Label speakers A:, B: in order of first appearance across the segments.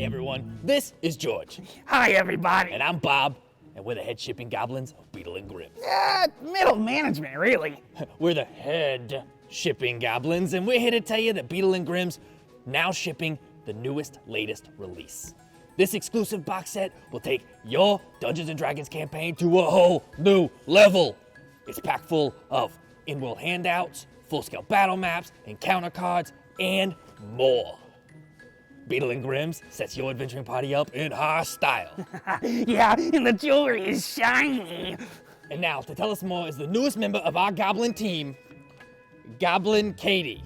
A: everyone, this is George.
B: Hi, everybody.
A: And I'm Bob, and we're the head shipping goblins of Beetle and Grimm.
B: Middle management, really.
A: We're the head shipping goblins, and we're here to tell you that Beetle and Grimm's now shipping the newest, latest release. This exclusive box set will take your Dungeons & Dragons campaign to a whole new level. It's packed full of in-world handouts, full-scale battle maps, encounter cards, and more. Beetle and Grimm's sets your adventuring party up in high style.
B: Yeah, and the jewelry is shiny.
A: And now, to tell us more is the newest member of our goblin team, Goblin Katie.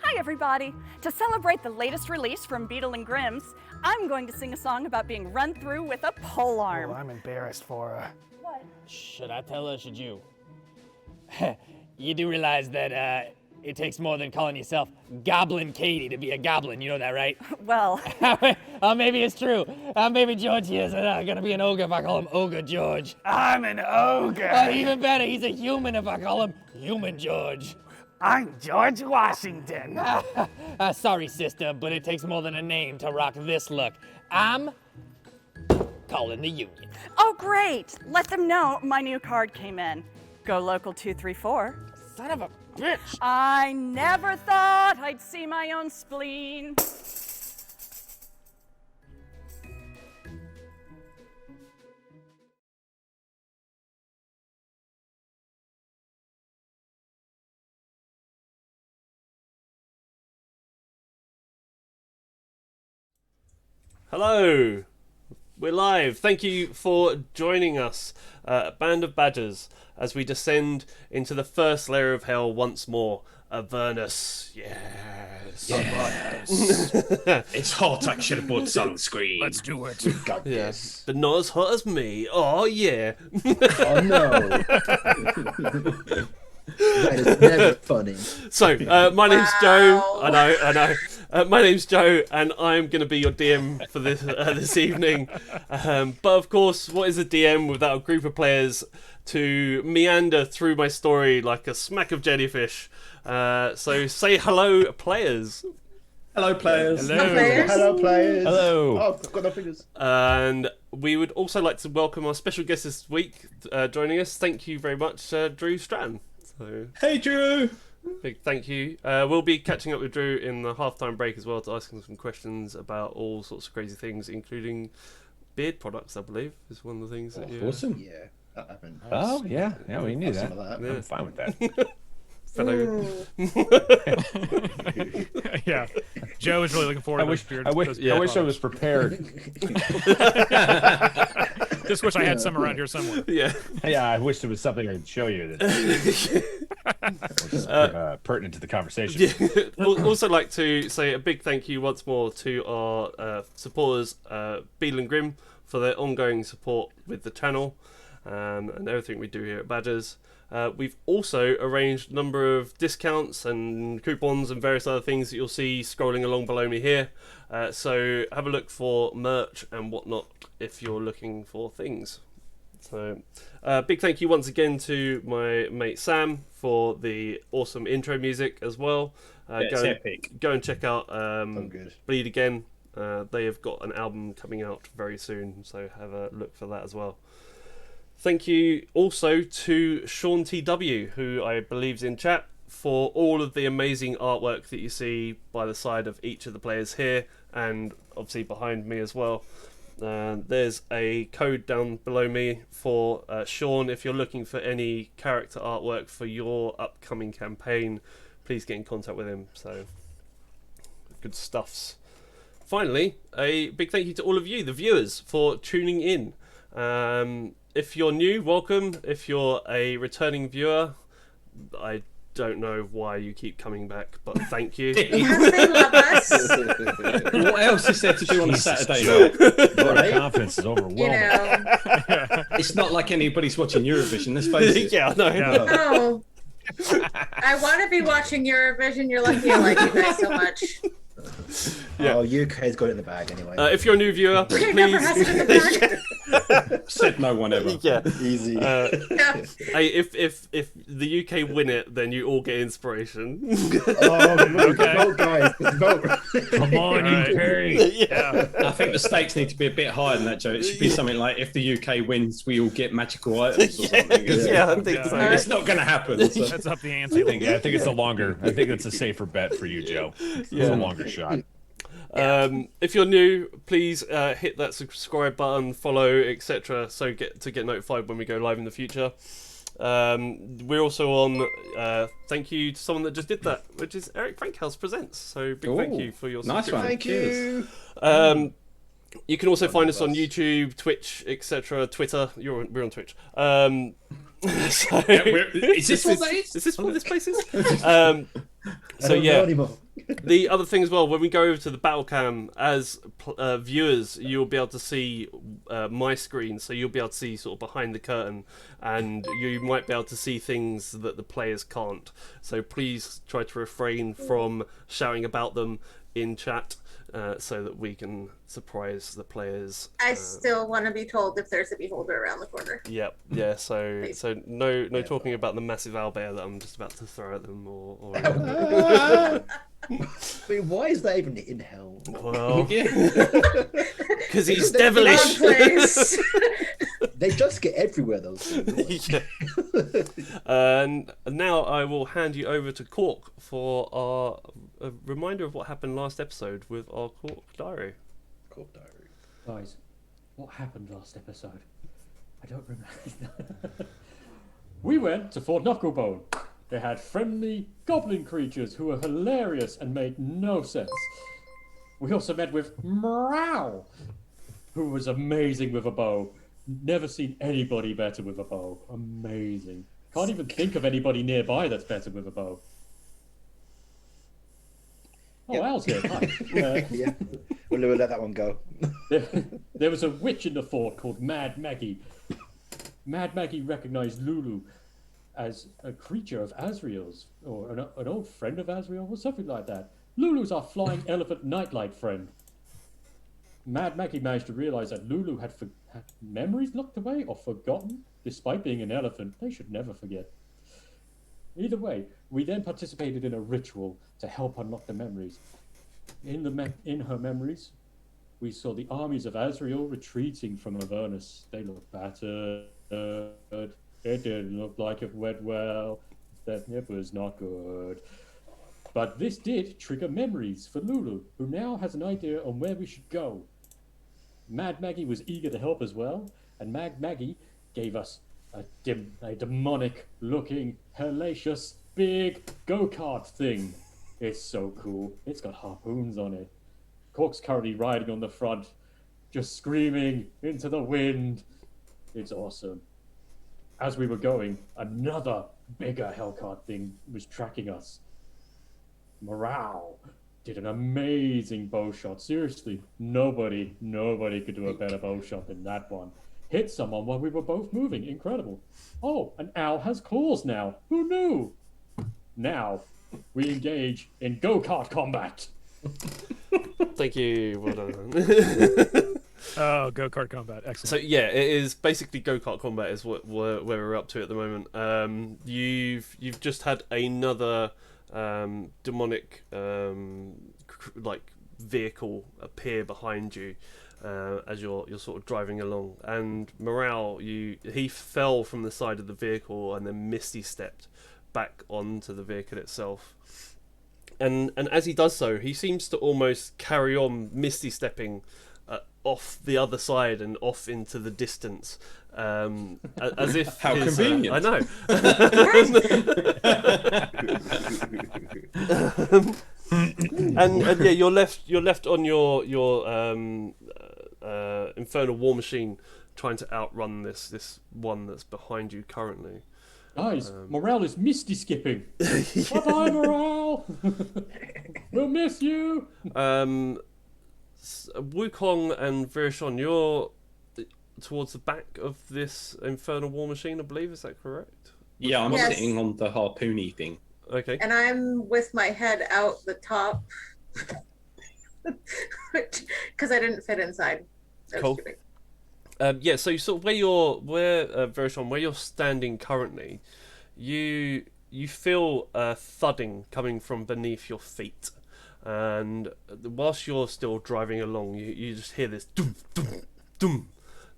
C: Hi, everybody. To celebrate the latest release from Beetle and Grimm's, I'm going to sing a song about being run through with a polearm.
B: Oh, I'm embarrassed for her.
C: What?
A: Should I tell her, should you? You do realize that it takes more than calling yourself Goblin Katie to be a goblin, you know that, right?
C: Well,
A: Maybe it's true. Maybe George here is gonna be an ogre if I call him Ogre George.
B: I'm an ogre.
A: Even better, he's a human if I call him Human George.
B: I'm George Washington.
A: Sorry, sister, but it takes more than a name to rock this look. I'm calling the Union.
C: oh great! Let them know my new card came in. Go local 234.
A: Son of a bitch.
C: I never thought I'd see my own spleen.
D: Hello, we're live. Thank you for joining us, Band of Badgers, as we descend into the first layer of hell once more. Avernus, yes.
E: It's hot, I should have bought sunscreen.
B: Let's do it.
D: Yes, but not as hot as me. Oh yeah.
F: Oh no. That is never funny.
D: So, my name's Joe. I know. My name's Joe, and I'm going to be your DM for this evening. But of course, what is a DM without a group of players to meander through my story like a smack of jellyfish? So say hello, players.
E: Hello, players.
F: Hello, players.
E: Hello.
F: Oh, I've got no fingers.
D: And we would also like to welcome our special guest this week joining us. Thank you very much, Drew Stratton. So,
E: Hey, Drew.
D: big thank you. We'll be catching up with Drew in the halftime break as well to ask him some questions about all sorts of crazy things, including beard products, I believe, is one of the things that you...
E: Awesome.
F: Yeah, that happened.
G: Oh, yeah, we knew
F: Some
G: that.
F: of that.
G: I'm fine with that.
D: Fellow...
H: Yeah, Joe is really looking forward to those beard.
G: I wish I was prepared.
H: Just wish I had some around here somewhere.
D: Yeah.
G: Yeah, I wish there was something I could show you that was pertinent to the conversation.
D: Yeah. We'll also like to say a big thank you once more to our supporters, Beetle and Grimm, for their ongoing support with the channel and everything we do here at Badgers. We've also arranged a number of discounts and coupons and various other things that you'll see scrolling along below me here. So have a look for merch and whatnot if you're looking for things. So big thank you once again to my mate Sam for the awesome intro music as well.
E: Epic.
D: Go and check out
F: good.
D: Bleed Again. They have got an album coming out very soon, so have a look for that as well. Thank you also to Sean TW, who I believe is in chat, for all of the amazing artwork that you see by the side of each of the players here, and obviously behind me as well. There's a code down below me for Sean. If you're looking for any character artwork for your upcoming campaign, please get in contact with him. So, good stuffs. Finally, a big thank you to all of you, the viewers, for tuning in. If you're new, welcome. If you're a returning viewer, I don't know why you keep coming back, but thank you.
I: Because they love us.
E: What else is there to do on a Saturday
G: Your
E: night?
G: confidence is overwhelming.
I: You know.
E: It's not like anybody's watching Eurovision, let's face it.
D: Yeah, I know.
H: Yeah.
I: Oh. I want to be watching Eurovision. You're lucky I like you guys so much.
D: Yeah.
F: Oh, UK's got it in the bag anyway.
D: If you're a new viewer,
I: UK never has it in the
D: please,
I: bag.
E: Said no one ever.
D: Yeah.
F: Easy.
D: Hey, if the UK win it, then you all get inspiration.
F: Vote, guys. Vote.
G: Come on, UK.
D: Yeah.
E: I think the stakes need to be a bit higher than that, Joe. It should be something like if the UK wins, we all get magical items or something.
D: Yeah, I think so.
E: It's not going to happen. So.
H: That's up the ante.
G: I think it's a longer. I think it's a safer bet for you, Joe. It's a longer shot.
D: If you're new, please hit that subscribe button, follow, etc. So get notified when we go live in the future. We're also on. Thank you to someone that just did that, which is Eric Frankhouse Presents. So big thank you for your
E: nice one.
F: Thank you.
D: You can also find us on YouTube, Twitch, etc. Twitter. We're on Twitch. So,
E: Is this what that is?
D: Is this what this place is? So yeah. The other thing as well, when we go over to the battle cam, as viewers, you'll be able to see my screen, so you'll be able to see sort of behind the curtain, and you might be able to see things that the players can't. So please try to refrain from shouting about them in chat, so that we can surprise the players.
I: I still want to be told if there's a beholder around the corner.
D: Yep. Yeah. So no talking about the massive owlbear that I'm just about to throw at them or
F: I mean, why is that even in hell?
D: well, because he's devilish.
I: Wrong place.
F: They just get everywhere, those things.
D: Yeah. And now I will hand you over to Cork for a reminder of what happened last episode with our Cork Diary.
F: Cork Diary.
J: Guys, what happened last episode? I don't remember. We went to Fort Knucklebone. They had friendly goblin creatures who were hilarious and made no sense. We also met with Morale, who was amazing with a bow. Never seen anybody better with a bow. Amazing. Can't even think of anybody nearby that's better with a bow. Oh, Al's here. Hi.
F: Yeah. We'll let that one go.
J: There was a witch in the fort called Mad Maggie. Mad Maggie recognized Lulu as a creature of Azrael's, or an old friend of Azrael, or something like that. Lulu's our flying elephant nightlight friend. Mad Maggie managed to realize that Lulu had memories locked away or forgotten. Despite being an elephant, they should never forget. Either way, we then participated in a ritual to help unlock the memories. In her memories, we saw the armies of Azrael retreating from Avernus. They looked battered. It didn't look like it went well. That it was not good. But this did trigger memories for Lulu, who now has an idea on where we should go. Mad Maggie was eager to help as well, and Mad Maggie gave us a demonic-looking, hellacious, big go-kart thing. It's so cool. It's got harpoons on it. Cork's currently riding on the front, just screaming into the wind. It's awesome. As we were going, another bigger hellcart thing was tracking us. Morale did an amazing bow shot. Seriously, nobody could do a better bow shot than that one. Hit someone while we were both moving. Incredible. Oh, an owl has claws now. Who knew? Now, we engage in go-kart combat.
D: Thank you. Well done.
H: Oh, go-kart combat. Excellent.
D: So yeah, it is basically go-kart combat is where we're up to at the moment. You've just had another demonic like vehicle appear behind you as you're sort of driving along, and Morale, he fell from the side of the vehicle and then Misty stepped back onto the vehicle itself. And as he does so, he seems to almost carry on Misty stepping off the other side and off into the distance, as if
E: how convenient.
D: I know. And yeah, you're left on your infernal war machine, trying to outrun this one that's behind you currently.
J: Guys, Morale is misty skipping. Bye-bye, Morale. We'll miss you.
D: Wukong and Virishon, you're towards the back of this infernal war machine, I believe. Is that correct?
E: Yeah, I'm
I: Yes.
E: sitting on the harpoony thing.
D: Okay.
I: And I'm with my head out the top because I didn't fit inside. That was
D: Cool.
I: stupid.
D: Yeah, so sort of where you're standing currently, you feel thudding coming from beneath your feet, and whilst you're still driving along, you just hear this dum dum dum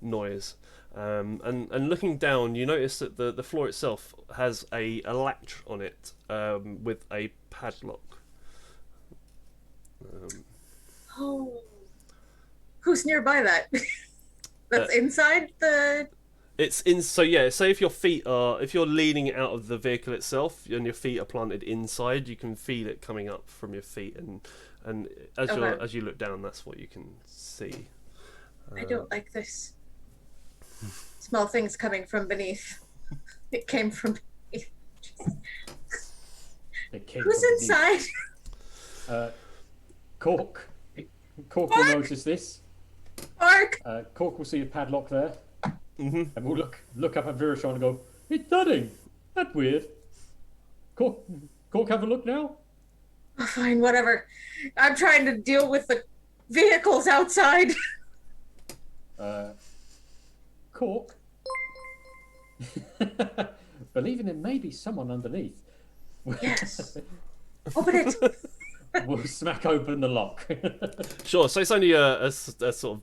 D: noise, and looking down, you notice that the floor itself has a latch on it with a padlock.
I: Oh, who's nearby that? That's inside the.
D: It's in. So yeah. Say if you're leaning out of the vehicle itself and your feet are planted inside, you can feel it coming up from your feet, and as you look down, that's what you can see.
I: I don't like this. Small things coming from beneath. It came from beneath. Who's inside?
J: Cork. Cork will notice this.
I: Mark.
J: Cork will see a padlock there, and we'll look up at Virashon and go, "It's thudding. That's weird." Cork, have a look now.
I: Oh, fine, whatever. I'm trying to deal with the vehicles outside.
J: Cork. Believing there may be someone underneath.
I: Yes. Open it.
J: We'll smack open the lock.
D: Sure. So it's only a sort of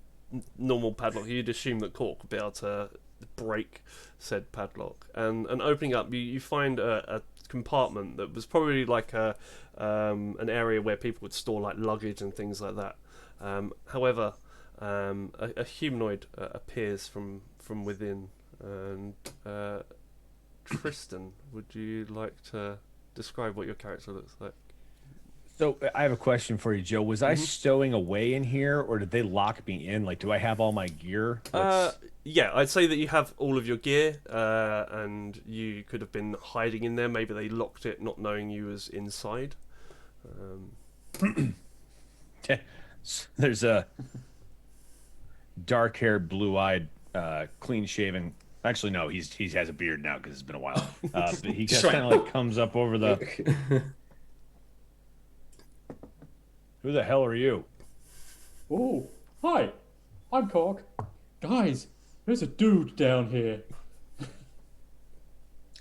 D: normal padlock. You'd assume that Cork would be able to break said padlock, and opening up, you find a compartment that was probably like an area where people would store like luggage and things like that. However, a humanoid appears from within, and Tristan, would you like to describe what your character looks like?
G: So I have a question for you, Joe. Was I stowing away in here, or did they lock me in? Like, do I have all my gear?
D: Yeah, I'd say that you have all of your gear, and you could have been hiding in there. Maybe they locked it, not knowing you was inside.
G: There's a dark-haired, blue-eyed, clean-shaven. Actually, no, he has a beard now because it's been a while. But he just kind of like comes up over the. Who the hell are you?
J: Oh, hi. I'm Cork. Guys, there's a dude down here.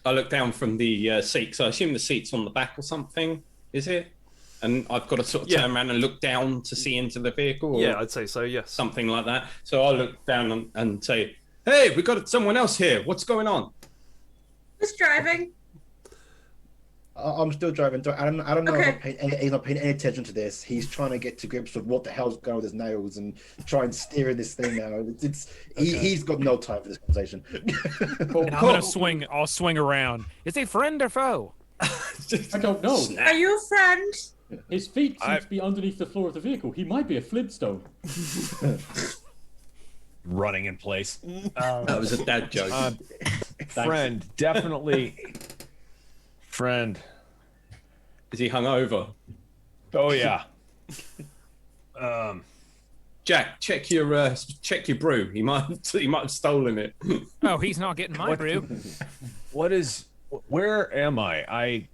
E: I look down from the seat, so I assume the seat's on the back or something, is it? And I've got to sort of turn around and look down to see into the vehicle? Or
D: yeah, I'd say so, yes.
E: Something like that. So I look down and say, "Hey, we got someone else here. What's going on?"
I: Who's driving?
F: I'm still driving. I don't know
I: Okay.
F: if he's not paying any attention to this. He's trying to get to grips with what the hell's going on with his nails and try and steer this thing now. He's got no time for this conversation.
H: And I'm gonna swing. I'll swing around. Is he friend or foe?
J: I don't know.
I: Are you a friend?
J: His feet seem to be underneath the floor of the vehicle. He might be a Flintstone.
G: Running in place.
E: That was a dad joke.
G: Friend, definitely. Friend.
E: Is he hungover?
G: Oh yeah.
E: Jack, check your brew. He might have stolen it.
H: Oh, he's not getting my brew.
G: Where am I?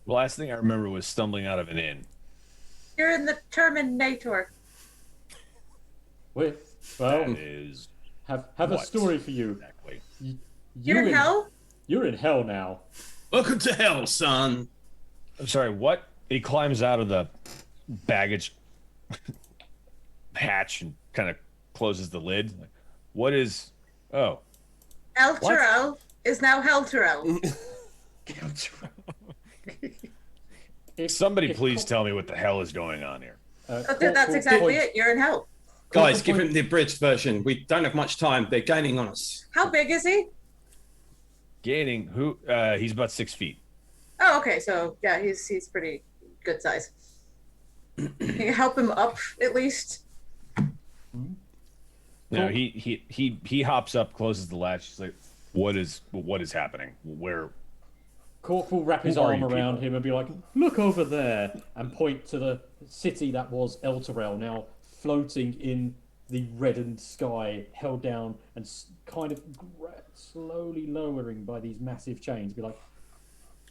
G: The last thing I remember was stumbling out of an inn.
I: You're in the Terminator.
J: Wait,
G: That
J: well,
G: is
J: have a
G: what?
J: story for you.
G: exactly.
I: You're in hell?
J: You're in hell now.
E: Welcome to hell, son.
G: I'm sorry, what? He climbs out of the baggage hatch and kind of closes the lid. What is... Oh.
I: El Terrell is now Hell Terrell.
G: Somebody please tell me what the hell is going on here.
I: That's exactly it. You're in hell.
E: Guys, give him the abridged version. We don't have much time. They're gaining on us.
I: How big is he?
G: Gaining who? He's about 6 feet.
I: Oh, okay. So yeah, he's pretty good size. Can you help him up at least?
G: No, he hops up, closes the latch. He's like, what is happening? Where?
J: Cork will wrap his
G: Who are
J: arm
G: you
J: around
G: people?
J: him and be like, "Look over there," and point to the city that was El Terrell, now floating in the reddened sky, held down and kind of slowly lowering by these massive chains. Be like,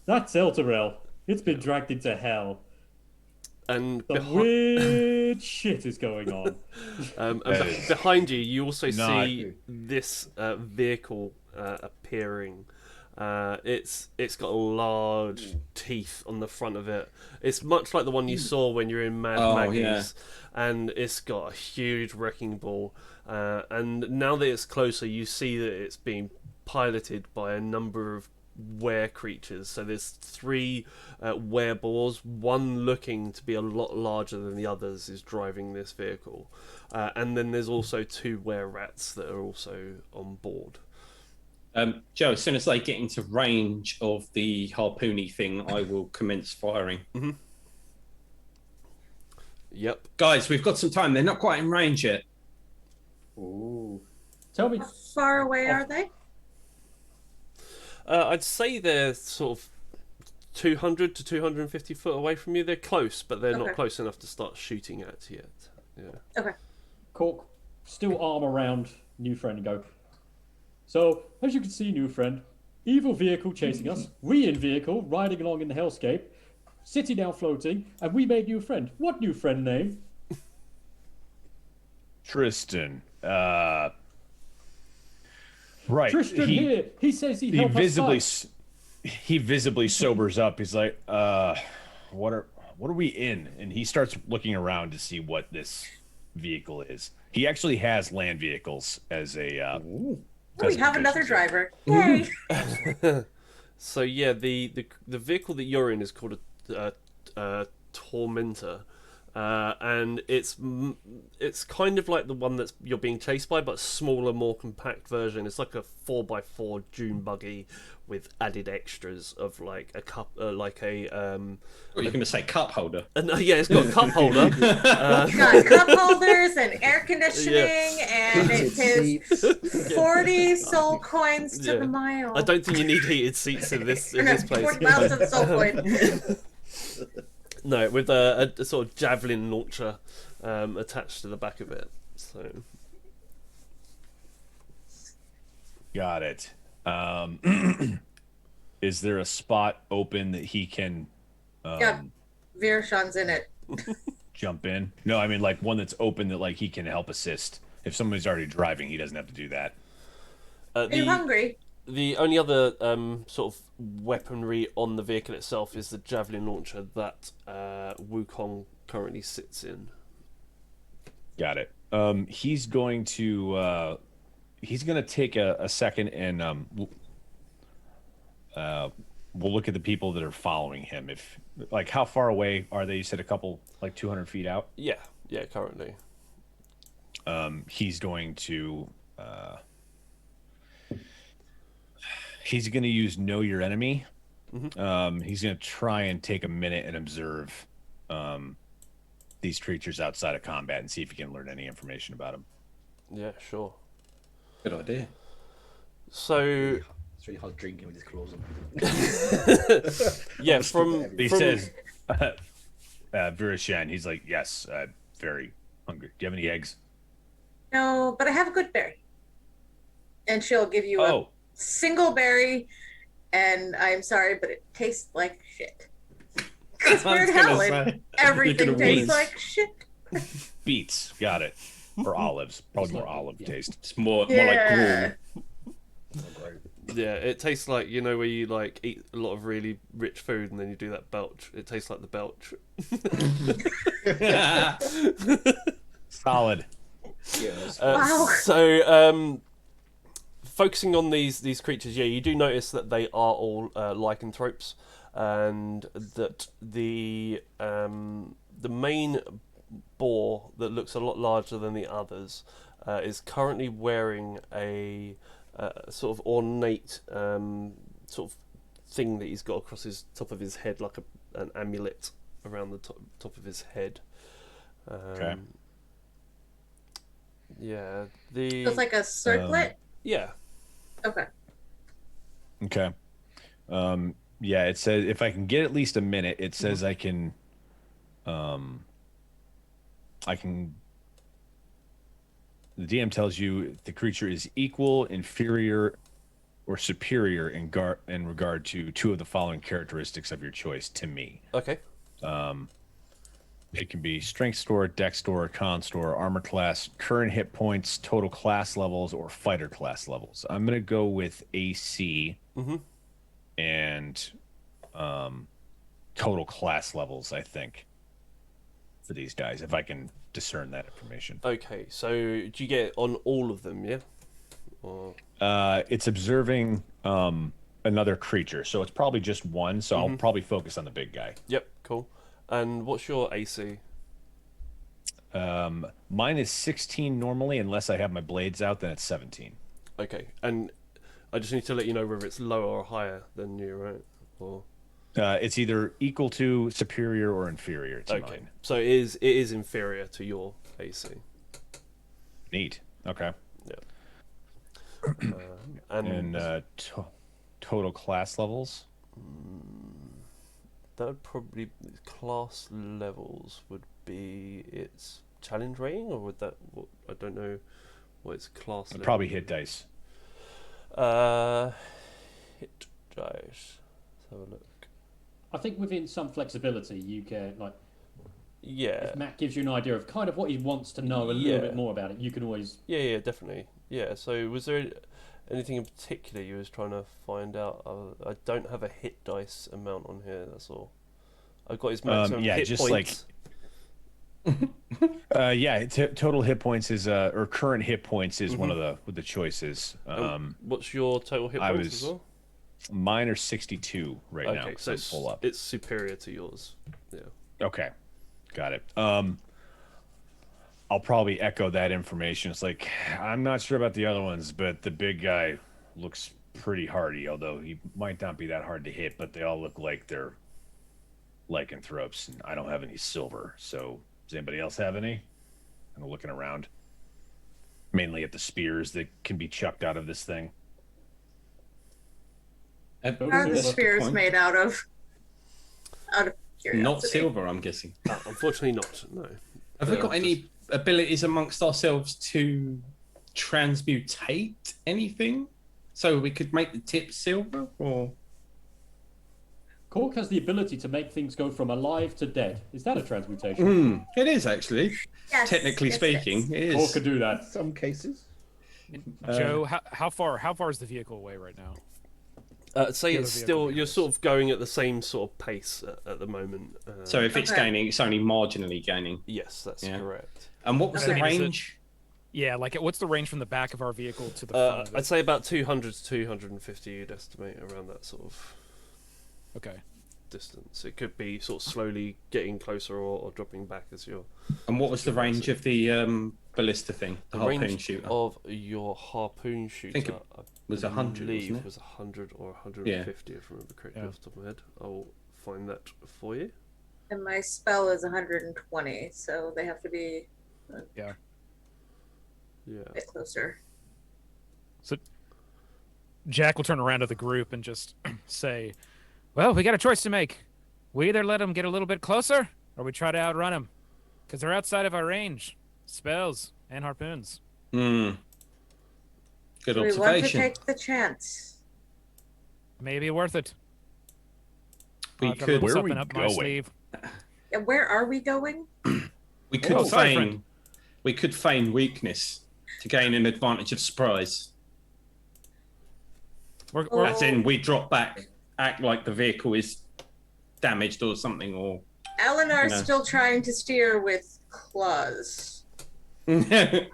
J: "That's El Terrell. It's been dragged into hell."
D: And
J: weird shit is going on.
D: Behind you, you also
G: Not-
D: see this vehicle appearing. It's got large teeth on the front of it. It's much like the one you saw when you're in Mad Maggie's, and it's got a huge wrecking ball. And now that it's closer, you see that it's being piloted by a number of were creatures. So there's 3 werebores, one looking to be a lot larger than the others, is driving this vehicle, and then there's also 2 were rats that are also on board.
E: Joe, as soon as they get into range of the harpoony thing, I will commence firing.
D: Yep.
E: Guys, we've got some time. They're not quite in range yet.
J: Ooh. Tell me.
I: How far away are they?
D: I'd say they're sort of 200 to 250 foot away from you. They're close, but they're not close enough to start shooting at yet. Yeah.
I: Okay.
J: Cork, still arm around new friend and go. So, as you can see, new friend, evil vehicle chasing us, we in vehicle, riding along in the hellscape, city now floating, and we made new friend. What new friend name?
G: Tristan. Right.
J: Tristan here. He says he helped us fight.
G: He visibly sobers up. He's like, what are we in? And he starts looking around to see what this vehicle is. He actually has land vehicles as a
I: We have another driver. Yay!
D: So yeah, the vehicle that you're in is called a Tormentor, and it's kind of like the one that's you're being chased by, but smaller, more compact version. It's like a 4x4 dune buggy with added extras of like a cup, like a.
E: You're going to say cup holder?
D: Yeah, it's got a cup holder.
I: It's got cup holders and air conditioning, and it is 40 soul coins to the mile.
D: I don't think you need heated seats in this place.
I: 40 miles to the soul coin.
D: No, with a sort of javelin launcher attached to the back of it. So,
G: got it. Is there a spot open that he can
I: Yeah, Virashan's in it.
G: jump in? No, I mean like one that's open that like he can help assist. If somebody's already driving, he doesn't have to do that.
I: Are you hungry?
D: The only other sort of weaponry on the vehicle itself is the javelin launcher that Wukong currently sits in.
G: Got it. He's going to take a second and we'll look at the people that are following him. If like how far away are they? You said a couple, like 200 feet out.
D: Yeah, currently.
G: He's going to use Know Your Enemy.
D: Mm-hmm.
G: He's going to try and take a minute and observe these creatures outside of combat and see if he can learn any information about them.
D: Yeah, sure.
E: Good idea.
D: So
F: it's really hard drinking with his claws on.
D: Yeah,
G: he says, Virashan, he's like, yes, very hungry. Do you have any eggs?
I: No, but I have a good berry. And she'll give you a single berry, and I'm sorry, but it tastes like shit. It's weird how everything tastes like shit.
G: Beets, got it. Or olives, probably more olive taste.
E: It's more like gruel.
D: Yeah, it tastes like, you know, where you like eat a lot of really rich food and then you do that belch. It tastes like the belch.
G: Solid.
I: Wow.
D: So, focusing on these creatures, yeah, you do notice that they are all lycanthropes, and that the main boar that looks a lot larger than the others is currently wearing a sort of ornate sort of thing that he's got across his top of his head, like an amulet around the top of his head.
G: Okay.
D: Yeah,
I: It's like a circlet.
D: Yeah.
I: Okay.
G: Okay. Yeah, it says if I can get at least a minute, it says I can the DM tells you the creature is equal, inferior, or superior in regard to 2 of the following characteristics of your choice to me.
D: Okay.
G: It can be strength score, dex score, con score, armor class, current hit points, total class levels, or fighter class levels. I'm gonna go with AC and total class levels, I think, for these guys, if I can discern that information.
D: Okay, so do you get on all of them, yeah? Or...
G: It's observing another creature, so it's probably just one, so I'll probably focus on the big guy.
D: Yep, cool. And what's your AC?
G: Mine is 16 normally, unless I have my blades out, then it's 17.
D: Okay, and I just need to let you know whether it's lower or higher than you, right? Or...
G: it's either equal to, superior, or inferior to mine.
D: So it is inferior to your AC.
G: Neat. Okay.
D: Yeah. And
G: total class levels?
D: That would probably... Class levels would be its challenge rating, or would that... I don't know what its class level
G: probably hit dice.
D: Hit dice. Let's have a look.
J: I think within some flexibility, you can, like...
D: Yeah.
J: If Matt gives you an idea of kind of what he wants to know a little bit more about it, you can always...
D: Yeah, definitely. Yeah, so was there anything in particular you was trying to find out? I don't have a hit dice amount on here, that's all. I've got his maximum hit
G: just
D: points.
G: Total hit points is or current hit points is one of the choices.
D: What's your total hit points as well?
G: Mine are 62 right now.
D: Okay, so it's superior to yours. Yeah.
G: Okay, got it. I'll probably echo that information. It's like, I'm not sure about the other ones, but the big guy looks pretty hardy, although he might not be that hard to hit, but they all look like they're lycanthropes, and I don't have any silver. So does anybody else have any? I'm looking around, mainly at the spears that can be chucked out of this thing.
I: What are the spears made out of? Out of curiosity.
E: Not silver, I'm guessing.
D: Unfortunately not, no.
E: Have we got any abilities amongst ourselves to transmutate anything? So we could make the tip silver, or...
J: Cork has the ability to make things go from alive to dead. Is that a transmutation?
E: It is, actually.
I: Yes,
E: Technically speaking, it is.
J: Cork could do that.
F: In some cases.
H: Joe, how far is the vehicle away right now?
D: Say it's still, you're sort of going at the same sort of pace at the moment.
E: So if it's gaining, it's only marginally gaining.
D: Yes, that's correct.
E: And what was the range?
H: Yeah, like what's the range from the back of our vehicle to the front of it?
D: I'd say about 200 to 250, you'd estimate, around that sort of distance. It could be sort of slowly getting closer or dropping back as you're...
E: And what was the range of the ballista thing, the harpoon shooter?
D: Of your harpoon shooter,
E: I think it was 100, wasn't it?
D: Was 100 or 150, if I remember correctly off the top of my head. I'll find that for you.
I: And my spell is 120, so they have to be a bit closer.
H: So Jack will turn around to the group and just say, well, we got a choice to make. We either let them get a little bit closer, or we try to outrun them, because they're outside of our range. Spells and harpoons.
E: Good observation.
I: We want to take the chance.
H: Maybe worth it.
E: We could.
H: Where are we going?
I: Yeah, where are we going?
E: We could feign. We could feign weakness to gain an advantage of surprise. As in, we drop back, act like the vehicle is damaged or something, or.
I: Elinar's still trying to steer with claws.
E: The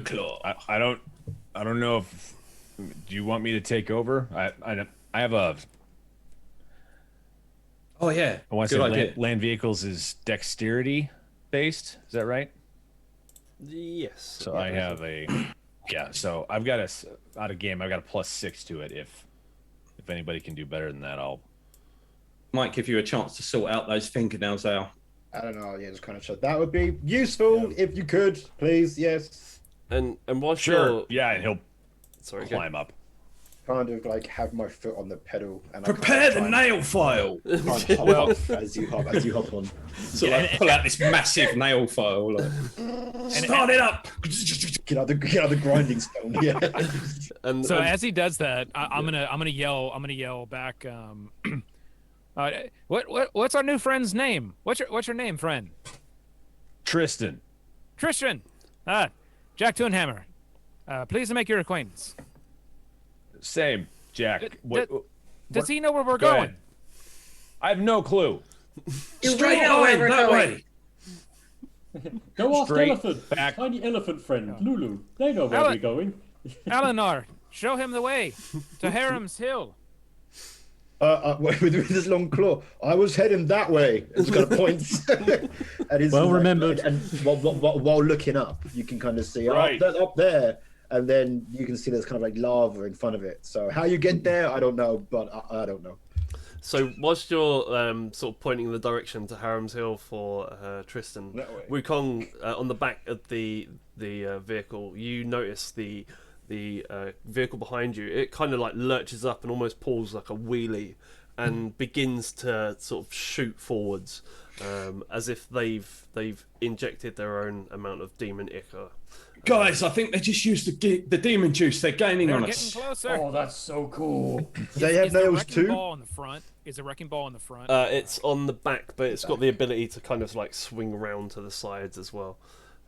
G: claw. I don't know if. Do you want me to take over? I have a.
E: Oh yeah.
G: I want to say land vehicles is dexterity based. Is that right?
D: Yes.
G: So I have a. Yeah. So I've got out of game. I've got a +6 to it. If anybody can do better than that, I'll.
E: Might give you a chance to sort out those fingernails, Al.
F: I don't know. Yeah, just kind of shut. That would be useful if you could, please. Yes.
D: And whilst
G: and he'll climb up.
F: Kind of like have my foot on the pedal and
E: prepare the nail file.
F: as you hop on.
E: So pull out this massive nail file. Start it up.
F: Get out the grinding stone. Yeah.
H: So as he does that, I'm gonna yell back. What's our new friend's name? What's your name, friend?
G: Tristan.
H: Tristan. Jack Toonhammer. Pleased to make your acquaintance.
G: Same, Jack.
H: Does he know where we're
G: Go
H: going?
G: ahead. I have no clue.
I: Straight on that way.
J: Go ask
G: Straight
J: elephant,
G: back.
J: tiny elephant friend, Lulu. They know where we're going.
H: Eleanor, show him the way to Harem's Hill.
F: With his long claw, I was heading that way. It's got a point. And
J: Well remembered.
F: And while looking up, you can kind of see
G: Right.
F: up there, and then you can see there's kind of like lava in front of it. So how you get there, I don't know, but I don't know.
D: So whilst you're sort of pointing in the direction to Haram's Hill for Tristan, Wukong, on the back of the vehicle, you notice the vehicle behind you. It kind of like lurches up and almost pulls like a wheelie, and begins to sort of shoot forwards, as if they've injected their own amount of demon ichor.
E: Guys, I think they just used the demon juice. They're gaining on us.
H: Closer.
J: Oh, that's so cool.
F: They have nails too.
H: Ball in the front. Is a wrecking ball in the front?
D: It's on the back, but it's got the ability to kind of like swing around to the sides as well.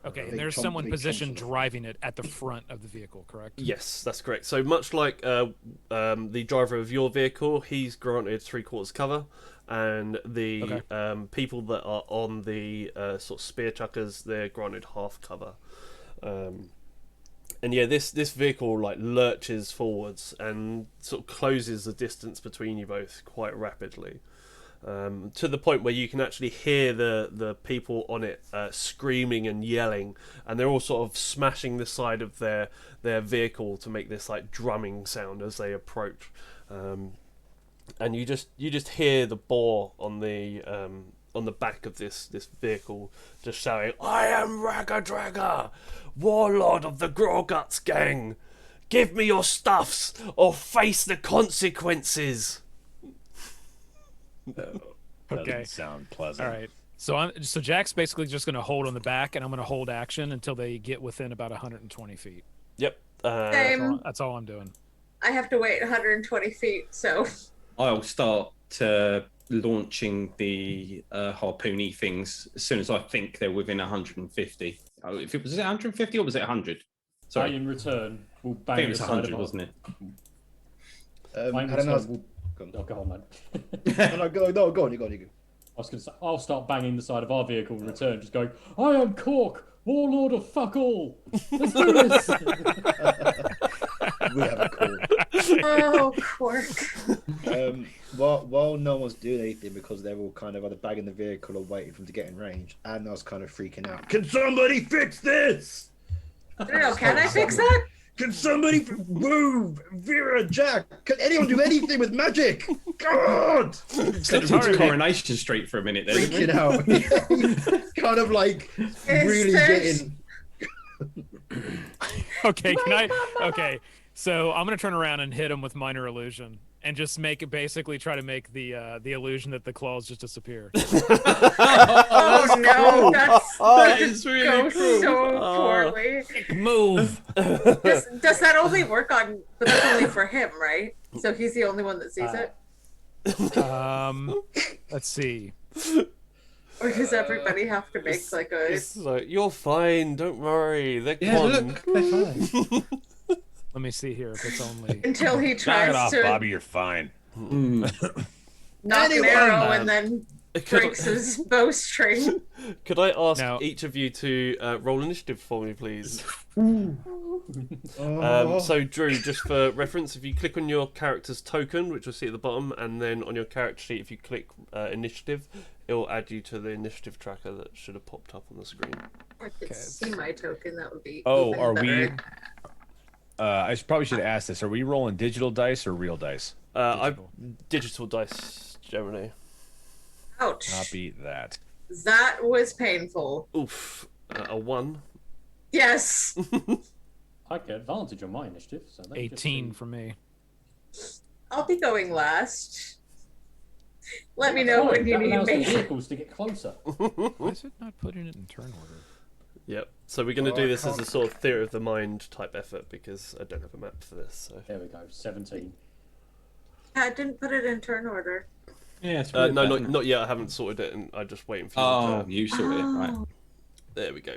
H: Okay, and there's someone positioned driving it at the front of the vehicle, correct?
D: Yes, that's correct. So much like the driver of your vehicle, he's granted 3/4 cover, and the people that are on the sort of spear chuckers, they're granted half cover. And yeah, this vehicle like lurches forwards and sort of closes the distance between you both quite rapidly, to the point where you can actually hear the people on it screaming and yelling, and they're all sort of smashing the side of their vehicle to make this like drumming sound as they approach. And you just hear the boar on the back of this vehicle just shouting, "I am Ragga warlord of the Grawguts gang. Give me your stuffs or face the consequences."
G: Doesn't sound pleasant.
H: All right. So Jack's basically just going to hold on the back, and I'm going to hold action until they get within about 120 feet.
D: Yep.
I: Same.
H: That's all I'm doing.
I: I have to wait 120 feet, so.
E: I'll start launching the harpoony things as soon as I think they're within 150. Oh, if it was 150 or was it 100? Sorry,
J: In return, we'll
E: I
J: bang
E: think it was
J: the side
E: 100,
J: of
E: wasn't it?
J: I
F: I don't know.
J: go on, man.
F: Go on, you go.
J: I was going to say, I'll start banging the side of our vehicle in return, just going, "I am Cork, warlord of fuck all. Let's do this."
F: We have a call.
I: Oh, Cork.
F: While no one's doing anything because they're all kind of either bagging the vehicle or waiting for him to get in range, Anna's kind of freaking out. Can somebody fix this?
I: I don't know, can I fix that?
F: Can somebody move? Vera, Jack, can anyone do anything with magic? God!
E: Stepped into Coronation Street for a minute there.
F: Freaking out. Kind of like really getting.
H: Okay, Okay, so I'm gonna turn around and hit him with minor illusion, and just basically try to make the illusion that the claws just disappear.
I: Oh no, that
D: is really
I: goes
D: cool.
I: so poorly.
A: Move.
I: Does that only work on? But that's only for him, right? So he's the only one that sees it.
H: Let's see.
I: Or does everybody have to make like a?
D: It's like, "You're fine, don't worry, they're
E: Yeah,
D: gone."
E: look, they're fine.
H: Let me see here if it's only.
I: Until he
G: Knock
I: tries
G: it off,
I: to
G: Bobby. You're fine.
I: knock an arrow and then breaks his bowstring.
D: Could I ask
H: Now-
D: each of you to roll initiative for me, please?
F: Oh.
D: So, Drew, just for reference, if you click on your character's token, which you'll see at the bottom, and then on your character sheet, if you click initiative, it will add you to the initiative tracker that should have popped up on the screen.
I: I could see my token. That would be.
G: Oh,
I: even
G: are
I: better.
G: we? Probably should ask this. Are we rolling digital dice or real dice?
D: Digital dice, generally.
I: Ouch.
G: Copy that.
I: That was painful.
D: Oof. A 1.
I: Yes.
J: I get advantage on my initiative. So let me just
H: 18
J: see.
H: for me.
I: I'll be going last. Let me know when you
J: That
I: need
J: allows the
I: me.
J: vehicles to get closer.
H: Why is it not putting it in turn order?
D: Yep. So we're going to
F: Oh,
D: do
F: I
D: this as a
F: can't-
D: sort of theory of the mind type effort because I don't have a map for this. So.
J: There we go. 17.
I: I didn't put it in turn order.
E: Yeah, it's
D: No,
E: weird,
D: not yet. I haven't sorted it, and I'm just waiting for you.
E: Oh, you sorted it, right?
D: There we go.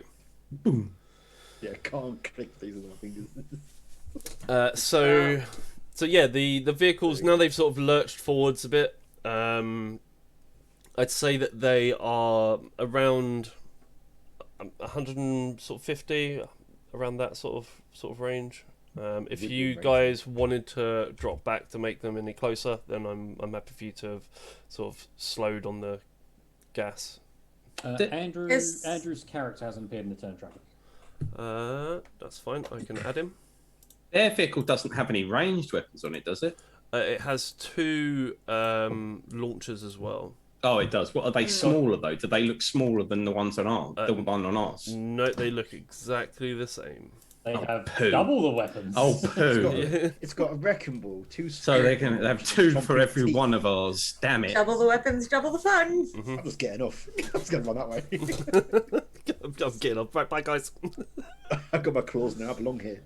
E: Boom.
F: Yeah, I can't click these with my fingers.
D: So yeah, the vehicles now they've sort of lurched forwards a bit. I'd say that they are around 150, around that sort of range. If you guys wanted to drop back to make them any closer, then I'm happy for you to have sort of slowed on the gas.
J: Andrew's character hasn't appeared in the turn tracker.
D: That's fine. I can add him.
E: Their vehicle doesn't have any ranged weapons on it, does it?
D: It has 2 launchers as well.
E: Oh, it does. What are they smaller though? Do they look smaller than the ones on ours? The one on ours?
D: No, they look exactly the same.
J: They have
E: poo.
J: double the weapons.
E: Oh, poo!
F: It's got a wrecking ball, 2.
E: So they can have 2 for every one of ours. Damn it!
I: Double the weapons, double the fun.
F: I'm just getting off. I'm just going to run that way.
D: I'm getting off. Right, bye, guys.
F: I've got my claws now. I belong here.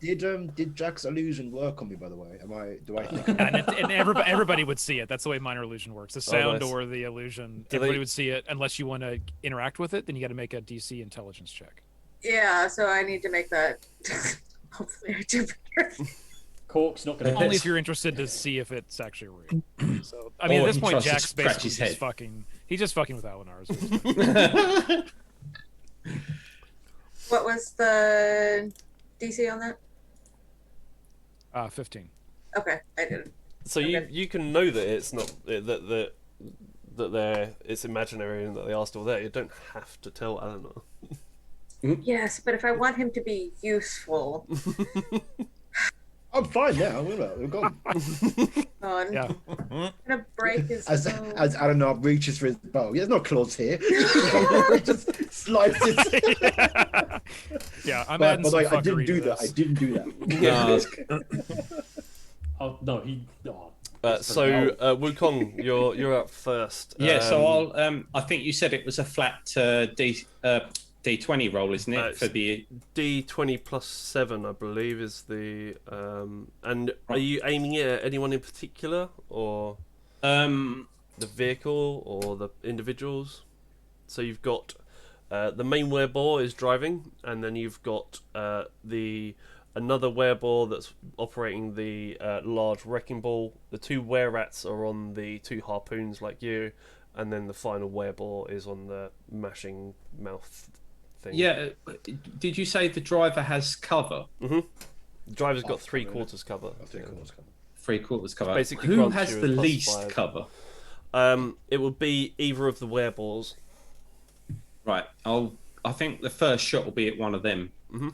F: Did Jack's illusion work on me? By the way, do I think?
H: And everybody would see it. That's the way minor illusion works. The sound
D: nice.
H: or the illusion, everybody would see it. Unless you want to interact with it, then you got to make a DC intelligence check.
I: Yeah, so I need to make that. Hopefully, I do better.
J: Cork's not going to.
H: Only if you're interested to see if it's actually real. So I mean, at this point, Jack's basically just fucking. He's just fucking with Alanars.
I: What was the DC on that?
H: 15.
I: Okay, I did it.
D: So you can know that it's not that it's imaginary and that they are still there. You don't have to tell Eleanor.
I: Yes, but if I want him to be useful.
F: I'm fine now. We're gone.
H: Yeah.
I: I'm gonna break his
F: As Eleanor reaches for his bow. There's no claws here. Just slices it.
H: Yeah, I'm
F: By
H: adding
F: the
H: some
F: way, I didn't
H: fuckery
F: do
H: to
F: that. I
H: this.
F: didn't do that.
J: Oh no, he. Oh,
D: Wukong, you're up first.
E: Yeah, so I think you said it was a flat D20 roll, isn't it? For the
D: D20 plus 7, I believe, is the. And are you aiming it at anyone in particular, or the vehicle, or the individuals? So you've got the main wereball is driving, and then you've got another wereball that's operating the large wrecking ball. The 2 wererats are on the 2 harpoons like you, and then the final wereball is on the mashing mouth thing.
E: Yeah, did you say the driver has cover?
D: Mm-hmm. The driver's got 3/4 cover.
E: 3/4 cover.
D: Basically,
E: who
D: grants
E: has
D: you
E: the
D: a
E: least
D: +5.
E: cover?
D: It would be either of the wereballs.
E: Right. I think the first shot will be at one of them.
D: Mm-hmm.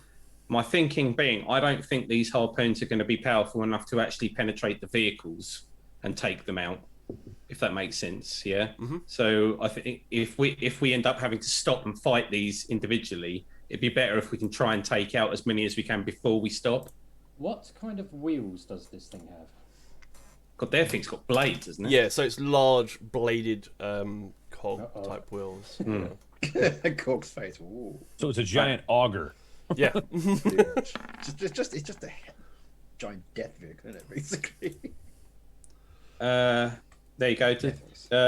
E: My thinking being, I don't think these harpoons are going to be powerful enough to actually penetrate the vehicles and take them out, if that makes sense. Yeah.
D: Mm-hmm.
E: So I think if we end up having to stop and fight these individually, it'd be better if we can try and take out as many as we can before we stop.
J: What kind of wheels does this thing have?
E: God, their thing's got blades, isn't it?
D: Yeah, so it's large bladed cog type wheels.
E: Mm.
F: Cork's face. Ooh.
G: So it's a giant auger.
D: Yeah.
F: it's just a giant death vehicle, isn't it? Basically.
E: There you go.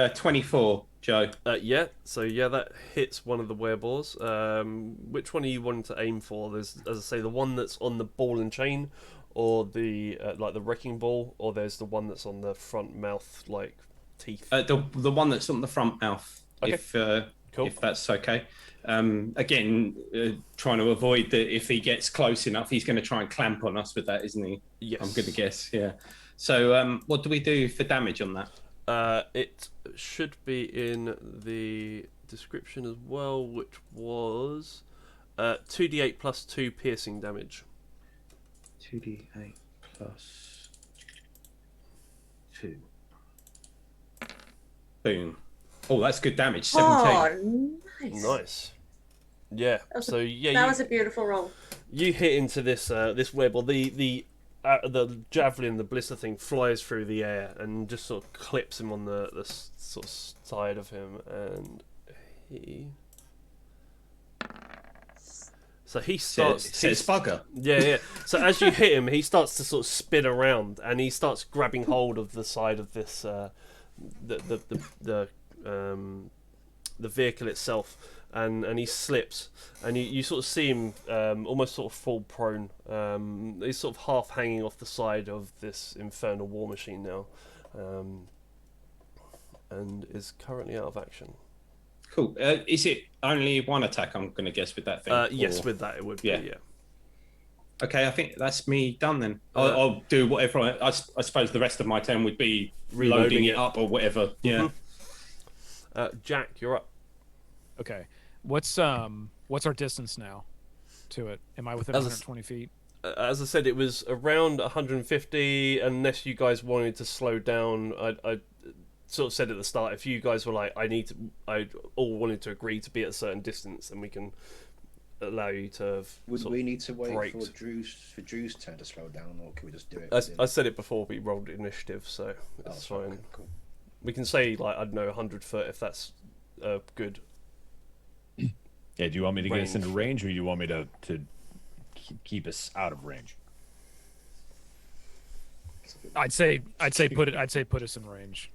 E: 24, Joe.
D: Yeah. So yeah, that hits one of the wereballs. Which one are you wanting to aim for? There's, as I say, the one that's on the ball and chain, or the like the wrecking ball, or there's the one that's on the front mouth, like teeth.
E: The one that's on the front mouth.
D: Okay.
E: Cool. If that's okay. Again, trying to avoid that. If he gets close enough, he's going to try and clamp on us with that, isn't he?
D: Yes.
E: I'm going to guess. Yeah. So, what do we do for damage on that?
D: It should be in the description as well, which was 2d8 plus 2 piercing damage.
E: 2d8 plus 2. Boom. Oh, that's good damage. 17.
I: Oh, nice.
D: Nice. Yeah. So yeah,
I: that was a beautiful roll.
D: You hit into this this web, or the javelin, the blister thing, flies through the air and just sort of clips him on the sort of side of him, and he So he starts.
E: Says bugger.
D: Yeah. So as you hit him, he starts to sort of spin around, and he starts grabbing hold of the side of this the vehicle itself, and he slips, and you sort of see him almost sort of fall prone. He's sort of half hanging off the side of this infernal war machine now, and is currently out of action.
E: Cool. Is it only one attack, I'm going to guess, with that thing?
D: Yes, with that it would be, yeah.
E: Okay, I think that's me done then. I'll do whatever. I suppose the rest of my turn would be reloading it up or whatever. Yeah.
D: Jack, you're up.
H: Okay. What's our distance now to it? Am I within 120 feet?
D: As I said, it was around 150, unless you guys wanted to slow down. I sort of said at the start, if you guys were like, I all wanted to agree to be at a certain distance, and we can allow you to.
F: Would we need to wait for Drew's turn to slow down, or can we just do it?
D: I said it before we rolled initiative, so it's fine.
F: Okay, cool.
D: We can say like, I don't know, 100 foot if that's good.
G: Yeah. Do you want me to get us into range, or do you want me to keep us out of range?
H: I'd say put us in range.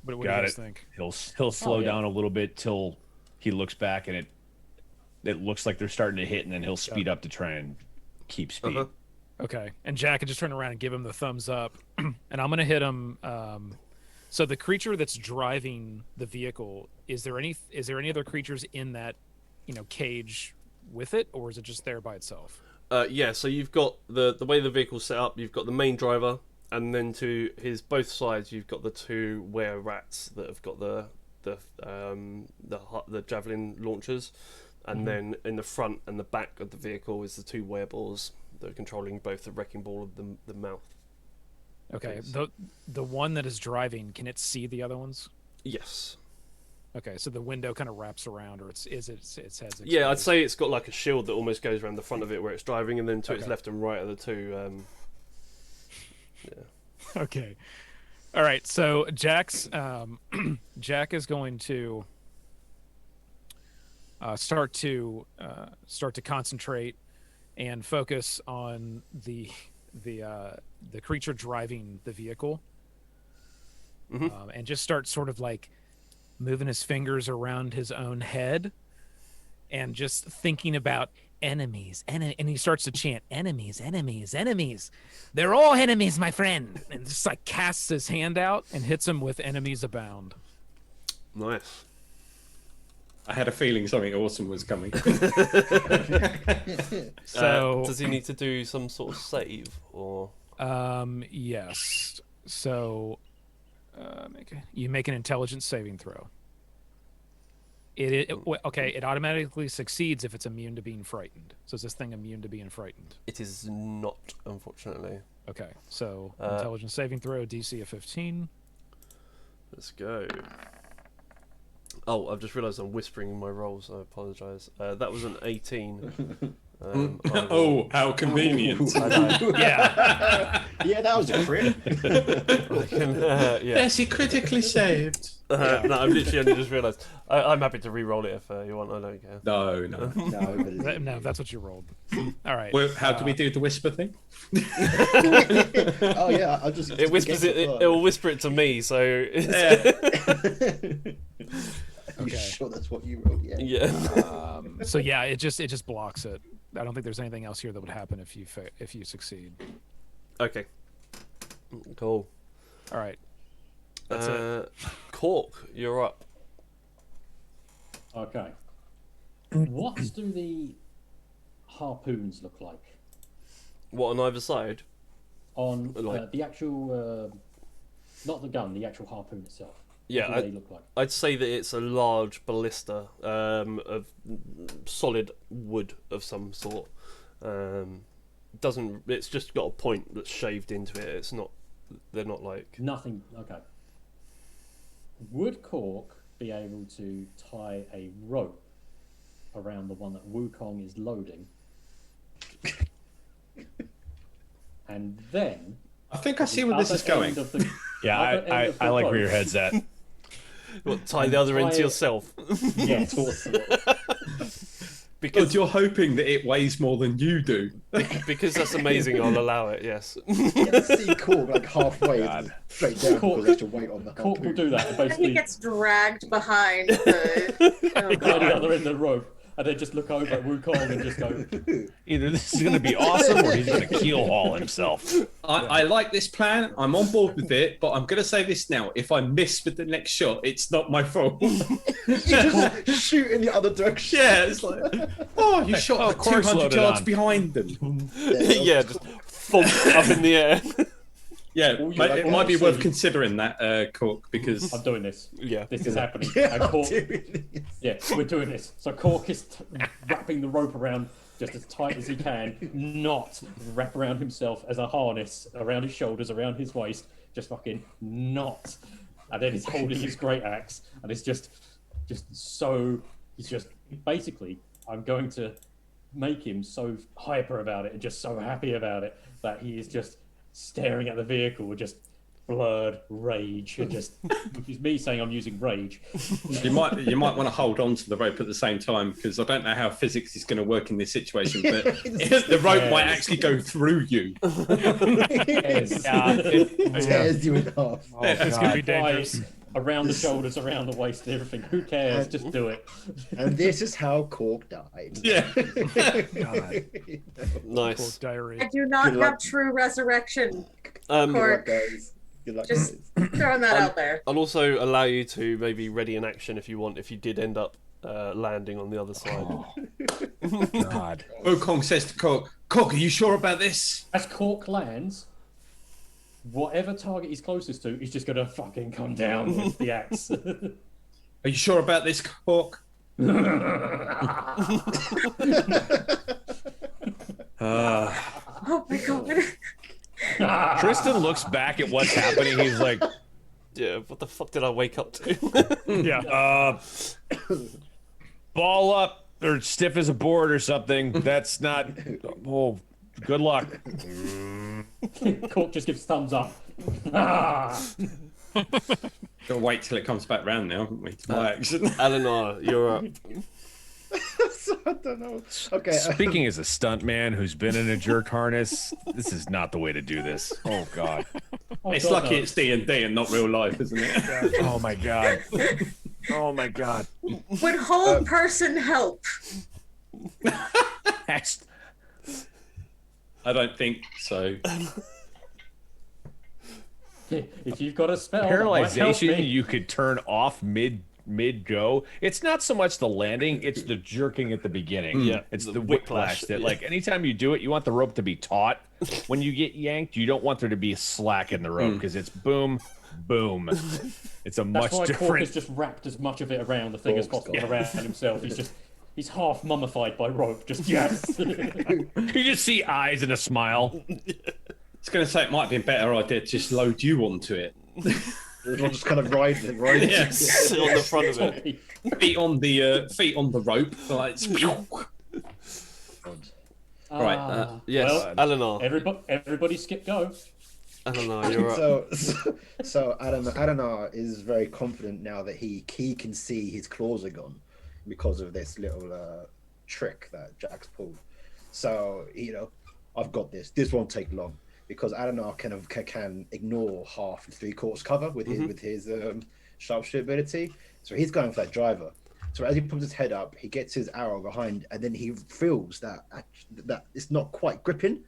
H: But what do you guys think?
G: He'll slow down a little bit till he looks back, and it looks like they're starting to hit, and then he'll speed up to try and keep speed.
H: Okay, and Jack can just turn around and give him the thumbs up, and I'm gonna hit him. So the creature that's driving the vehicle, is there any other creatures in that, cage with it, or is it just there by itself?
D: Yeah. So you've got the way the vehicle's set up. You've got the main driver. And then to his both sides, you've got the two were rats that have got the javelin launchers, and then in the front and the back of the vehicle is the two wereballs that are controlling both the wrecking ball and the mouth.
H: Okay, the one that is driving, can it see the other ones?
D: Yes.
H: Okay, so the window kind of wraps around, or its head's exposed.
D: Yeah, I'd say it's got like a shield that almost goes around the front of it where it's driving, and then to its left and right are the two. Yeah.
H: Okay. All right. So Jack is going to start to concentrate and focus on the creature driving the vehicle, and just start sort of like moving his fingers around his own head and just thinking about enemies, and he starts to chant enemies, enemies, enemies. They're all enemies, my friend. And just like casts his hand out and hits him with enemies abound.
D: Nice.
E: I had a feeling something awesome was coming.
H: So
D: does he need to do some sort of save or?
H: Yes. So you make an intelligence saving throw. It automatically succeeds if it's immune to being frightened. So is this thing immune to being frightened?
D: It is not, unfortunately.
H: Okay, so intelligence saving throw, DC of 15.
D: Let's go. Oh, I've just realised I'm whispering my rolls. I apologise. That was an 18.
E: Oh, how convenient!
H: Yeah,
F: yeah, that was a crit.
D: Yeah.
E: Yes, he critically saved.
D: No, I've literally only just realised. I'm happy to re-roll it if you want. I don't care.
H: No, that's what you rolled. All right.
E: Well, how do we do the whisper thing?
F: Oh yeah, I'll just.
D: It whispers it. It will whisper it to me. So.
F: Are you sure that's what you wrote? Yeah.
D: Yeah.
H: So yeah, it just blocks it. I don't think there's anything else here that would happen if you succeed.
D: Okay. Cool.
H: All right. That's it.
D: Cork, you're up.
J: Okay. What do the harpoons look like?
D: What, on either side?
J: On the actual, not the gun, the actual harpoon itself.
D: Yeah,
J: what do they look like?
D: I'd say that it's a large ballista of solid wood of some sort. It's just got a point that's shaved into it. It's not. They're not like
J: nothing. Okay. Would Cork be able to tie a rope around the one that Wukong is loading? And then
E: I think I see where this is going.
G: Yeah, I like where your head's at.
D: What, tie the other end to yourself?
J: Yes.
D: Because
E: you're hoping that it weighs more than you do.
D: Because that's amazing, I'll allow it, yes.
F: You see Cork like halfway straight down because there's weight on the
J: Cork will do that. And
I: And he
J: basically,
I: gets dragged behind the. Oh,
J: by the
I: God.
J: other end of the rope, and then just look over at Wukong and just go,
G: Either this is going to be awesome or he's going to keel haul himself.
E: I like this plan. I'm on board with it, but I'm going to say this now. If I miss with the next shot, it's not my fault.
F: You just shoot in the other direction.
E: Yeah, it's like, oh, you shot
G: of
E: like
G: course
E: 200
G: loaded
E: yards
G: on.
E: behind them.
D: Yeah, just thump up in the air.
E: Yeah,
J: All you-
E: it
J: all
E: might be
J: you
E: worth
J: see-
E: considering that, Cork, because
J: I'm doing this.
D: Yeah.
J: This is happening.
F: Yeah,
J: And Cork,
F: dude.
J: yeah, we're doing this. So Cork is wrapping the rope around just as tight as he can, not wrap around himself as a harness around his shoulders, around his waist, just fucking not. And then he's holding his great axe, and it's just so. He's just basically. I'm going to make him so hyper about it and just so happy about it that he is just staring at the vehicle with just blurred rage and just, which is me saying I'm using rage.
E: you might want to hold on to the rope at the same time, because I don't know how physics is going to work in this situation, but the rope might actually go through you.
J: Yes.
F: Tears you in half.
H: It's gonna be dangerous.
J: Around the shoulders, around the waist, and everything. Who cares? Just do it.
F: And this is how Cork died.
E: Yeah.
D: Nice.
H: Cork diary.
I: I do not
F: Good luck.
I: have true resurrection.
D: Um,
F: Good luck,
I: Cork.
F: guys. Good luck,
I: Just
F: guys.
I: throwing that out there.
D: I'll also allow you to maybe ready an action if you want, if you did end up landing on the other side.
G: God.
E: Wukong says to Cork, Cork, are you sure about this?
J: As Cork lands, whatever target he's closest to, he's just gonna fucking come down with the axe.
E: Are you sure about this, Cork?
I: Oh my God.
G: Tristan looks back at what's happening. He's like,
D: Yeah, what the fuck did I wake up to?
H: Yeah.
G: ball up or stiff as a board or something. That's not. Oh, good luck.
J: Cork just gives thumbs up.
E: Gotta wait till it comes back round now, haven't we? To my action.
D: Eleanor, you're up.
F: I don't know. Okay.
G: Speaking as a stuntman who's been in a jerk harness, this is not the way to do this. Oh God.
E: It's
J: God,
E: lucky
J: no.
E: it's D&D and not real life, isn't it?
G: Oh my God. Oh my God.
I: Would whole person help?
G: That's-
E: I don't think so.
J: If you've got a spell, that might help
G: Paralyzation
J: me.
G: you could turn off mid go. It's not so much the landing, it's the jerking at the beginning.
D: Yeah,
G: It's
D: the
G: the whiplash that
D: yeah.
G: like anytime you do it, you want the rope to be taut. When you get yanked, you don't want there to be a slack in the rope because it's boom, boom. It's a
J: That's
G: much
J: why Cork
G: different.
J: has just wrapped as much of it around the thing as possible around himself. He's half mummified by rope. Just yes.
G: You just see eyes and a smile.
E: I was going to say it might be a better idea to just load you onto it.
F: Everyone just kind of ride it.
E: Yes.
D: Sit on the front of it.
E: Feet on the rope. Like, right.
D: Yes,
J: Well,
D: Eleanor.
J: everybody skip go.
D: Eleanor, you're up.
F: So Adana is very confident now that he can see his claws are gone because of this little trick that Jack's pulled. So I've got this. This won't take long because Adana can ignore half and 3/4 cover with his sharpshooter ability. So he's going for that driver. So as he pumps his head up, he gets his arrow behind, and then he feels that it's not quite gripping,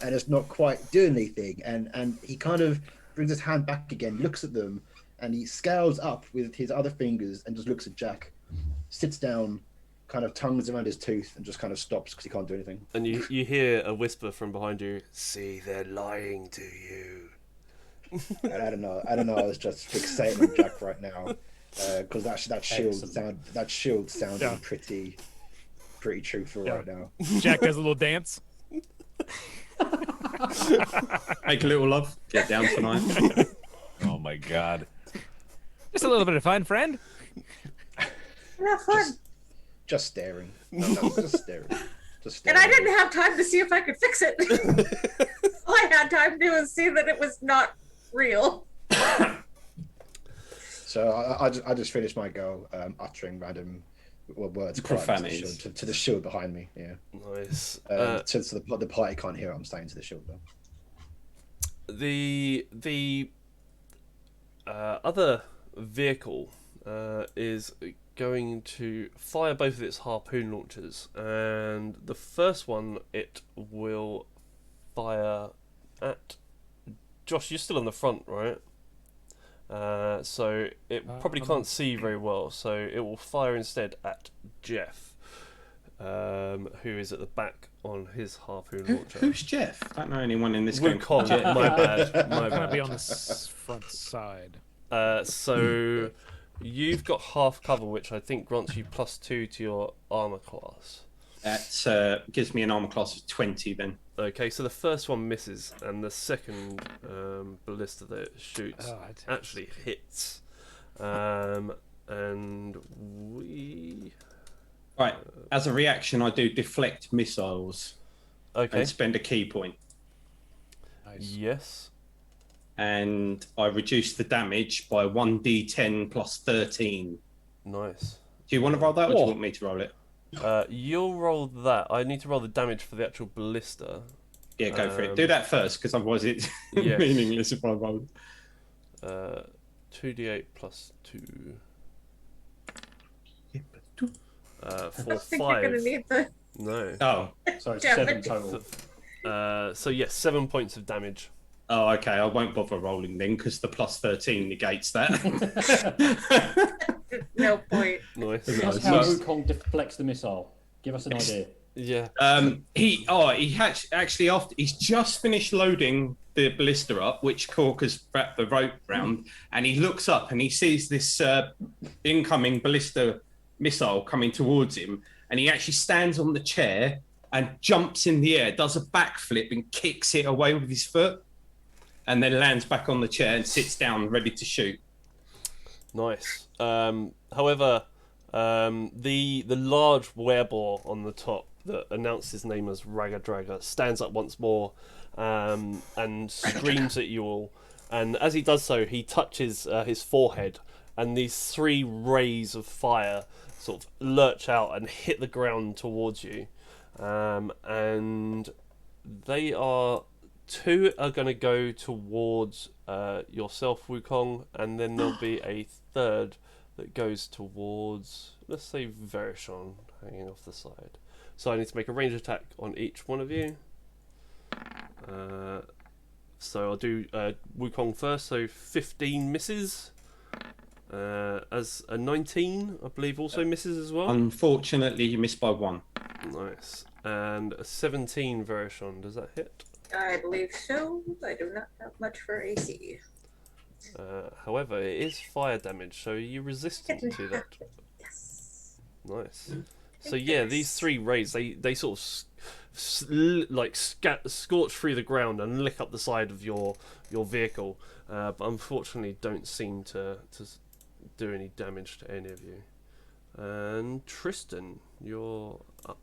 F: and it's not quite doing anything. And he kind of brings his hand back again, looks at them, and he scales up with his other fingers and just looks at Jack, sits down, kind of tongues around his tooth, and just kind of stops because he can't do anything.
D: And you hear a whisper from behind you. See, they're lying to you.
F: And I don't know. I was just fixating on Jack right now because that shield sounding
H: Yeah.
F: pretty truthful right now.
H: Jack does a little dance.
E: make a little love. Get down tonight.
G: Oh my God.
H: Just a little bit of fun, friend.
I: Have fun.
F: Just staring. No, just staring. Just
I: And
F: staring.
I: I didn't have time to see if I could fix it. All I had time to do was see that it was not real.
F: So I just finished my go, uttering random words
E: Profanities.
F: to the shield behind me. Yeah.
D: Nice.
F: So the party can't hear it. I'm saying to the shield though.
D: The other vehicle is going to fire both of its harpoon launchers, and the first one it will fire at Josh. You're still on the front, right? So it probably can't see very well, so it will fire instead at Jeff, who is at the back on his harpoon launcher.
E: Who's Jeff? I don't know anyone in this game.
D: Wukong, my bad.
H: I'm gonna be on the front side.
D: So you've got half cover, which I think grants you +2 to your armor class.
E: That gives me an armor class of 20 then.
D: Okay, so the first one misses, and the second ballista that it shoots actually hits. And we...
E: Right, as a reaction, I do deflect missiles.
D: Okay.
E: And spend a key point.
H: Nice.
D: Yes.
E: And I reduce the damage by 1d10 plus 13.
D: Nice.
E: Do you want to roll that, or do you want me to roll it?
D: You'll roll that. I need to roll the damage for the actual ballista.
E: Yeah, go for it. Do that first, because otherwise it's
D: yes.
E: meaningless if I roll.
D: 2d8 plus 2. For
I: I don't think
D: 5.
I: you're gonna need the
D: No.
E: Oh.
J: So it's
I: damage.
J: 7 total.
D: So yes, 7 points of damage.
E: Oh, okay. I won't bother rolling then, because the plus 13 negates that.
I: No point.
D: Nice.
J: That's how Wukong deflects the missile. Give us an idea.
D: Yeah.
E: He actually after he's just finished loading the ballista up, which Cork has wrapped the rope round, and he looks up and he sees this incoming ballista missile coming towards him, and he actually stands on the chair and jumps in the air, does a backflip and kicks it away with his foot, and then lands back on the chair and sits down ready to shoot.
D: Nice. However, the large werebore on the top that announced his name as Ragga Dragga stands up once more and screams at you all. And as he does so, he touches his forehead, and these 3 rays of fire sort of lurch out and hit the ground towards you. And they are... 2 are going to go towards yourself, Wukong, and then there'll be a 3rd that goes towards, let's say, Verishon, hanging off the side. So I need to make a range attack on each one of you. So I'll do Wukong first, so 15 misses. As a 19, I believe, also misses as well.
E: Unfortunately, you missed by 1.
D: Nice. And a 17, Verishon, does that hit?
I: I believe so. I do not have much for AC.
D: However, it is fire damage, so you're resistant to that.
I: Yes.
D: Nice. So yeah, these 3 rays, they sort of scorch through the ground and lick up the side of your vehicle, but unfortunately don't seem to do any damage to any of you. And Tristan, you're up.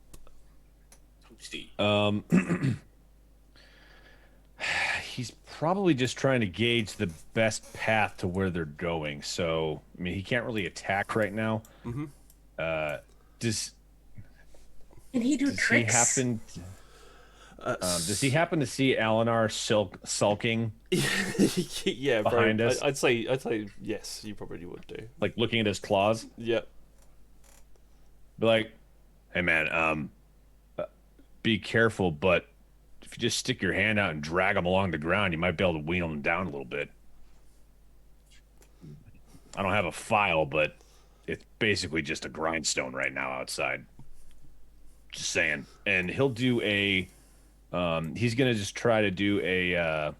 G: He's probably just trying to gauge the best path to where they're going. So, I mean, he can't really attack right now.
D: Mm-hmm.
G: Does
I: he
G: tricks? Does he happen to see Alinar sulking?
D: Yeah,
G: behind
D: bro.
G: us.
D: I'd say yes. You probably would do.
G: Like looking at his claws.
D: Yep.
G: Be like, hey man, be careful, but if you just stick your hand out and drag him along the ground, you might be able to wean him down a little bit. I don't have a file, but it's basically just a grindstone right now outside. Just saying. And he'll do a... he's going to just try to do a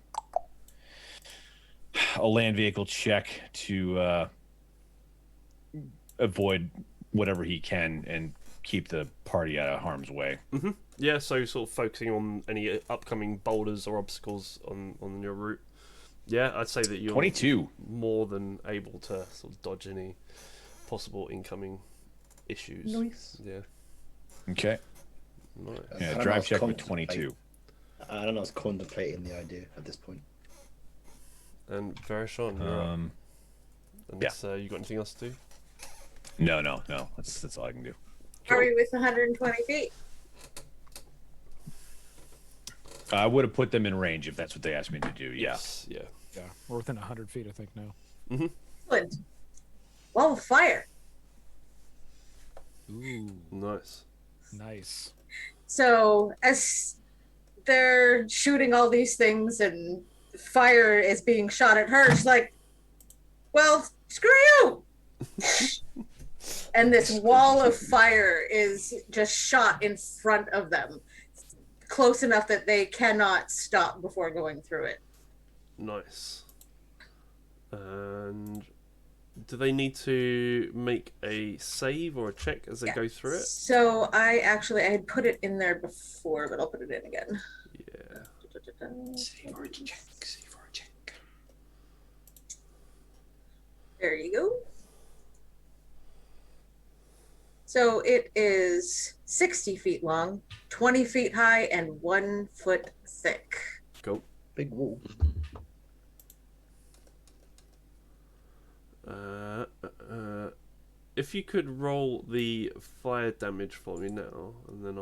G: land vehicle check to avoid whatever he can and keep the party out of harm's way.
D: Mm-hmm. Yeah, so sort of focusing on any upcoming boulders or obstacles on your route. Yeah, I'd say that you're
G: 22.
D: More than able to sort of dodge any possible incoming issues.
F: Nice.
D: Yeah.
G: Okay.
D: Nice.
G: Yeah, drive check with 22.
F: I don't know, I was contemplating the idea at this point.
D: And Verishon, you're up. Unless you got anything else to do?
G: No. That's all I can do.
I: Are we with 120 feet?
G: I would have put them in range if that's what they asked me to do. Yeah.
D: Yes. Yeah.
H: Yeah, we're within 100 feet, I think now.
I: Excellent. Wall of fire.
H: Ooh,
D: Nice.
H: nice.
I: So as they're shooting all these things and fire is being shot at her, she's like, well, screw you. And this wall of fire is just shot in front of them, close enough that they cannot stop before going through it.
D: Nice. And do they need to make a save or a check as they go through it?
I: So I had put it in there before, but I'll put it in again.
D: Yeah.
E: Save or a check. Save or a check.
I: There you go. So it is 60 feet long, 20 feet high, and 1 foot thick.
D: Cool.
F: Big wall.
D: If you could roll the fire damage for me now, and then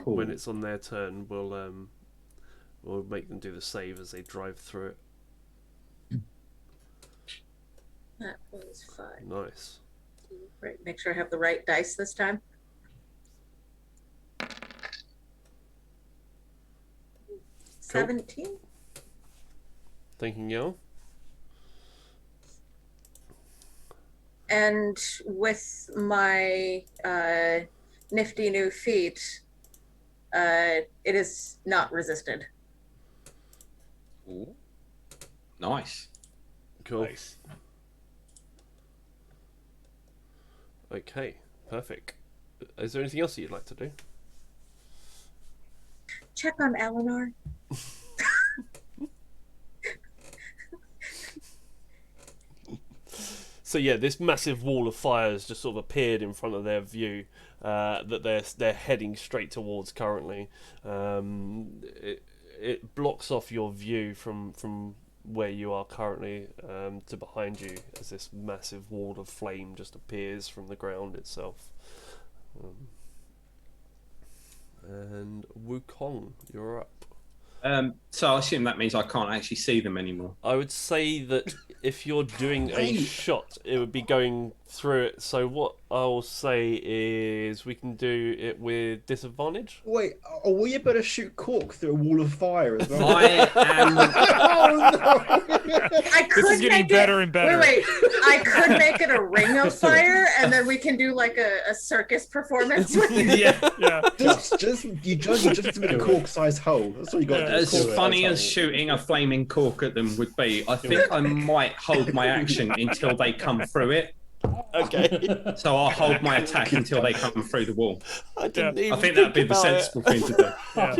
D: when it's on their turn, we'll make them do the save as they drive through it.
I: That was 5.
D: Nice.
I: Right, make sure I have the right dice this time.
D: Cool.
I: 17.
D: Thanking you.
I: And with my nifty new feat, it is not resisted.
E: Ooh. Nice.
D: Cool.
G: Nice.
D: Okay, perfect. Is there anything else that you'd like to do?
I: Check on Eleanor.
D: So yeah, this massive wall of fire has just sort of appeared in front of their view that they're heading straight towards currently. It blocks off your view from where you are currently to behind you as this massive wall of flame just appears from the ground itself. And Wukong, you're up.
E: So I assume that means I can't actually see them anymore.
D: I would say that if you're doing a shot, it would be going through it. So what I'll say is we can do it with disadvantage.
F: Wait, are we about to shoot Cork through a wall of fire as well?
E: I am.
F: Oh no!
I: I could
H: This is getting
I: make
H: better
I: it,
H: and better.
I: Wait, I could make it a ring of fire, and then we can do like a circus performance with it.
H: Yeah.
F: You just with a cork-sized hole. That's all you got to do.
E: As funny as shooting a flaming cork at them would be, I think I might hold my action until they come through it.
D: Okay.
E: So I'll hold my attack until they come through the wall.
D: I didn't even
E: I think that'd be the
D: about it.
E: sensible thing to do.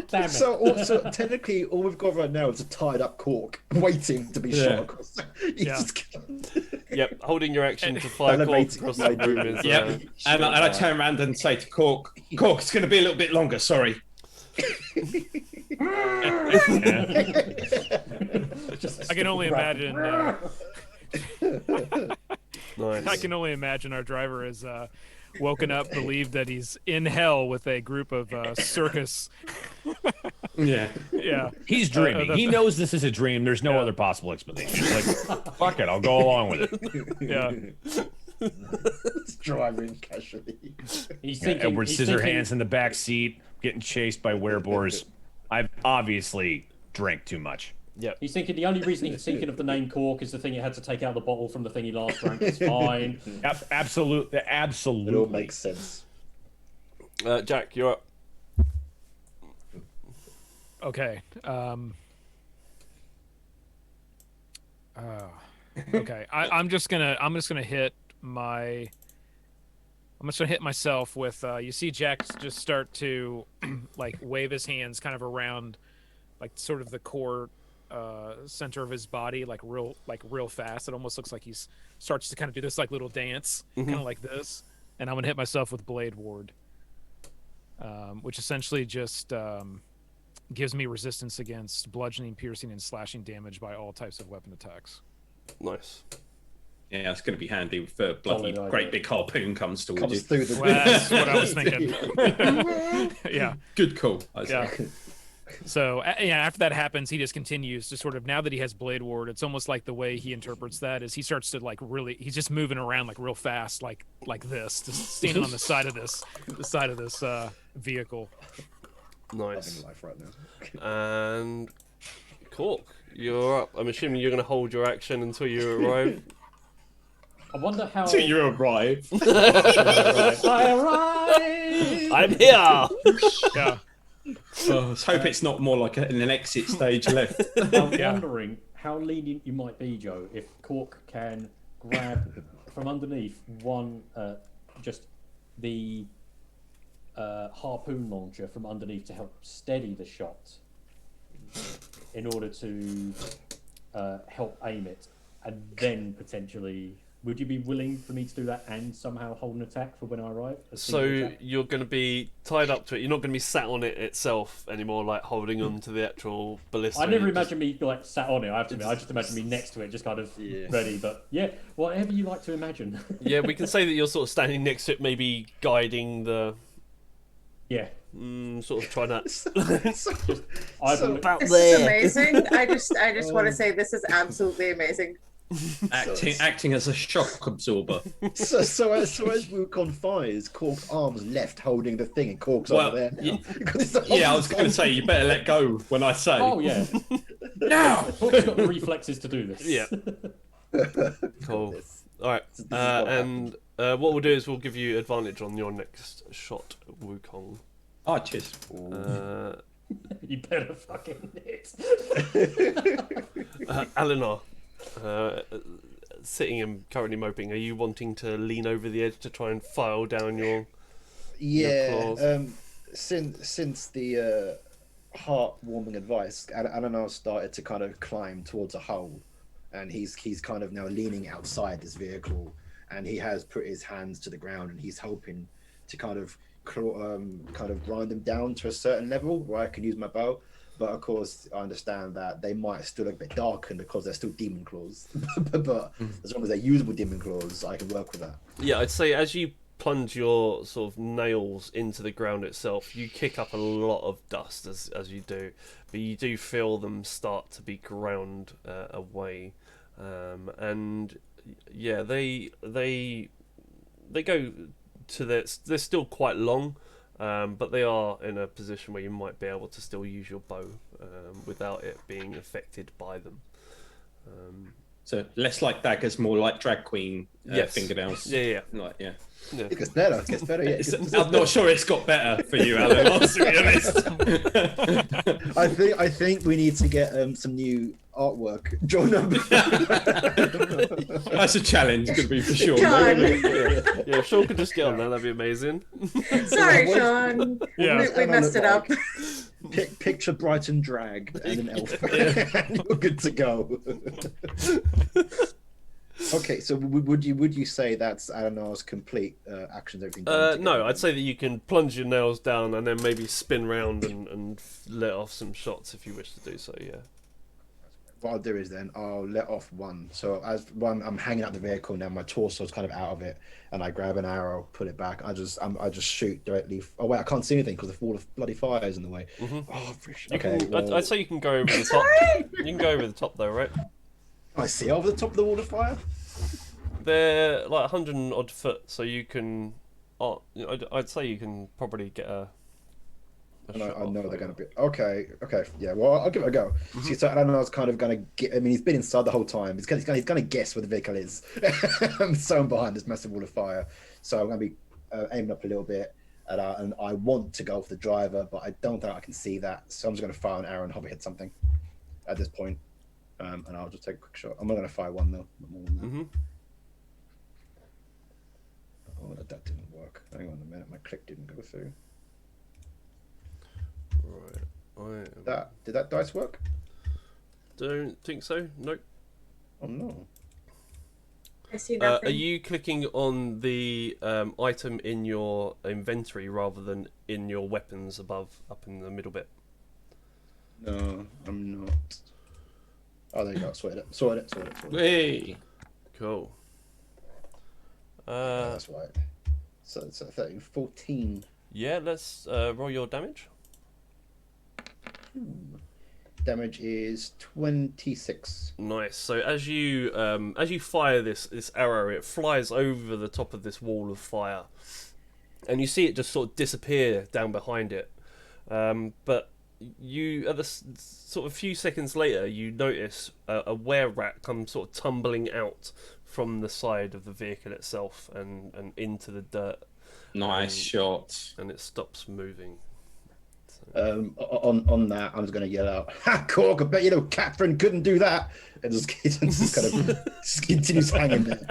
J: Damn it.
F: So also, technically, all we've got right now is a tied-up cork waiting to be shot across.
D: Yep, holding your action to fire Cork
F: Elevated
D: across the room is.
E: Yep. And I turn around and say to Cork, it's going to be a little bit longer, sorry.
H: I can only imagine.
D: Nice.
H: I can only imagine our driver is woken up, believed that he's in hell with a group of circus.
E: Yeah.
H: Yeah.
G: He's dreaming. He knows this is a dream. There's no other possible explanation. He's like, fuck it, I'll go along with it.
H: Yeah.
F: It's driving casually.
J: He's thinking,
G: Edward
J: he's
G: Scissorhands
J: thinking-
G: in the back seat, getting chased by werebores. I've obviously drank too much.
D: Yep.
J: He's thinking the only reason he's thinking of the name Cork is the thing he had to take out of the bottle from the thing he last drank. It's fine.
G: Absolutely.
F: It all makes sense.
D: Jack, you're up.
H: Okay. Okay. I'm just gonna hit my. I'm just gonna hit myself with. You see Jack just start to like wave his hands kind of around, like sort of the core center of his body, like real fast. It almost looks like he's starts to kind of do this like little dance, kind of like this. And I'm gonna hit myself with Blade Ward, which essentially just gives me resistance against bludgeoning, piercing, and slashing damage by all types of weapon attacks.
D: Nice.
E: Yeah, it's going to be handy if a bloody
J: Solid
E: great
J: idea.
E: big harpoon comes towards
F: Comes
E: you.
F: through the
H: Well, that's what I was thinking. Yeah.
E: Good call. I
H: Yeah.
E: say.
H: So yeah, after that happens, he just continues to sort of, now that he has Blade Ward, it's almost like the way he interprets that is he starts to like really, he's just moving around like real fast, like this, just standing on the side of this vehicle.
D: Nice.
F: Loving life right now.
D: And Cork, you're up. I'm assuming you're going to hold your action until you arrive.
J: I wonder how.
E: Till you arrive.
J: I arrive.
D: I'm here.
H: Yeah.
E: Oh, let's hope it's not more like an exit stage left.
J: I'm wondering how lenient you might be, Joe, if Cork can grab from underneath just the harpoon launcher from underneath to help steady the shot in order to help aim it, and then potentially. Would you be willing for me to do that and somehow hold an attack for when I arrive?
D: So you're going to be tied up to it. You're not going to be sat on it itself anymore, like holding on to the actual ballista.
J: I never
D: You
J: imagine me like sat on it. I have to admit, I just imagine me next to it, just kind of ready. But yeah, whatever you like to imagine.
D: Yeah, we can say that you're sort of standing next to it, maybe guiding the.
J: Yeah.
D: Sort of trying to.
J: About
I: This is amazing. I just want to say this is absolutely amazing.
E: Acting as a shock absorber.
F: So as Wukong fires, Cork's arms left holding the thing, and Cork's over there.
E: Yeah, I was going to say you better let go when I say.
J: Oh yeah. Now Cork's got the reflexes to do this.
D: Yeah. Cool. All right, and what we'll do is we'll give you advantage on your next shot, Wukong.
E: Oh, cheers.
J: You better fucking hit.
D: Eleanor, sitting and currently moping, are you wanting to lean over the edge to try and file down your claws?
F: Since the heartwarming advice, Eleanor started to kind of climb towards a hole, and he's kind of now leaning outside this vehicle, and he has put his hands to the ground, and he's hoping to kind of grind them down to a certain level where I can use my bow. But of course, I understand that they might still look a bit darkened because they're still demon claws. but as long as they're usable demon claws, I can work with that.
D: Yeah, I'd say as you plunge your sort of nails into the ground itself, you kick up a lot of dust as you do, but you do feel them start to be ground away, and yeah, they go to their. They're still quite long. But they are in a position where you might be able to still use your bow without it being affected by them.
E: So less like daggers, more like drag queen fingernails.
D: Yeah.
E: Yeah.
F: It gets better.
E: I'm not sure it's got better for you, Alan. To be honest.
F: I think we need to get some new artwork drawn up.
E: That's a challenge, going to be for sure.
D: Yeah, if Sean could just get on that, that'd be amazing.
I: Sorry, Sean. We messed it up.
F: Picture Brighton drag and an elf, and you're good to go. Okay, so would you say that's Eleanor's complete actions? Everything.
D: No, I'd say that you can plunge your nails down and then maybe spin round and let off some shots if you wish to do so. Yeah.
F: What I'll do is then I'll let off one. So as one, I'm hanging out the vehicle now. My torso's kind of out of it, and I grab an arrow, put it back. I just shoot directly. Oh wait, I can't see anything because the wall of bloody fire is in the way. Oh, okay.
D: I'd say you can go over the top. You can go over the top though, right?
F: I see over the top of the wall of fire.
D: They're like 100 and odd foot, so you can. I'd say you can probably get a.
F: I know they're going to be okay. Yeah, well, I'll give it a go. See, so Eleanor's kind of going to get. I mean, he's been inside the whole time. He's going to guess where the vehicle is. I'm so behind this massive wall of fire, so I'm going to be aiming up a little bit, and I want to go for the driver, but I don't think I can see that. So I'm just going to fire an arrow and hope it hits something at this point, and I'll just take a quick shot. I'm not going to fire one though. Not more than that. Oh, that didn't work. Hang on a minute, my click didn't go through.
D: Right.
F: Did that dice work?
D: Don't think so. Nope.
F: Oh no.
I: I see nothing.
D: Are you clicking on the item in your inventory rather than in your weapons up in the middle bit?
F: No, I'm not. Oh, there you go. Sorted it.
E: Hey.
D: Cool.
F: That's right. So it's 13, 14.
D: Yeah, let's roll your damage.
F: Damage is 26.
D: Nice. So as you fire this arrow, it flies over the top of this wall of fire, and you see it just sort of disappear down behind it. But you, at the sort of few seconds later, you notice a were-rat come sort of tumbling out from the side of the vehicle itself and into the dirt.
E: Nice shot.
D: And it stops moving.
F: On that, I'm just going to yell out, "Ha, Cork! I bet you know Catherine couldn't do that," and just kind of just continues hanging there.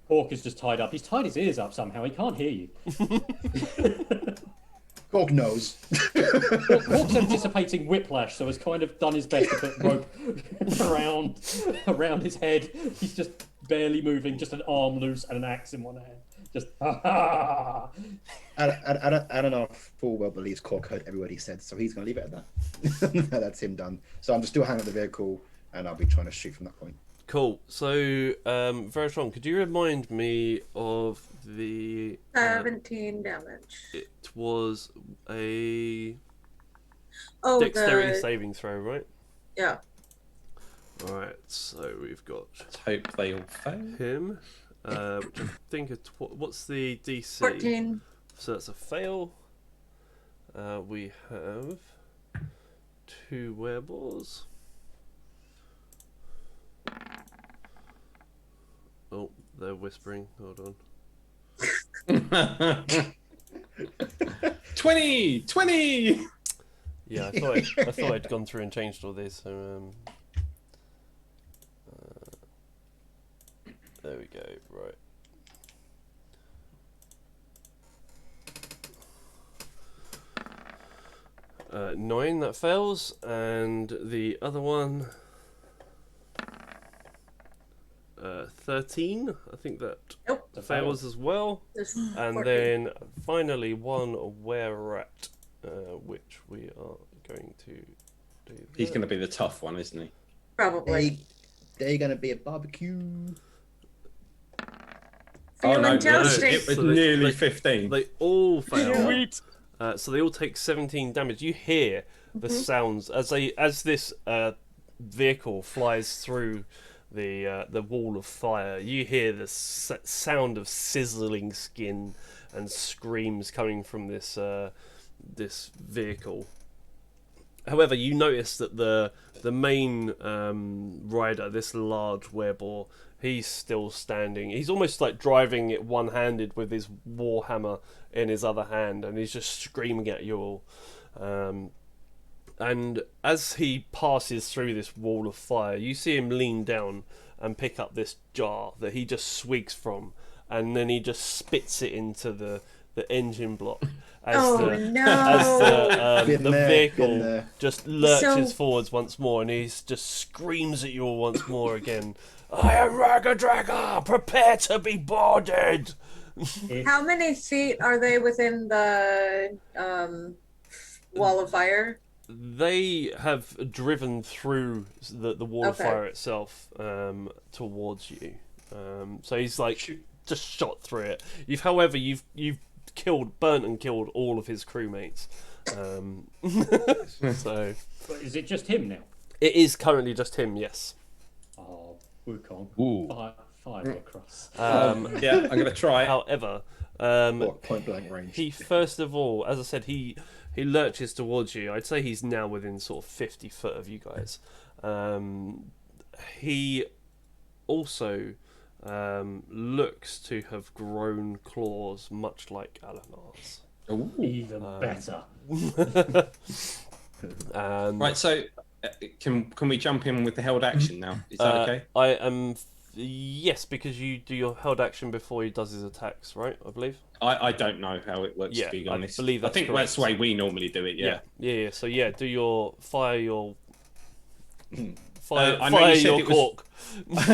J: Cork is just tied up. He's tied his ears up somehow. He can't hear you.
F: Cork knows.
J: Cork's anticipating whiplash, so has kind of done his best to put rope around his head. He's just barely moving, just an arm loose and an axe in one hand. Just I
F: don't know if full well believes Cork heard every word he said, so he's going to leave it at that. That's him done. So I'm just still hanging at the vehicle, and I'll be trying to shoot from that point.
D: Cool. So, very strong. Could you remind me of the
I: 17 damage.
D: It was a
I: dexterity
D: saving throw, right?
I: Yeah.
D: All right. So we've got.
E: Let's hope they all fail.
D: Him. Which I think what's the DC?
I: 14.
D: So that's a fail. We have 2 wereballs. Oh, they're whispering. Hold on.
E: 20!
D: Yeah, I thought I'd gone through and changed all these. So there we go. Right. Uh, 9, that fails, and the other one 13. I think that fails as well. And
I: 14.
D: then finally one were-rat, which we are going to do.
E: He's going to be the tough one, isn't he?
I: Probably.
F: They're going to be a barbecue.
I: Feeling toasty.
E: It was nearly 15.
D: They all fail. So they all take 17 damage. You hear the sounds as this vehicle flies through the wall of fire. You hear the sound of sizzling skin and screams coming from this this vehicle. However, you notice that the main rider, this large werebore, he's still standing. He's almost like driving it one-handed with his warhammer in his other hand, and he's just screaming at you all. And as he passes through this wall of fire, you see him lean down and pick up this jar that he just swigs from, and then he just spits it into the engine block as the vehicle just lurches forwards once more, and he just screams at you all once more again. I am Ragadraga! Prepare to be boarded!
I: How many feet are they within the wall of fire?
D: They have driven through the wall of fire itself towards you. So he's like just shot through it. However, you've burnt and killed all of his crewmates. So
J: But is it just him now?
D: it is currently just him. Yes.
J: Oh, Wukong.
G: Ooh.
J: Fire across.
E: Yeah, I'm going to try it.
D: However,
F: Point blank range.
D: he first of all, as I said, he lurches towards you. I'd say he's now within sort of 50 foot of you guys. He also looks to have grown claws, much like Alanar's.
J: Even better.
E: Right, so can we jump in with the held action now? Is that okay?
D: I am. Yes, because you do your held action before he does his attacks, right? I believe.
E: I don't know how it works, to be honest. I think that's the way we normally do it,
D: Yeah. So yeah, do your fire your
E: I know you said
D: your
E: it was-
D: cork.
E: Load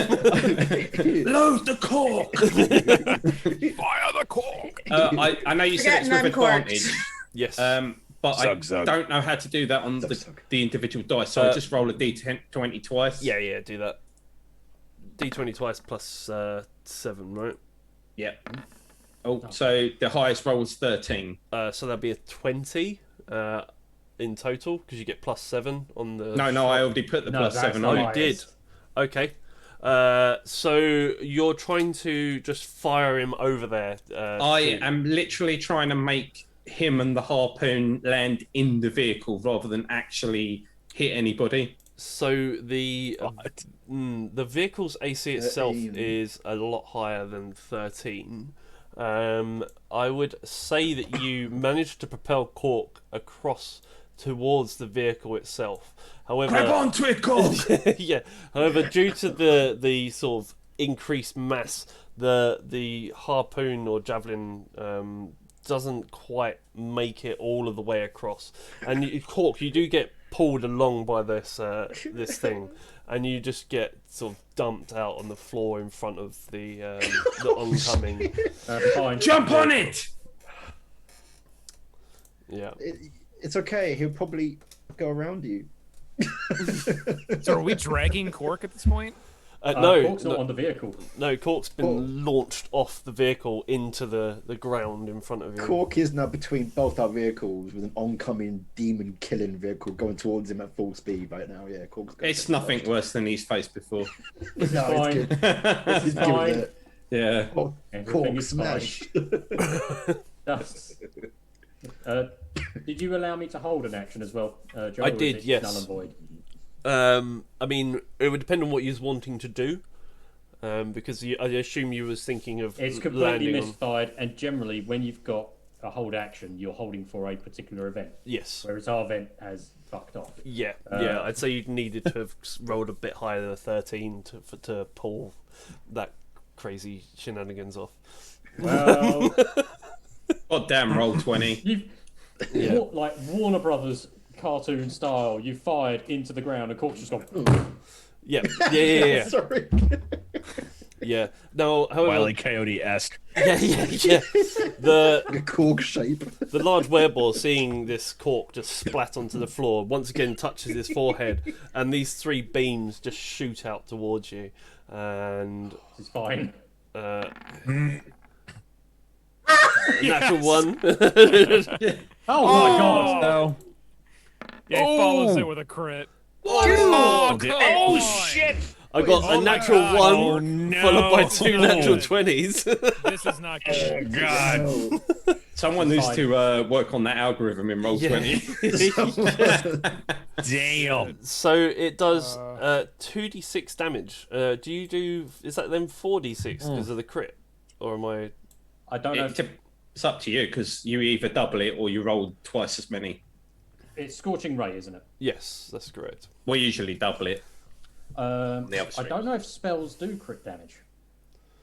E: the cork!
G: Fire the cork!
E: I know you said it's
I: Forgetting
E: with
I: uncorked.
E: advantage,
D: Yes.
E: but
G: Zug.
E: I don't know how to do that on the individual dice, so I just roll a d20 twice.
D: Yeah, do that. D20 twice plus 7, right?
E: Yep. Oh, so the highest roll is 13.
D: So that'd be a 20 in total because you get plus 7 on the.
E: No, I already put the plus 7 on.
D: Oh, you did. Okay. So you're trying to just fire him over there.
E: I am literally trying to make him and the harpoon land in the vehicle rather than actually hit anybody.
D: So the vehicle's AC itself is a lot higher than 13. I would say that you managed to propel Cork across towards the vehicle itself. However,
E: grab onto it, Cork.
D: Yeah. However, due to the sort of increased mass, the harpoon or javelin doesn't quite make it all of the way across. And Cork, you do get pulled along by this this thing, and you just get sort of dumped out on the floor in front of the oncoming.
E: Jump on it!
D: Yeah.
F: It's okay. He'll probably go around you.
H: So are we dragging Cork at this point?
D: No,
J: Cork's not on the vehicle.
D: No, Cork's been launched off the vehicle into the ground in front of you.
F: Cork is now between both our vehicles with an oncoming demon-killing vehicle going towards him at full speed right now. Yeah, Cork's going.
E: It's nothing worse than he's faced before.
F: No, it's good.
J: It's fine.
E: Yeah.
F: Cork smash.
J: That's... did you allow me to hold an action as well, Joe?
D: I did, yes.
J: Null and void?
D: I mean, it would depend on what you was wanting to do, because I assume you was thinking of
J: It's completely
D: landing
J: misfired, and generally, when you've got a hold action, you're holding for a particular event.
D: Yes.
J: Whereas our event has fucked off.
D: Yeah, yeah. I'd say you needed to have rolled a bit higher than 13 to pull that crazy shenanigans off.
J: Well,
E: God damn, roll 20.
J: Like Warner Brothers cartoon style, you fired into the ground and Cork's just gone.
D: Yeah.
F: Sorry.
D: Yeah. No, however,
G: Wile E. Coyote-esque.
D: Yeah. The
F: Cork shape.
D: The large wereball, seeing this Cork just splat onto the floor, once again touches his forehead, and these 3 beams just shoot out towards you. And
J: it's fine.
D: Natural 1.
J: Oh my god!
G: No.
H: Yeah, he follows it with a crit.
G: Oh, shit!
D: I got a natural 1 followed by 2 natural 20s.
H: This is not good.
G: God.
E: Someone needs to work on that algorithm in roll 20.
G: Damn.
D: So it does 2d6 damage. Is that then 4d6 because of the crit? Or am I...
J: I don't know.
E: It's up to you, because you either double it or you roll twice as many.
J: It's Scorching Ray, isn't it?
D: Yes, that's correct.
E: We usually double it.
J: I don't know if spells do crit damage.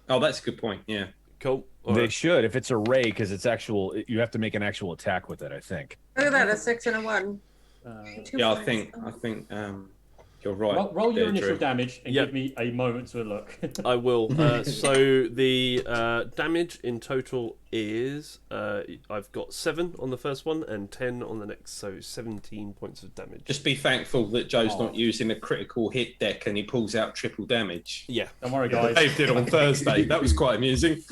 E: Oh, that's a good point, yeah.
D: Cool.
G: They should, if it's a ray, because it's actual. You have to make an actual attack with it, I think.
I: Look at that, a 6 and a 1.
E: Yeah, I think you're right.
J: Roll your
E: there,
J: initial
E: Drew.
J: damage and give me a moment to look.
D: I will. So the damage in total is I've got 7 on the first one and 10 on the next, so 17 points of damage.
E: Just be thankful that Joe's not using a critical hit deck and he pulls out triple damage.
D: Yeah.
J: Don't worry, guys.
E: Dave did on Thursday. That was quite amusing.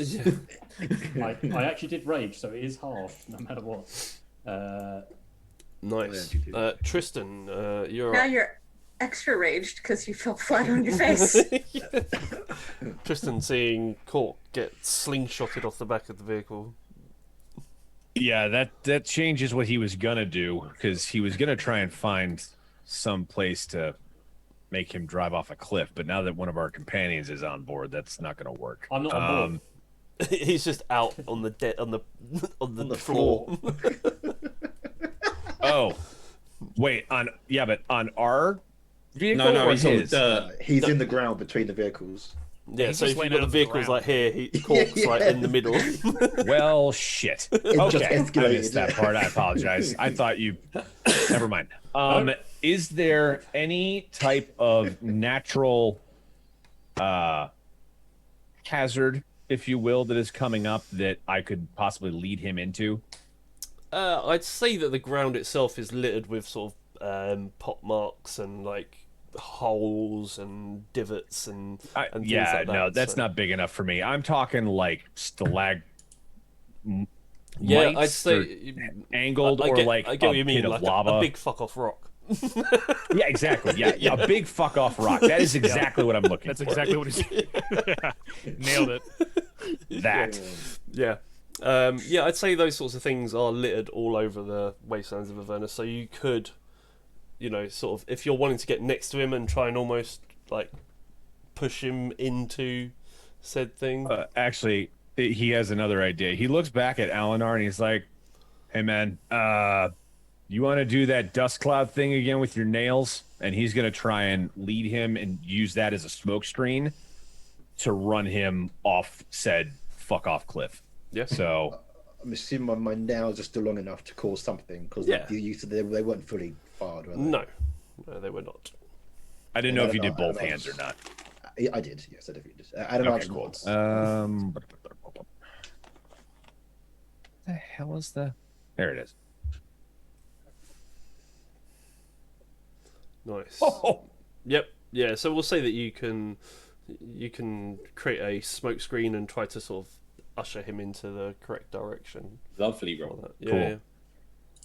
J: I actually did rage, so it is half, no matter what.
D: Nice. Tristan, you're
I: Now
D: up.
I: you're extra raged because you fell flat on your face.
D: Tristan seeing Cork get slingshotted off the back of the vehicle.
G: Yeah, that changes what he was gonna do, because he was gonna try and find some place to make him drive off a cliff. But now that one of our companions is on board, that's not gonna work.
J: I'm not on board.
D: He's just out on the on the floor.
G: Oh, wait, but on our vehicle?
E: No,
G: or
E: he's on
G: his?
E: dirt.
F: He's in the ground between the vehicles.
D: Yeah,
H: He's
D: so
H: just
D: if you've
H: laying
D: got
H: out
D: the
H: on the
D: vehicles
H: ground.
D: like here, Cork's like in the middle.
G: Well, shit.
F: just
G: Okay, I
F: escalated.
G: missed that part. I apologize. I thought you. Never mind. Is there any type of natural hazard, if you will, that is coming up that I could possibly lead him into?
D: I'd say that the ground itself is littered with sort of pot marks and like holes and divots and things
G: yeah,
D: like that.
G: no, that's not big enough for me. I'm talking like
D: Yeah, I'd say
G: angled
D: I
G: or
D: get,
G: like
D: I get
G: a
D: what you mean,
G: pit of
D: like
G: lava.
D: a big fuck off rock.
G: Yeah, exactly. Yeah, a big fuck off rock. That is exactly what I'm looking
H: That's
G: for.
H: exactly what he's. Yeah, nailed it.
G: That.
D: Yeah. Yeah, I'd say those sorts of things are littered all over the wastelands of Avernus. So you could, sort of, if you're wanting to get next to him and try and almost like push him into said thing.
G: Actually, he has another idea. He looks back at Alinar and he's like, "Hey man, you want to do that dust cloud thing again with your nails?" And he's gonna try and lead him and use that as a smoke screen to run him off said fuck off cliff.
D: Yeah.
G: So
F: I'm assuming my nails are still long enough to cause something because they weren't fully fired, were they?
D: No, they were not.
G: I didn't know if you did both hands or not.
F: I did. Yes, I definitely did. I don't know.
G: Okay, cool. What the hell is the? There it is.
D: Nice.
G: Oh.
D: Yep. Yeah. So we'll say that you can create a smoke screen and try to sort of usher him into the correct direction.
E: Lovely, Rob.
D: Yeah.
G: Cool.
D: Yeah.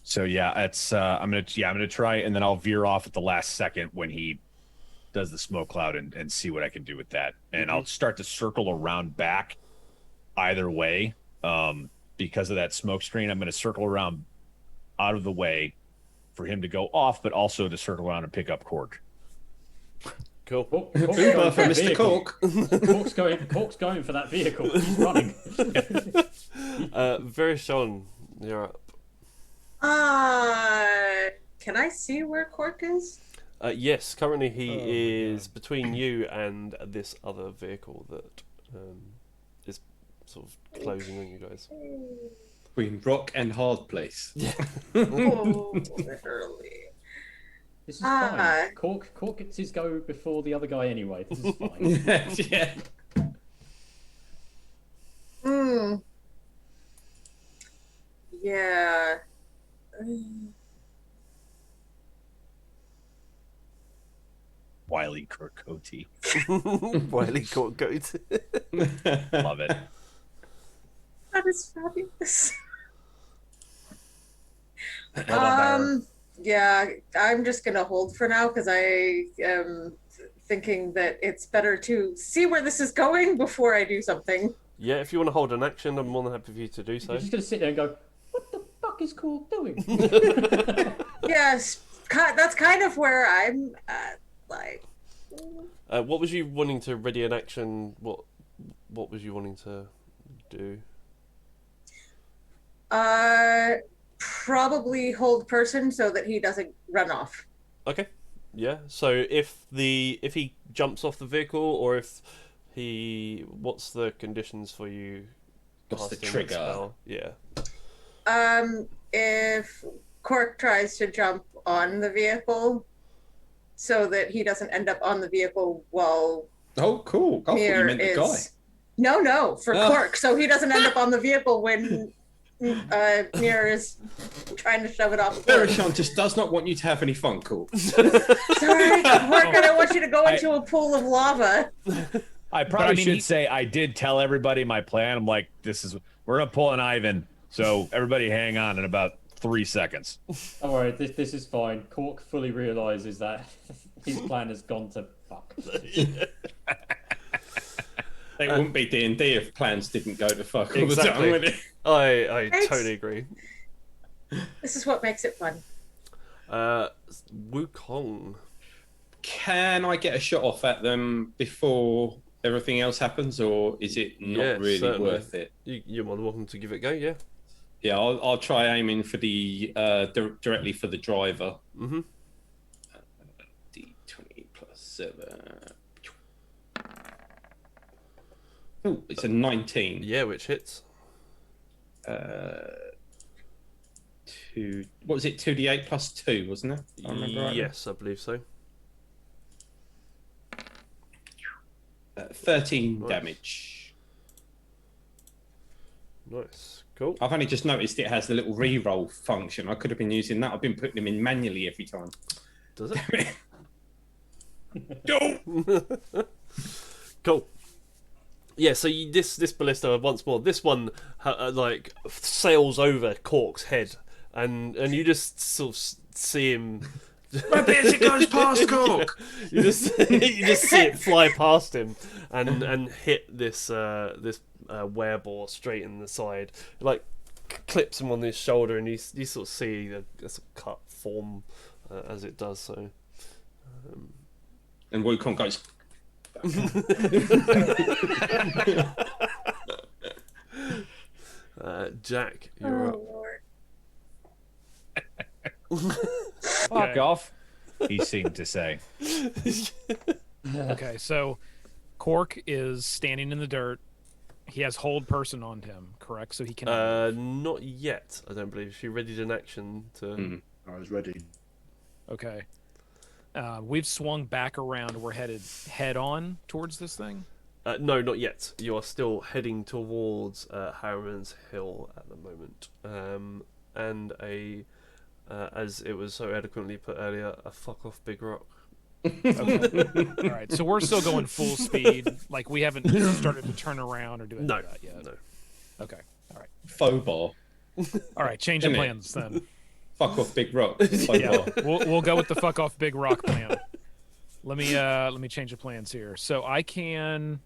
G: So yeah, it's I'm gonna try, and then I'll veer off at the last second when he does the smoke cloud and see what I can do with that, and I'll start to circle around back either way. Because of that smoke screen, I'm gonna circle around out of the way for him to go off, but also to circle around and pick up Cork.
D: Cool.
E: Uber for Mr. Cork.
J: Cork's going for that vehicle. He's running.
D: Verishon, you're up.
I: Can I see where Cork is?
D: Yes, currently he is between you and this other vehicle that is sort of closing on you guys.
E: Between rock and hard place.
I: Oh, literally.
J: This is fine. Cork gets his go before the other guy anyway. This is fine.
E: Yeah.
I: Yeah.
G: Wily Corkoti.
D: Wiley Corkcoat.
G: Love it.
I: That is fabulous. Yeah, I'm just gonna hold for now because I am thinking that it's better to see where this is going before I do something.
D: Yeah, if you want to hold an action, I'm more than happy for you to do so.
J: You're just gonna sit there and go, "What the fuck is Cork doing?"
I: Yes, that's kind of where I'm at. Like,
D: what was you wanting to ready an action? What was you wanting to do?
I: probably hold person so that he doesn't run off.
D: Okay. Yeah. So if he jumps off the vehicle, or if what's the conditions for you?
E: What's the
D: casting that
E: trigger?
D: spell? Yeah.
I: If Cork tries to jump on the vehicle, so that he doesn't end up on the vehicle while.
E: Oh, cool! I thought you
I: Mir
E: meant the guy.
I: No, for Cork, so he doesn't end up on the vehicle when Mir is trying to shove it off.
E: Verishon just does not want you to have any fun, cool.
I: Sorry, Cork, I don't want you to go into a pool of lava.
G: I probably should say I did tell everybody my plan. I'm like, we're gonna pull an Ivan, so everybody hang on in about 3 seconds.
J: Don't worry, this is fine. Cork fully realizes that his plan has gone to fuck.
E: It wouldn't be D&D if plans didn't go to fuck all
D: Exactly.
E: the time, would it?
D: I
I: Right.
D: totally agree.
I: This is what makes it fun.
D: Wukong.
E: Can I get a shot off at them before everything else happens, or is it not really
D: certainly.
E: worth it?
D: You're more than welcome to give it a go. Yeah.
E: Yeah, I'll try aiming for the directly for the driver.
D: Mm-hmm.
E: D20 plus 7. Oh, it's a 19.
D: Yeah, which hits.
E: 2. What was it? 2d8 plus 2, wasn't it? I remember rightly.
D: Yes, I believe so.
E: 13
D: Nice.
E: damage.
D: Nice. Cool.
E: I've only just noticed it has the little re-roll function. I could have been using that. I've been putting them in manually every time.
D: Does it?
E: Go.
D: Cool. Yeah, so this ballista once more. This one like sails over Cork's head, and you just sort of see him.
E: I bet it goes past Cork.
D: You just see it fly past him and hit this werebore straight in the side. It, like clips him on his shoulder, and you sort of see a sort of cut form as it does so.
E: And Wukong goes.
D: Jack, you're up.
I: Lord.
G: Fuck off. He seemed to say.
H: Okay, so Cork is standing in the dirt. He has hold person on him, correct? So he can.
D: Not yet. I don't believe she readied an action to.
F: I was ready.
H: Okay. We've swung back around. We're headed head on towards this thing.
D: No, not yet. You are still heading towards Harriman's Hill at the moment, and as it was so eloquently put earlier, a fuck off big rock.
H: Okay. All right, so we're still going full speed. Like we haven't started to turn around or do any of that yet.
D: No.
H: Okay. All right.
E: Faux bar.
H: All right. Change of plans then.
E: Fuck off, big rock.
H: Yeah, we'll go with the fuck off big rock plan. Let me change the plans here. So I can.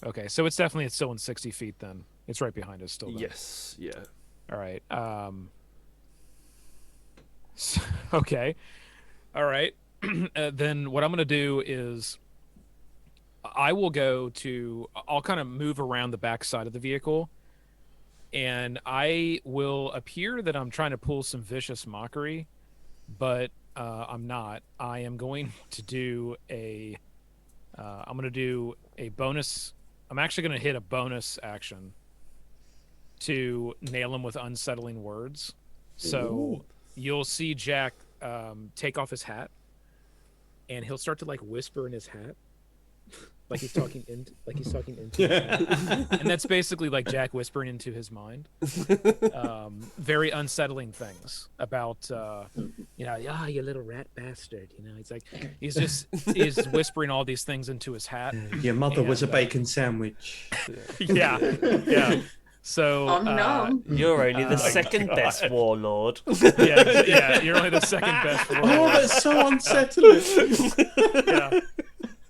H: Okay, so it's still in 60 feet then. It's right behind us still. Then.
D: Yes. Yeah.
H: All right. Okay. All right. Then what I'm going to do is I'll kind of move around the back side of the vehicle, and I will appear that I'm trying to pull some vicious mockery, but I'm not. I am going to do I'm going to do a bonus. I'm actually going to hit a bonus action to nail him with unsettling words. So you'll see Jack take off his hat, and he'll start to like whisper in his hat, like he's talking into his hat. And that's basically like Jack whispering into his mind. Very unsettling things about you little rat bastard. He's whispering all these things into his hat.
E: Your mother was a bacon sandwich.
H: Yeah. So
D: you're only the second best warlord.
H: Yeah, you're only the second best warlord.
E: Oh, that's so unsettling.
H: Yeah.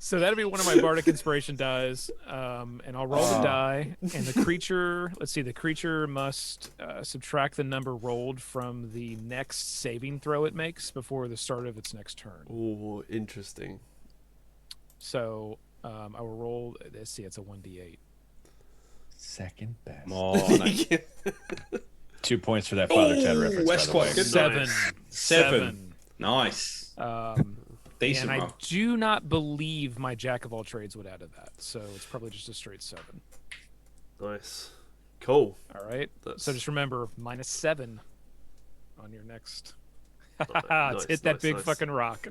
H: So that'll be one of my bardic inspiration dies, and I'll roll the die. And the creature, the creature must subtract the number rolled from the next saving throw it makes before the start of its next turn.
D: Oh, interesting.
H: So I will roll. Let's see, it's a 1d8.
G: Second best.
E: Oh, nice.
G: 2 points for that Father Ted reference.
E: That's
G: by the
E: quite
G: way.
E: good.
H: Seven.
E: Nice. Decent
H: and
E: roll.
H: I do not believe my Jack of all trades would add to that, so it's probably just a straight 7.
D: Nice. Cool.
H: All right. So just remember, -7 on your next.
D: Nice,
H: hit that big fucking rock.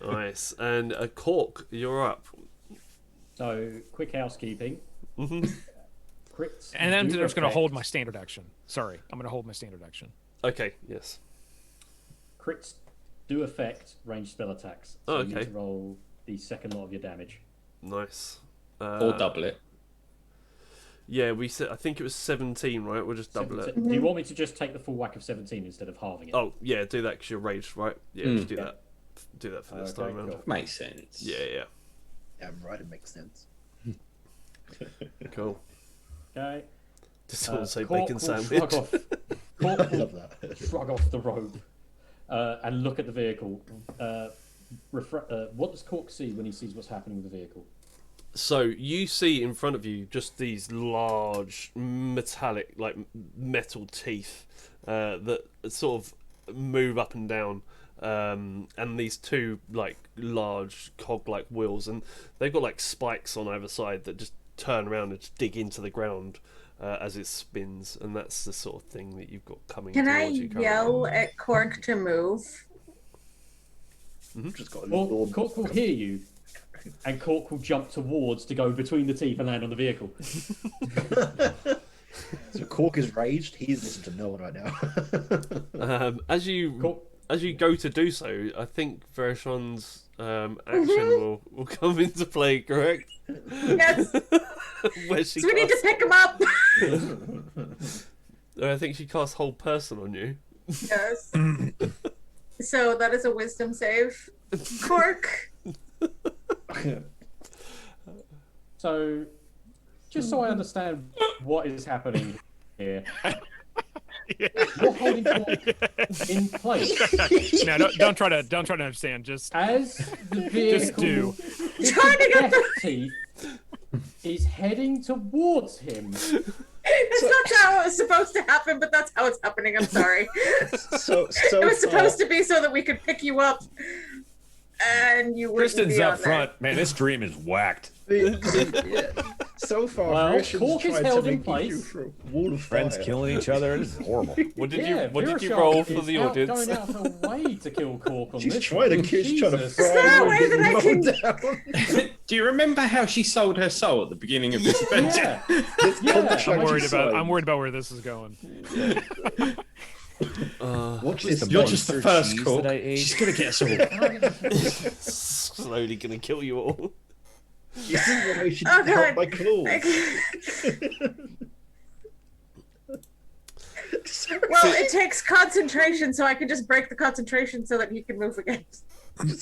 D: Nice. And a Cork, you're up.
J: So, quick housekeeping. Crits
H: And then I'm
J: do
H: just going to
J: affect-
H: hold my standard action. Sorry, I'm going to hold my standard action.
D: Okay. Yes.
J: Crits do affect ranged spell attacks. So you need to roll the second lot of your damage.
D: Nice.
E: Or double it.
D: Yeah, we said. I think it was 17, right? We'll just double it.
J: Do you want me to just take the full whack of 17 instead of halving it?
D: Oh, yeah, do that because you're raged, right? Yeah, just do that. Do that for this time around.
J: Cool.
E: Makes sense.
D: Yeah.
F: Damn right, it makes sense.
D: Cool.
J: Okay.
D: Just want to say
J: Cork
D: bacon
J: will
D: sandwich.
J: Cork will
F: Love that.
J: shrug off the robe and look at the vehicle. What does Cork see when he sees what's happening with the vehicle?
D: So you see in front of you just these large metallic, like metal teeth that sort of move up and down, and these two like large cog-like wheels, and they've got like spikes on either side that just turn around and just dig into the ground as it spins, and that's the sort of thing that you've got coming
I: Can I
D: towards you currently.
I: yell at Cork to move?
F: Just got a
J: Well,
F: little
J: Cork will hear you, and Cork will jump towards to go between the teeth and land on the vehicle.
F: So Cork is raged. He's listening to no one right now.
D: As you go to do so, I think Verishon's action will come into play, correct?
I: Yes.
D: Where she
I: So we need to pick him up.
D: I think she casts Hold Person on you.
I: Yes. So that is a wisdom save. Cork.
J: So, just so I understand what is happening here, you're holding Cork in place.
H: No, don't try to understand. Just
J: As the vehicle
H: just do.
I: Trying to get the...
J: teeth is heading towards him.
I: It's not how it was supposed to happen, but that's how it's happening. I'm sorry.
F: So
I: It was supposed to be so that we could pick you up, and you wouldn't
G: Kristen's
I: be
G: up
I: on
G: front. Man, this dream is whacked.
F: Yeah. So far,
J: Well,
F: Verishan's
J: Cork is
F: tried
J: held
F: to
J: in
F: make you
J: place.
F: through a wall of
G: Friends
F: fire.
G: killing each other. This is horrible.
D: What did
J: Yeah,
D: you
J: Verishon
D: roll for
J: is
D: the
J: out-
D: audience?
J: Going out of her way to kill Cork on
F: She's
J: this
F: trying to
J: one.
F: kill, she's trying to
J: Jesus.
F: fry
I: Is there a
F: you
I: way that I
F: and
I: can-
F: mow down.
E: Do you remember how she sold her soul at the beginning of this adventure?
J: Yeah.
F: This
J: Yeah.
F: contract
H: I'm worried
F: is
H: about.
F: signed.
H: I'm worried about where this is going.
F: Watch this.
E: You're just the first
G: cheese
E: Cork.
G: that I ate.
E: She's gonna get us all.
D: Slowly gonna kill you all.
F: You see the way she
I: Oh,
F: held
I: God.
F: my claws.
I: Well, it takes concentration, so I can just break the concentration so that he can move again.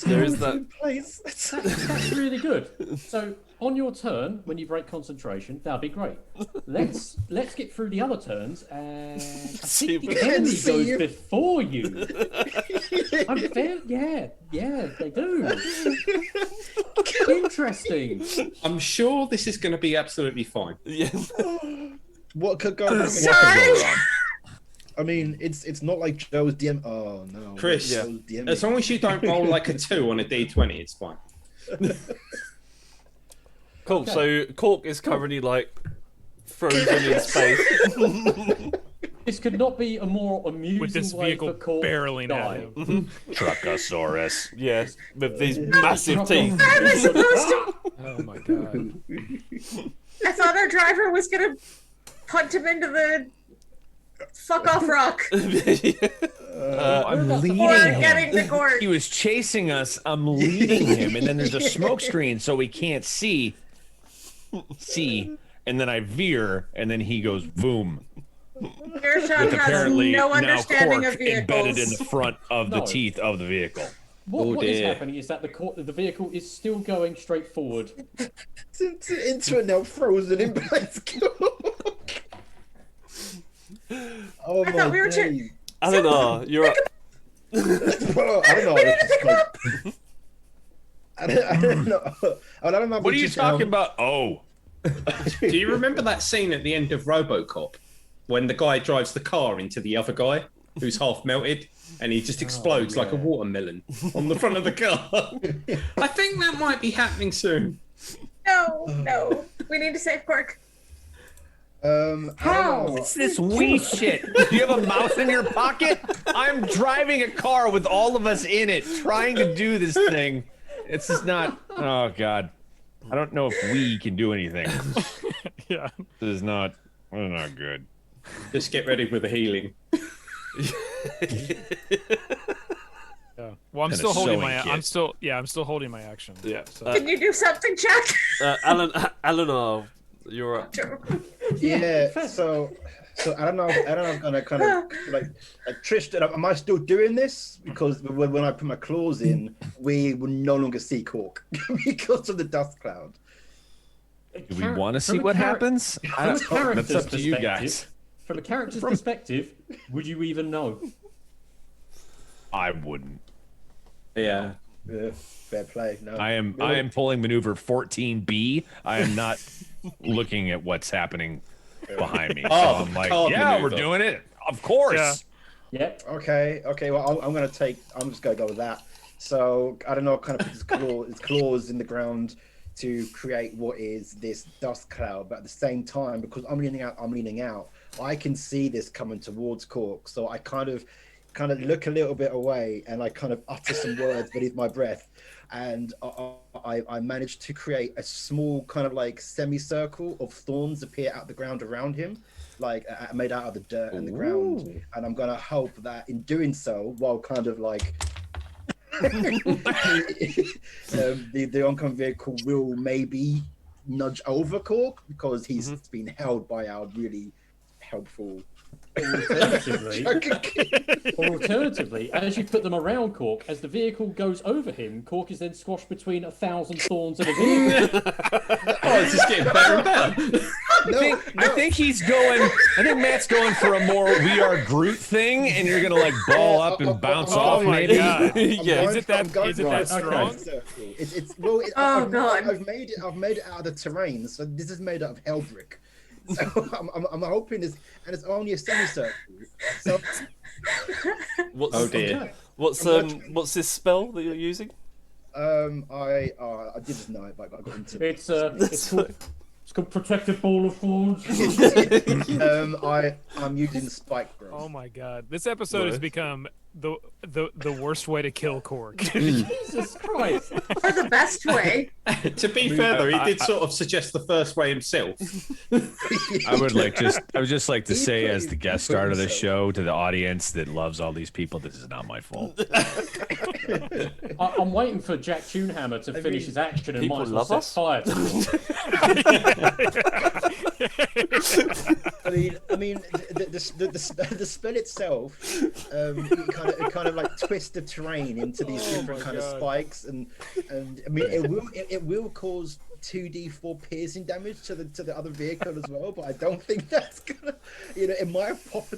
D: There is that.
F: In place.
J: That's really good. So on your turn, when you break concentration, that'd be great. Let's get through the other turns, and I
D: See
J: think
D: if
J: the
D: we
J: enemy
F: see
J: goes
F: you.
J: before you. I'm fair. Yeah, they do. Interesting.
E: I'm sure this is going to be absolutely fine.
D: Yeah.
F: What could go wrong?
I: Sorry.
F: I mean, it's not like Joe's DM. Oh no,
E: Chris,
F: Joe's DM.
E: as long as you don't roll like a 2 on a d20, it's fine.
D: Cool. So Cork is currently like frozen in space.
J: This could not be a more amusing
H: With this
J: way
H: vehicle
J: for Cork to
H: barreling
J: die.
H: at him.
G: Truckosaurus.
D: Yes, with these massive teeth.
I: Am I supposed to?
H: Oh my god.
I: I thought our driver was gonna punt him into the fuck off rock
G: I'm leading
I: or
G: him.
I: getting the gourd.
G: He was chasing us. I'm leading him, and then there's a smoke screen, so we can't see. And then I veer, and then he goes boom.
I: Verishon
G: With
I: has
G: apparently
I: no
G: now
I: understanding
G: cork
I: of vehicles.
G: embedded in the front of the
J: No.
G: teeth of the vehicle.
J: What is
E: dear.
J: happening is that the vehicle is still going straight forward.
F: into it now, frozen in place. Oh
I: I
F: my
I: thought we were
F: days.
D: Eleanor, you're up.
F: Well, I don't know.
I: We need to pick him up.
F: I don't know. I don't know.
G: What are you talking about? Oh,
E: Do you remember that scene at the end of RoboCop when the guy drives the car into the other guy who's half melted and he just explodes like a watermelon on the front of the car? I think that might be happening soon.
I: No. We need to save Cork.
F: How?
G: what's this wee shit? Do you have a mouse in your pocket? I'm driving a car with all of us in it, trying to do this thing. It's just not. Oh god, I don't know if we can do anything.
H: Yeah.
G: This is not. This is not good.
E: Just get ready for the healing.
H: Yeah. Well, I'm
G: And
H: still
G: a
H: holding
G: sewing
H: my.
G: kit.
H: I'm still holding my action.
D: Yeah.
H: So.
I: Can you do something, Jack?
D: Eleanor, you're up.
F: Yeah. So I don't know. I'm gonna kind of like Trish. Am I still doing this? Because when I put my claws in, we will no longer see Cork because of the dust cloud.
G: Do we want to see
J: From a
G: what
J: char-
G: happens?
J: From a character's
G: That's up to you
J: perspective-
G: guys.
J: From a character's perspective, would you even know?
G: I wouldn't.
E: Yeah.
F: Yeah, fair play. No,
G: I am pulling maneuver 14B. I am not looking at what's happening behind me. So
E: Oh,
G: I'm like,
E: card
G: yeah,
E: maneuver.
G: we're doing it. Of course.
H: Yeah.
J: Yeah.
F: Okay. Well, I'm just gonna go with that. So I don't know. Kind of put his claws in the ground to create what is this dust cloud, but at the same time, because I'm leaning out, I can see this coming towards Cork. So I kind of kind of look a little bit away, and I kind of utter some words beneath my breath, and I managed to create a small kind of like semicircle of thorns appear out the ground around him, like made out of the dirt and the ground. And I'm gonna hope that in doing so, while kind of like the oncoming vehicle will maybe nudge over Cork, because he's been held by our really helpful.
J: Alternatively, as you put them around Cork, as the vehicle goes over him, Cork is then squashed between 1,000 thorns of a vehicle.
E: It's just getting better and better.
G: I think he's going. I think Matt's going for a more "We Are Groot" thing, and you're gonna like ball up and bounce off.
H: my
G: Maybe.
H: God.
A: Yeah.
H: Is it that strong?
F: I've made it out of the terrain, so this is made out of hell brick. So I'm hoping it's, and it's only a semicircle. So
D: Oh dear. What's this spell that you're using?
F: I did just know it, but I got into it.
J: It's called Protective Ball of Thorns.
F: I'm using spike bro.
H: Oh my God! This episode has become the worst way to kill Cork.
J: Jesus Christ!
I: Or the best way.
E: To be fair though, he did sort of suggest the first way himself.
G: I would just like to say, as the guest star of the show, to the audience that loves all these people, this is not my fault.
J: I'm waiting for Jack Tunehammer to finish his action and might as well set fire to
F: I mean, the spell itself, it kind of like twists the terrain into these different kind of spikes, and I mean, it will cause 2d4 piercing damage to the other vehicle as well. But I don't think that's gonna, it might have popped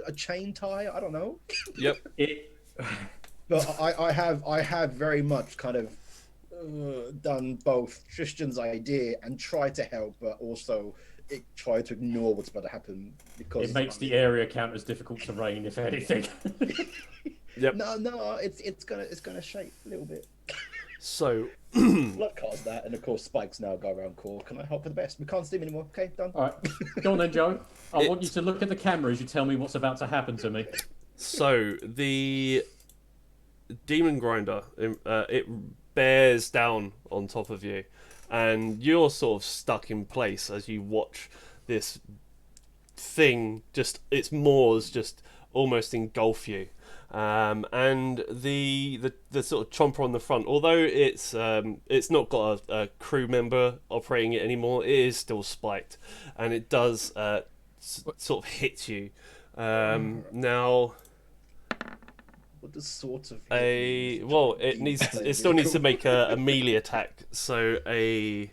F: a chain tie. I don't know.
D: Yep.
F: But I have very much kind of done both Tristan's idea and try to help, but also try to ignore what's about to happen, because
J: it makes the area count as difficult terrain, if anything.
D: Yep.
F: No, it's gonna shake a little bit.
D: So
F: Blood cast that, and of course spikes now go around Cork. Can I help for the best? We can't see him anymore. Okay, done.
J: All right, go on then, Joe. I want you to look at the camera as you tell me what's about to happen to me.
D: So the demon grinder, it bears down on top of you, and you're sort of stuck in place as you watch this thing its maws just almost engulf you. And the sort of chomper on the front, although it's not got a crew member operating it anymore, it is still spiked, and it does sort of hit you. Now,
F: what does sort of
D: it still needs to make a melee attack. So a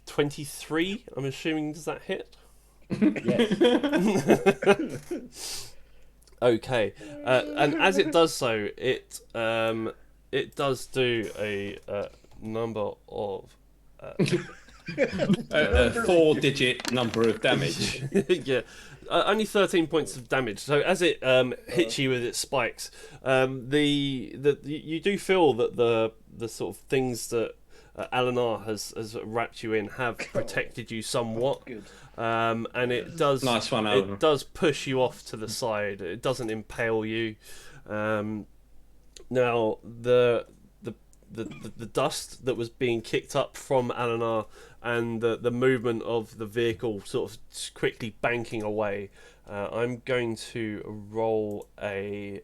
D: 23, I'm assuming, does that hit?
F: Yes.
D: Okay, and as it does so, it does do a number of
E: a 4-digit number of damage.
D: yeah, only 13 points of damage. So as it hits you with its spikes, you do feel that the sort of things that Alanar has wrapped you in have protected you somewhat.
F: Good.
D: And it does.
E: Nice one, Alan.
D: It does push you off to the side. It doesn't impale you. Now the dust that was being kicked up from Alanar and the movement of the vehicle sort of quickly banking away. I'm going to roll a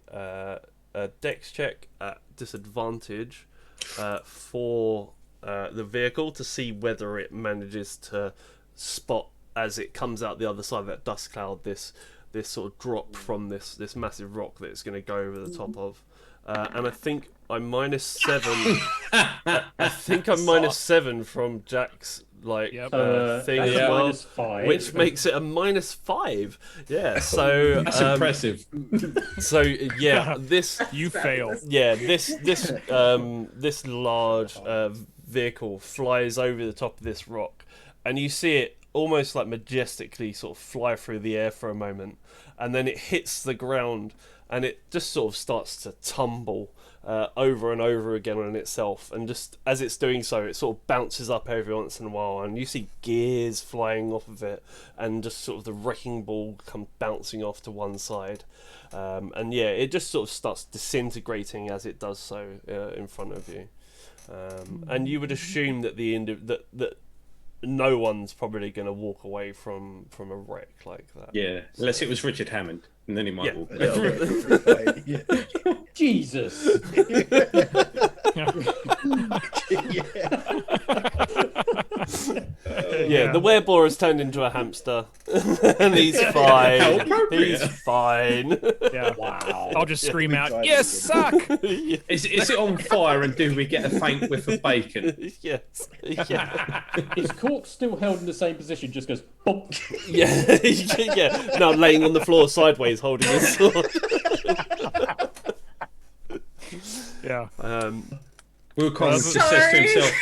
D: dex check at disadvantage for the vehicle to see whether it manages to spot, as it comes out the other side of that dust cloud, this sort of drop from this massive rock that it's going to go over the top of. And I think I'm -7. I think I'm -7 from Jack's thing as well,
J: -5.
D: which makes it a -5. Yeah, so
E: That's impressive.
D: So yeah, this
H: You fail.
D: yeah this large vehicle flies over the top of this rock, and you see it almost like majestically sort of fly through the air for a moment, and then it hits the ground and it just sort of starts to tumble over and over again on itself, and just as it's doing so, it sort of bounces up every once in a while, and you see gears flying off of it, and just sort of the wrecking ball come bouncing off to one side, and yeah, it just sort of starts disintegrating as it does so in front of you, and you would assume that that no one's probably going to walk away from a wreck like that.
E: Yeah, unless it was Richard Hammond, and then he might walk.
J: Jesus.
D: Yeah, the werebore has turned into a hamster, and he's fine. He's fine.
H: Yeah.
F: Wow.
H: I'll just scream out, "You suck!"
E: Is it on fire, and do we get a faint whiff of bacon?
D: Yes. Yeah.
J: Is Cork still held in the same position? Just goes, bump.
D: Yeah. Yeah. No, laying on the floor sideways, holding his sword.
H: Yeah.
E: Wilcon just says to himself,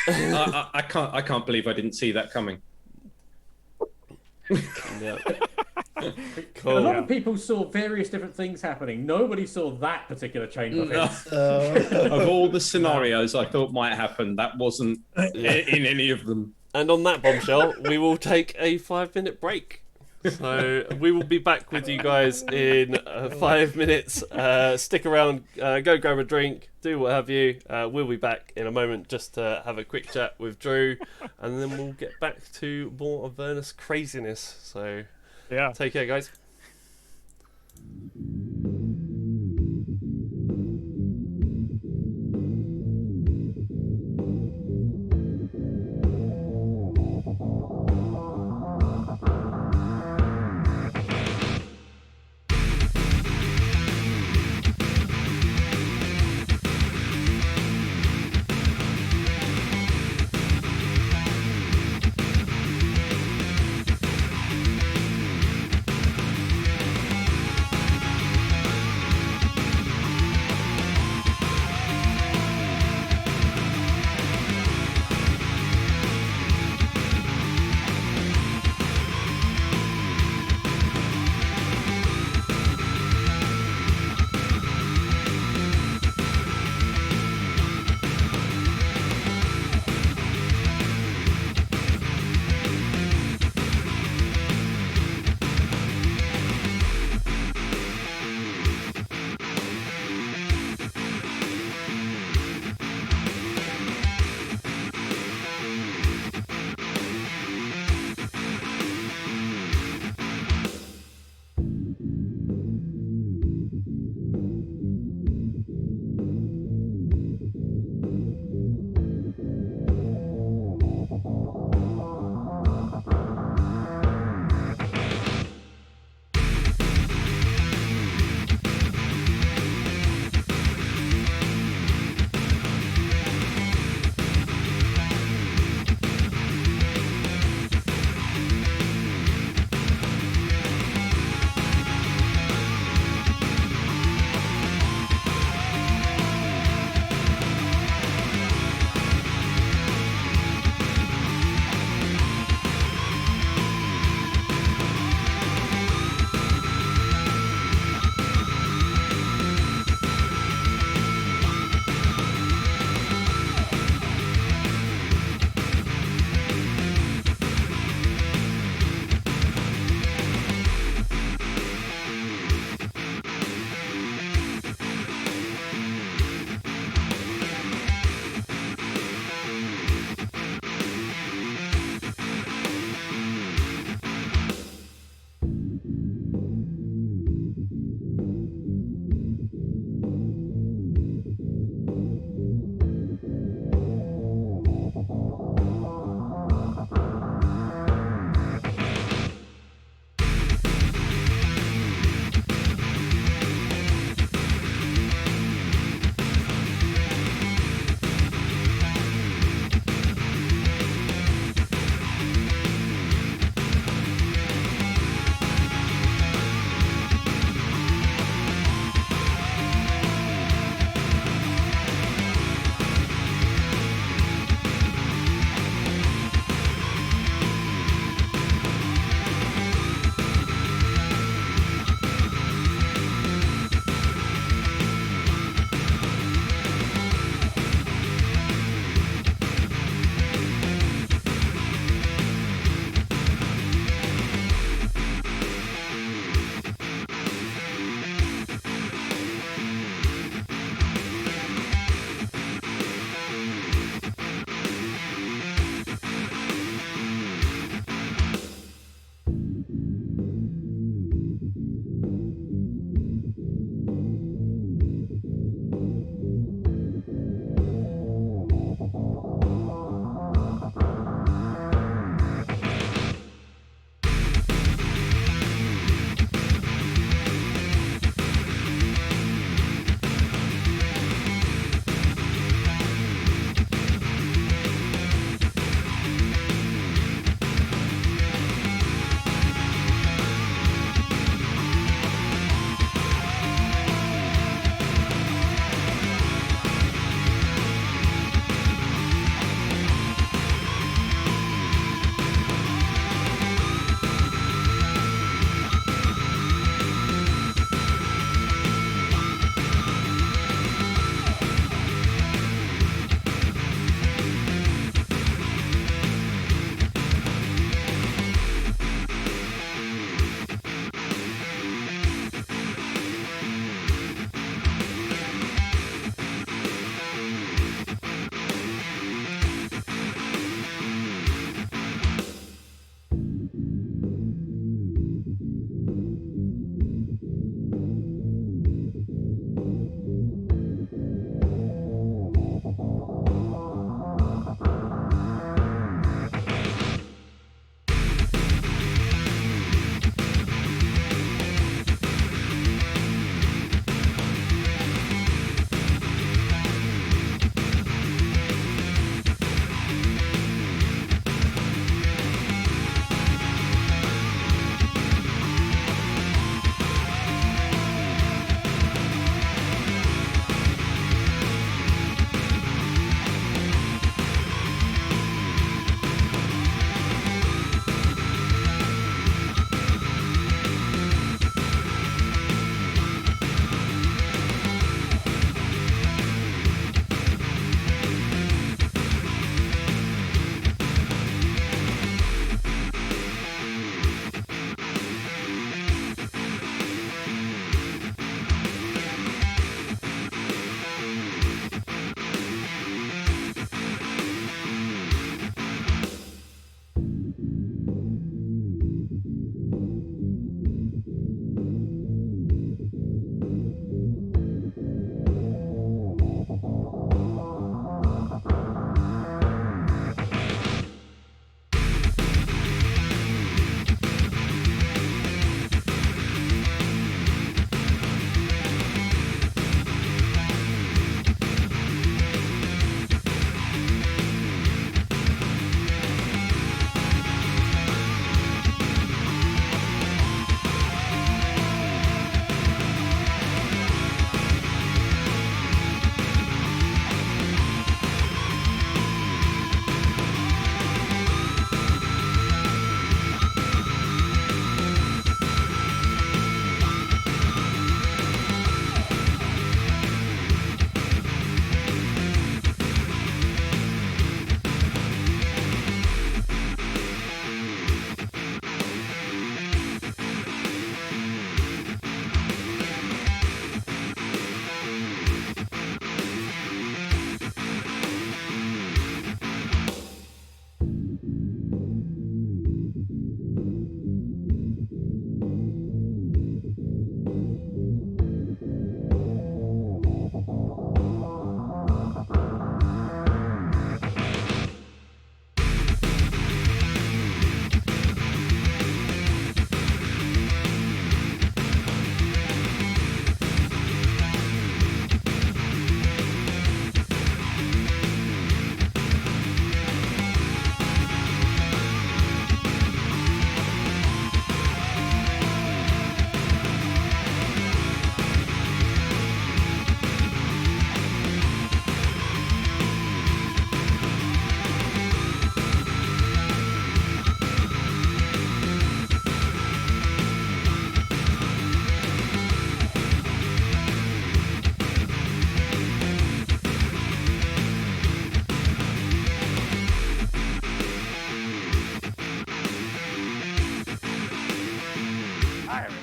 E: I can't believe I didn't see that coming.
D: Yeah.
J: A
D: Cool.
J: lot of people saw various different things happening. Nobody saw that particular chain of events.
E: Of all the scenarios I thought might happen, that wasn't in any of them.
D: And on that bombshell, we will take a 5-minute break. So we will be back with you guys in 5 minutes. Stick around, go grab a drink, do what have you. We'll be back in a moment just to have a quick chat with Drew, and then we'll get back to more Avernus craziness. So
H: Yeah.
D: take care, guys.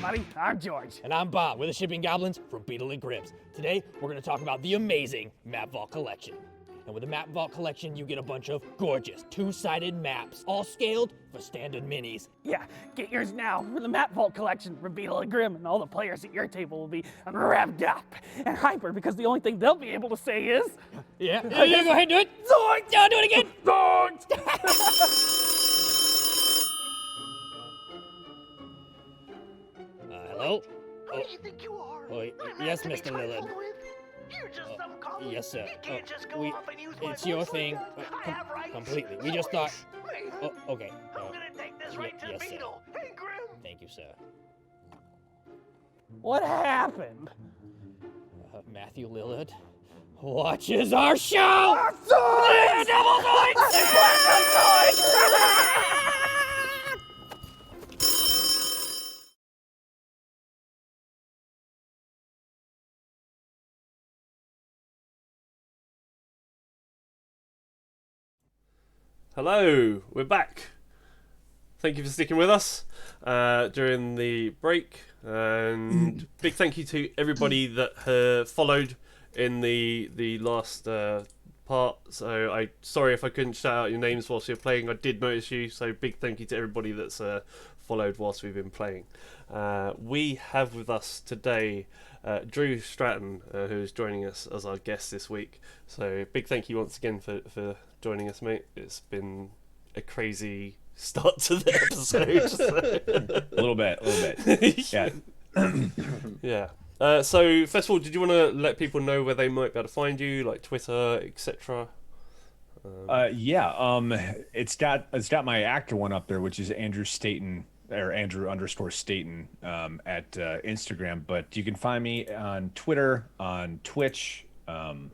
B: everybody. I'm George.
A: And I'm Bob. We're the Shipping Goblins from Beetle and Grimm's. Today, we're going to talk about the amazing Map Vault Collection. And with the Map Vault Collection, you get a bunch of gorgeous two-sided maps, all scaled for standard minis.
B: Yeah, get yours now for the Map Vault collection from Beetle and Grimm, and all the players at your table will be revved up and hyper because the only thing they'll be able to say is...
A: Yeah, go ahead and do it. Zorg! Yeah, do it again.
B: Zorg!
A: Hello?
K: Who do you think you are?
A: Yes, Mr. Lillard.
K: You're just some common.
A: Yes, sir.
K: You can't just go off and use my
A: It's your
K: voice like
A: thing.
K: that. I have rights.
A: Completely. We just thought...
K: Wait,
A: okay.
K: I'm gonna take this right to
A: yes,
K: the
A: sir.
K: Beetle. Hey, Grim.
A: Thank you, sir.
B: What happened?
A: Matthew Lillard watches our show!
D: Hello, we're back. Thank you for sticking with us during the break, and big thank you to everybody that followed in the last part. So sorry if I couldn't shout out your names whilst you're playing. I did notice you, so big thank you to everybody that's followed whilst we've been playing. We have with us today Drew Stratton, who is joining us as our guest this week. So big thank you once again for joining us, mate. It's been a crazy start to the episode.
G: A little bit. Yeah.
D: Yeah. So first of all, did you want to let people know where they might be able to find you, like Twitter, etc.?
G: It's got my actor one up there, which is Andrew Staten, or Andrew_Staten at Instagram. But you can find me on Twitter, on Twitch, on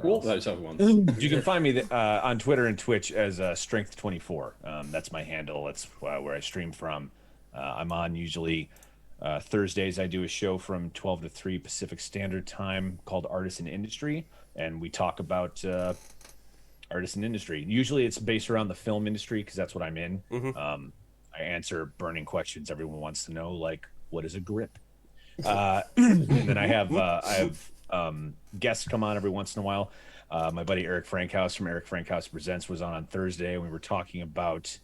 E: All those other ones.
G: You can find me on Twitter and Twitch as Strength24. That's my handle. That's where I stream from. I'm on usually Thursdays. I do a show from 12 to 3 Pacific Standard Time called Artisan Industry, and we talk about artisan industry. Usually it's based around the film industry because that's what I'm in.
D: Mm-hmm.
G: I answer burning questions everyone wants to know, like what is a grip? And then I have guests come on every once in a while. My buddy Eric Frankhouse from Eric Frankhouse Presents was on Thursday, and we were talking about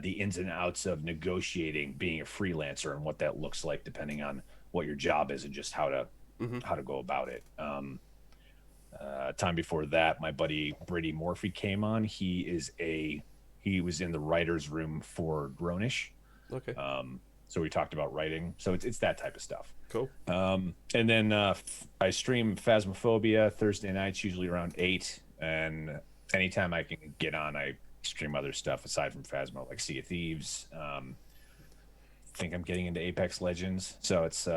G: the ins and outs of negotiating being a freelancer and what that looks like depending on what your job is and just how to go about it. Time before that, my buddy Brady Morphy came on. He was in the writer's room for Grownish.
D: Okay.
G: So we talked about writing. So it's that type of stuff.
D: Cool.
G: And then I stream Phasmophobia Thursday nights, usually around 8. And anytime I can get on, I stream other stuff aside from Phasmo, like Sea of Thieves. I think I'm getting into Apex Legends. So it's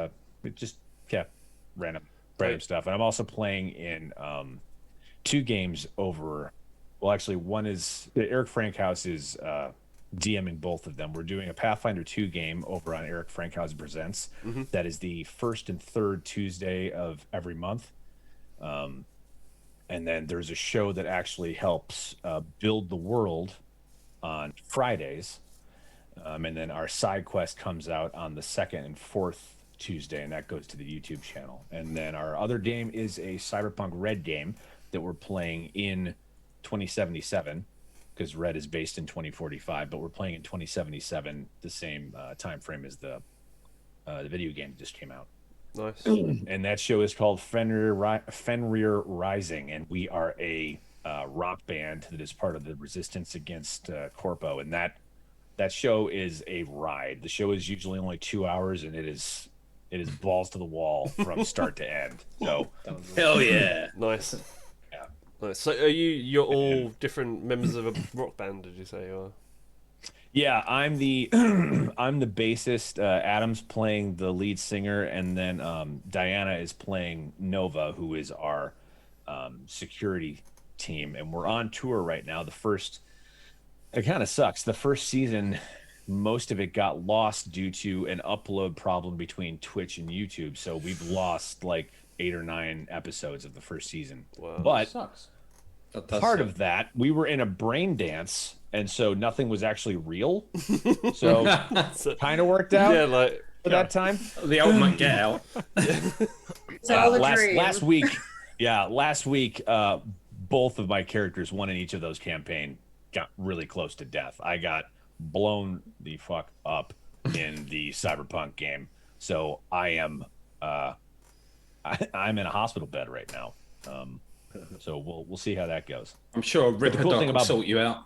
G: random stuff. And I'm also playing in 2 games over. Well, actually, one is Eric Frankhouse is DMing both of them. We're doing a Pathfinder 2 game over on Eric Frankhouse Presents.
D: Mm-hmm.
G: That is the first and third Tuesday of every month. And then there's a show that actually helps build the world on Fridays. And then our side quest comes out on the second and fourth Tuesday, and that goes to the YouTube channel. And then our other game is a Cyberpunk Red game that we're playing in 2077. Because Red is based in 2045, but we're playing in 2077, the same time frame as the video game that just came out.
D: Nice.
G: And that show is called Fenrir Rising, and we are a rock band that is part of the resistance against Corpo, and that show is a ride. The show is usually only 2 hours, and it is balls to the wall from start to end. So
E: Hell yeah.
D: Nice. Nice. So you're all different members of a rock band, did you say? Or?
G: Yeah, I'm the bassist. Adam's playing the lead singer, and then Diana is playing Nova, who is our security team. And we're on tour right now. It kind of sucks. The first season, most of it got lost due to an upload problem between Twitch and YouTube. So we've lost like 8 or 9 episodes of the first season.
D: Wow.
G: But
J: Sucks.
G: part of that, we were in a brain dance and so nothing was actually real. So kind of worked out.
D: Yeah, like
G: for that time.
E: The ultimate get out.
I: It's all a dream.
G: Last week, both of my characters, one in each of those campaign, got really close to death. I got blown the fuck up in the Cyberpunk game, so I am I'm in a hospital bed right now. So we'll see how that goes.
E: I'm sure Ripper
G: cool
E: Doc
G: thing
E: will
G: about-
E: sort you out.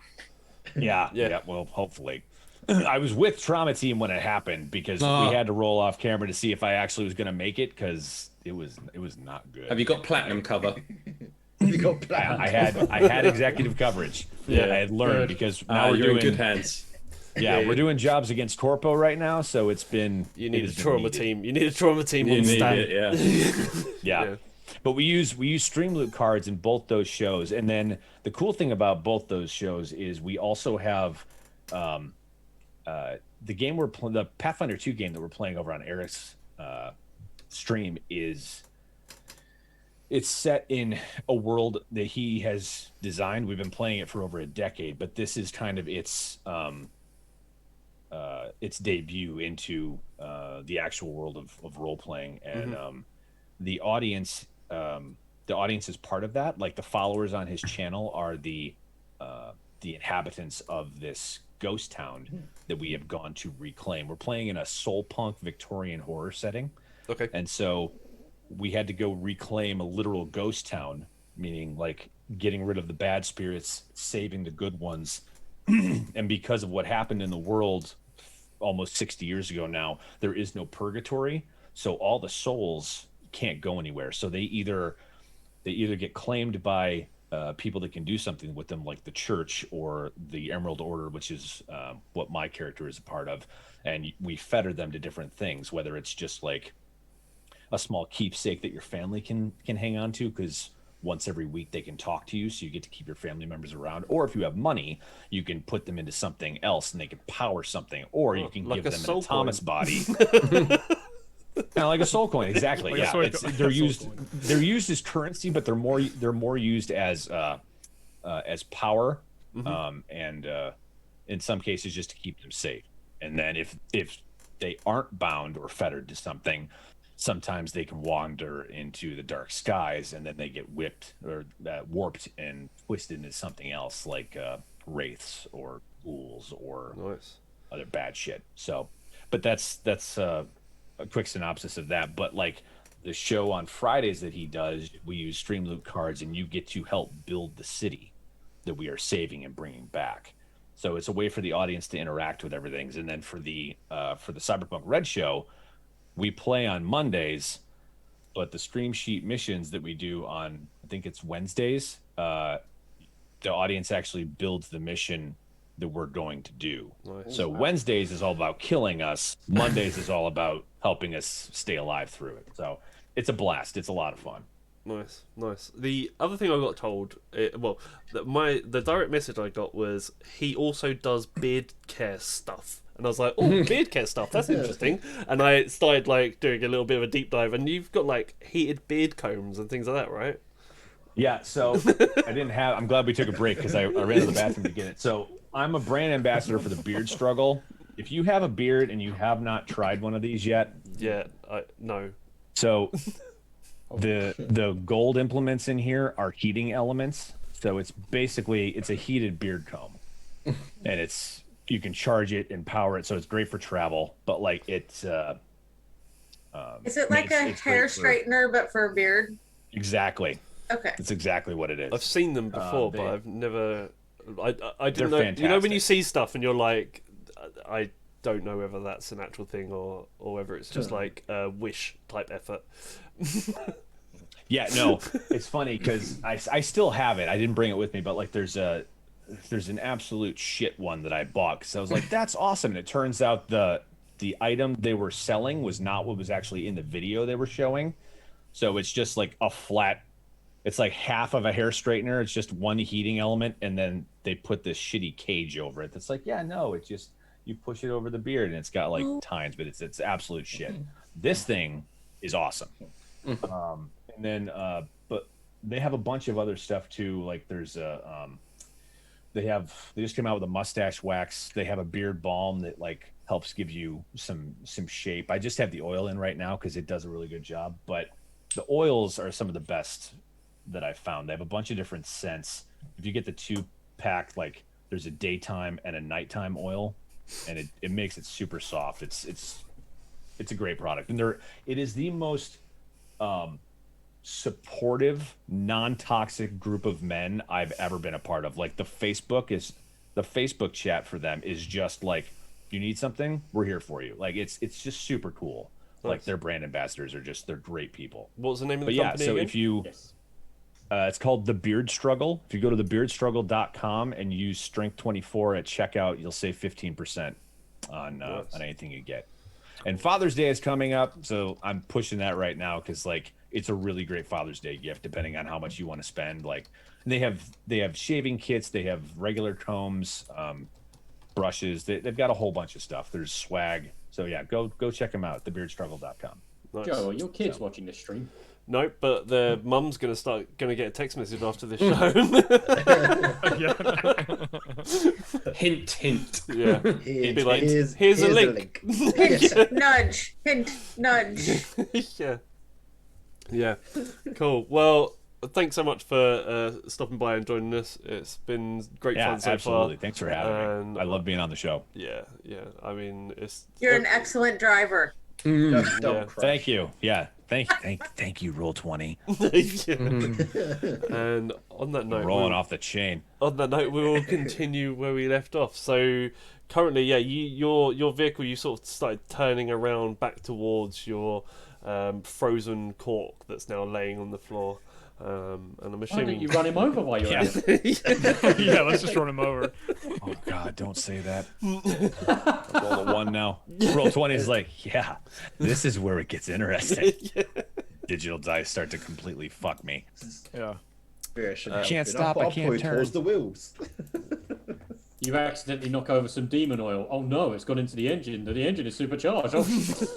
G: Yeah. Well, hopefully. I was with Trauma Team when it happened because we had to roll off camera to see if I actually was going to make it because it was not good.
E: Have you got platinum cover?
F: You got planned.
G: I had executive coverage.
D: Yeah.
G: I had learned because now we're
E: you're
G: doing
E: in good hands.
G: Yeah, we're doing jobs against Corpo right now, so it's been
D: you need
G: it
D: a
G: has been
D: trauma
G: needed.
D: team. You need a trauma team
E: You
D: on
E: need
D: stand.
E: it, yeah.
G: Yeah. But we use stream loot cards in both those shows, and then the cool thing about both those shows is we also have the game the Pathfinder 2 game that we're playing over on Eric's stream it's set in a world that he has designed. We've been playing it for over a decade, but this is kind of its debut into the actual world of role playing, and the audience is part of that. Like the followers on his channel are the inhabitants of this ghost town that we have gone to reclaim. We're playing in a soul punk Victorian horror setting.
D: Okay.
G: And so we had to go reclaim a literal ghost town, meaning like getting rid of the bad spirits, saving the good ones. And because of what happened in the world almost 60 years ago now, there is no purgatory. So all the souls can't go anywhere. So they either get claimed by people that can do something with them, like the church or the Emerald Order, which is what my character is a part of. And we fetter them to different things, whether it's just like a small keepsake that your family can hang on to, because once every week they can talk to you, so you get to keep your family members around. Or if you have money, you can put them into something else and they can power something, or you can
D: like
G: give
D: a
G: them
D: soul
G: an Thomas
D: coin.
G: body. Kind of like a soul coin, exactly.
H: Like a
G: Yeah,
H: soul coin.
G: they're used as currency, but they're more used as power, and in some cases just to keep them safe. And then if they aren't bound or fettered to something, sometimes they can wander into the dark skies, and then they get whipped or warped and twisted into something else, like wraiths or ghouls or other bad shit. So, but that's a quick synopsis of that. But like the show on Fridays that he does, we use stream loot cards, and you get to help build the city that we are saving and bringing back. So it's a way for the audience to interact with everything. And then for the Cyberpunk Red show, we play on Mondays, but the stream sheet missions that we do on, I think it's Wednesdays, the audience actually builds the mission that we're going to do.
D: Nice.
G: So Wednesdays is all about killing us. Mondays is all about helping us stay alive through it. So it's a blast. It's a lot of fun.
D: Nice. The other thing I got told, the direct message I got was he also does beard care stuff. And I was like, oh, beard care stuff, that's interesting. And I started like doing a little bit of a deep dive, and you've got like heated beard combs and things like that, right?
G: Yeah, so I'm glad we took a break because I ran to the bathroom to get it. So I'm a brand ambassador for the beard struggle. If you have a beard and you have not tried one of these yet,
D: no.
G: So the gold implements in here are heating elements. So it's a heated beard comb, and you can charge it and power it, so it's great for travel. But like it's
I: is it like a hair straightener but for a beard?
G: Exactly.
I: Okay.
G: That's exactly what it is.
D: I've seen them before, but I've never. I didn't know.
G: fantastic.
D: You know when you see stuff and you're like, I don't know whether that's an actual thing or whether it's just like a wish type effort.
G: Yeah, no, it's funny because I still have it. I didn't bring it with me, but like there's an absolute shit one that I bought because I was like, that's awesome. And it turns out the item they were selling was not what was actually in the video they were showing. So it's just like a flat. It's like half of a hair straightener. It's just one heating element, and then they put this shitty cage over it. That's like, yeah, no, it's just you push it over the beard, and it's got like tines, but it's absolute shit. This thing is awesome. And then, but they have a bunch of other stuff too. Like there's They just came out with a mustache wax. They have a beard balm that like helps give you some shape. I just have the oil in right now because it does a really good job. But the oils are some of the best that I've found. They have a bunch of different scents. If you get the 2-pack, like there's a daytime and a nighttime oil, and it makes it super soft. It's a great product, and it is the most supportive, non-toxic group of men I've ever been a part of. Like the Facebook chat for them is just like, you need something, we're here for you. Like it's just super cool. Nice. Like their brand ambassadors they're great people.
D: What's the name of the company?
G: So
D: again?
G: if you it's called The Beard Struggle. If you go to thebeardstruggle.com and use strength 24 at checkout, you'll save 15% on anything you get. And Father's Day is coming up, so I'm pushing that right now because like it's a really great Father's Day gift depending on how much you want to spend. Like they have shaving kits, they have regular combs, brushes. They've got a whole bunch of stuff. There's swag. So yeah, go check them out. Thebeardstruggle.com.
J: Nice. Joe, are your kids watching this stream?
D: Nope, but their mum's gonna get a text message after this show.
E: Hint, hint.
D: Yeah, he'd be like, "Here's a link."
I: Hint, nudge. Hint, nudge.
D: Yeah. Cool. Well, thanks so much for stopping by and joining us. It's been great fun so
G: absolutely.
D: far.
G: Thanks for having me. I love being on the show.
D: Yeah. I mean,
I: You're an excellent driver.
F: Don't crush.
G: Thank you. Yeah. Thank you, Roll20.
D: And on that note,
G: rolling off the chain.
D: On that note, we will continue where we left off. So currently, your vehicle, you sort of started turning around back towards your frozen cork that's now laying on the floor. And I'm assuming
J: Why don't you run him over while you're at it?
H: Yeah, let's just run him over.
G: Oh God, don't say that. I'll roll a 1 now. Roll20 is like, yeah, this is where it gets interesting. Digital dice start to completely fuck me.
H: Yeah.
G: I can't stop. I can't turn.
F: Towards the wheels.
J: You accidentally knock over some demon oil. Oh no, it's gone into the engine. The engine is supercharged. Oh shit.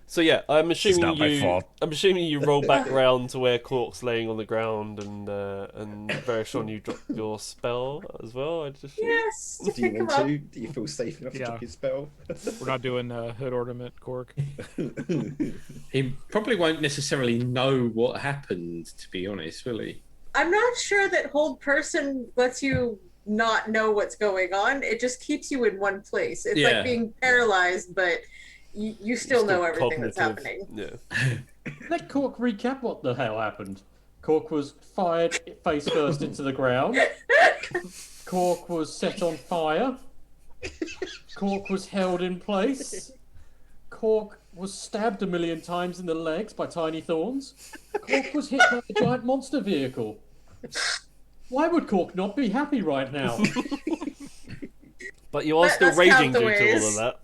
D: So yeah, I'm assuming
G: not my fault.
D: I'm assuming you roll back round to where Cork's laying on the ground, and Verishon, you drop your spell as well.
I: Yes.
F: Do you want to? Do you feel safe enough to drop your spell?
H: We're not doing hood ornament, Cork.
E: He probably won't necessarily know what happened, to be honest, will he?
I: I'm not sure that hold person lets you not know what's going on. It just keeps you in one place. It's like being paralyzed, but you still know everything that's happening.
D: Yeah.
J: Let Cork recap what the hell happened. Cork was fired face first into the ground. Cork was set on fire. Cork was held in place. Cork was stabbed 1,000,000 times in the legs by tiny thorns. Cork was hit by a giant monster vehicle. Why would Cork not be happy right now?
D: But you are still raging due to all of that.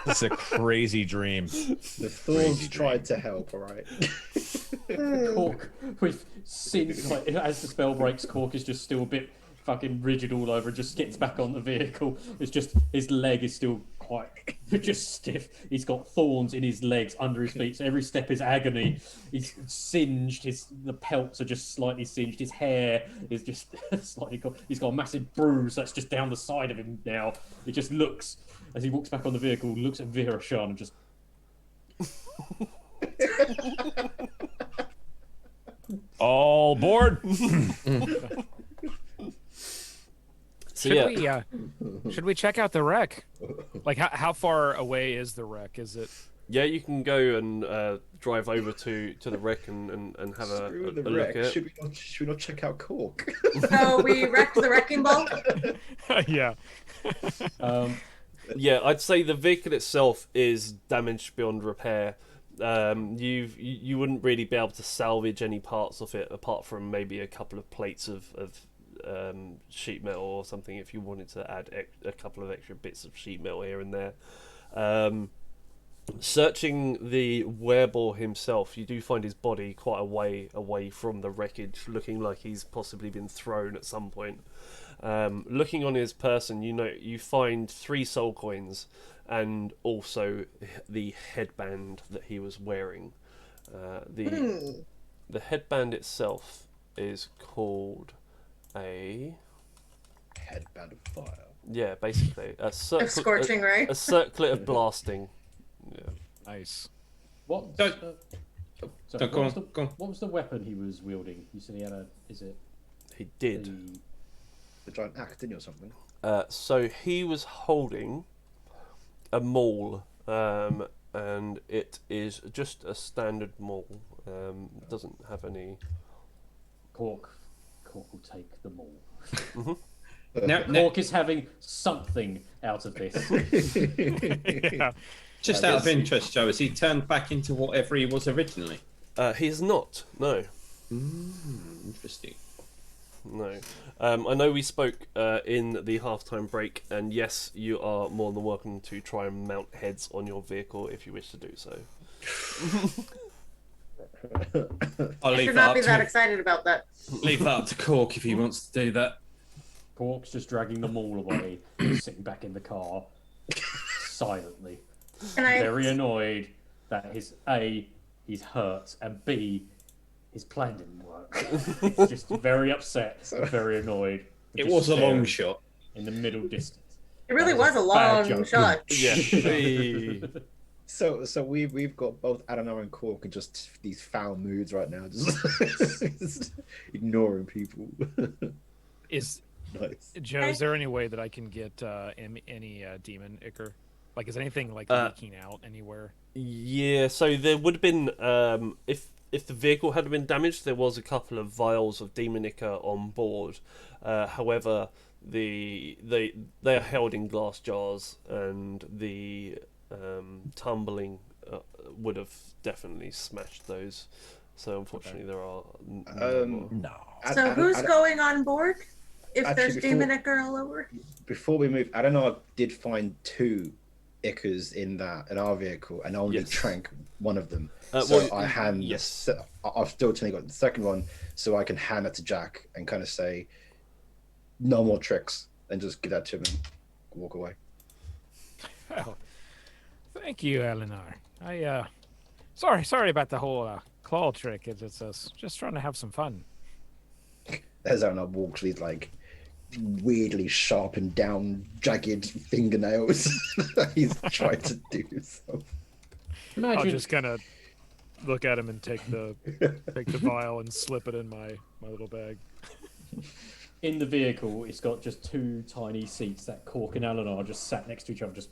G: It's a crazy dream.
F: The thorns tried to help, alright?
J: Cork, we've seen, like, as the spell breaks, Cork is just still a bit fucking rigid all over and just gets back on the vehicle. It's just, his leg is still quite just stiff. He's got thorns in his legs, under his feet, so every step is agony. He's singed, the pelts are just slightly singed, his hair is just slightly he's got a massive bruise that's just down the side of him now. It just looks, as he walks back on the vehicle, looks at Verishon and just
G: all aboard.
H: Should we check out the wreck? Like, how far away is the wreck? Is it?
D: Yeah, you can go and drive over to the wreck and have a look at it.
F: Should we not check out Cork?
I: So we wrecked the wrecking ball?
H: Yeah.
D: Yeah, I'd say the vehicle itself is damaged beyond repair. You wouldn't really be able to salvage any parts of it apart from maybe a couple of plates of sheet metal or something if you wanted to add a couple of extra bits of sheet metal here and there. Searching the werebore himself, you do find his body quite a way away from the wreckage, looking like he's possibly been thrown at some point. Looking on his person, you find 3 soul coins and also the headband that he was wearing. The headband itself is called a
F: Headband of fire.
D: yeah, basically a
I: scorching ray.
D: a circlet of blasting. Yeah.
H: Nice.
J: What?
E: Don't-
J: Sorry,
E: Go on, go on.
J: what was the weapon he was wielding? You said he had a. Is it
D: He did.
F: The giant axe, didn't you, or something?
D: So he was holding a maul, and it is just a standard maul. Doesn't have any.
J: Cork will take them all.
E: Now,
J: Cork is having something out of this.
E: just out of interest, Joe, has he turned back into whatever he was originally?
D: He's not. No.
E: Interesting.
D: No. I know we spoke in the halftime break, and yes, you are more than welcome to try and mount heads on your vehicle if you wish to do so.
E: I'll
I: I
E: leave
I: should
E: that
I: not
E: up
I: be that
E: to
I: excited about that.
E: leave that up to Cork if he wants to do that.
J: Cork's just dragging them all away, sitting back in the car, silently,
I: And I
J: very annoyed that he's hurt, and B, his plan didn't work. He's just very upset, and very annoyed.
E: It
J: just
E: was a long
J: staring
E: shot.
J: in the middle distance.
I: it really
J: That
I: was a
J: bad
I: long
J: joke.
I: shot.
D: Yeah. Hey.
F: So we've got both Adana and Cork in just these foul moods right now, just ignoring people.
H: Is
F: Nice.
H: Joe? Is there any way that I can get any demon ichor? Like, is anything like leaking out anywhere?
D: Yeah, so there would have been if the vehicle had been damaged, there was a couple of vials of demon ichor on board. However, they are held in glass jars, and the tumbling would have definitely smashed those. So unfortunately, there are
G: No.
I: So who's going on board? If
F: Actually,
I: there's
F: before-
I: demon ichor all over?
F: Before we move, Adana did find 2 ichors in our vehicle, and only
D: Yes.
F: drank one of them.
D: Well,
F: So I hand.
D: yes.
F: I've still only got the second one, so I can hand it to Jack and kind of say, "No more tricks," and just give that to him and walk away.
H: Well, thank you, Eleanor. Sorry about the whole claw trick. It's us just trying to have some fun.
F: As Adana walks, these like weirdly sharpened down, jagged fingernails that he's trying to do. So.
H: I'll
J: Imagine
H: just kind of look at him and take the vial and slip it in my little bag.
J: in the vehicle, it's got just 2 tiny seats that Cork and Eleanor just sat next to each other, just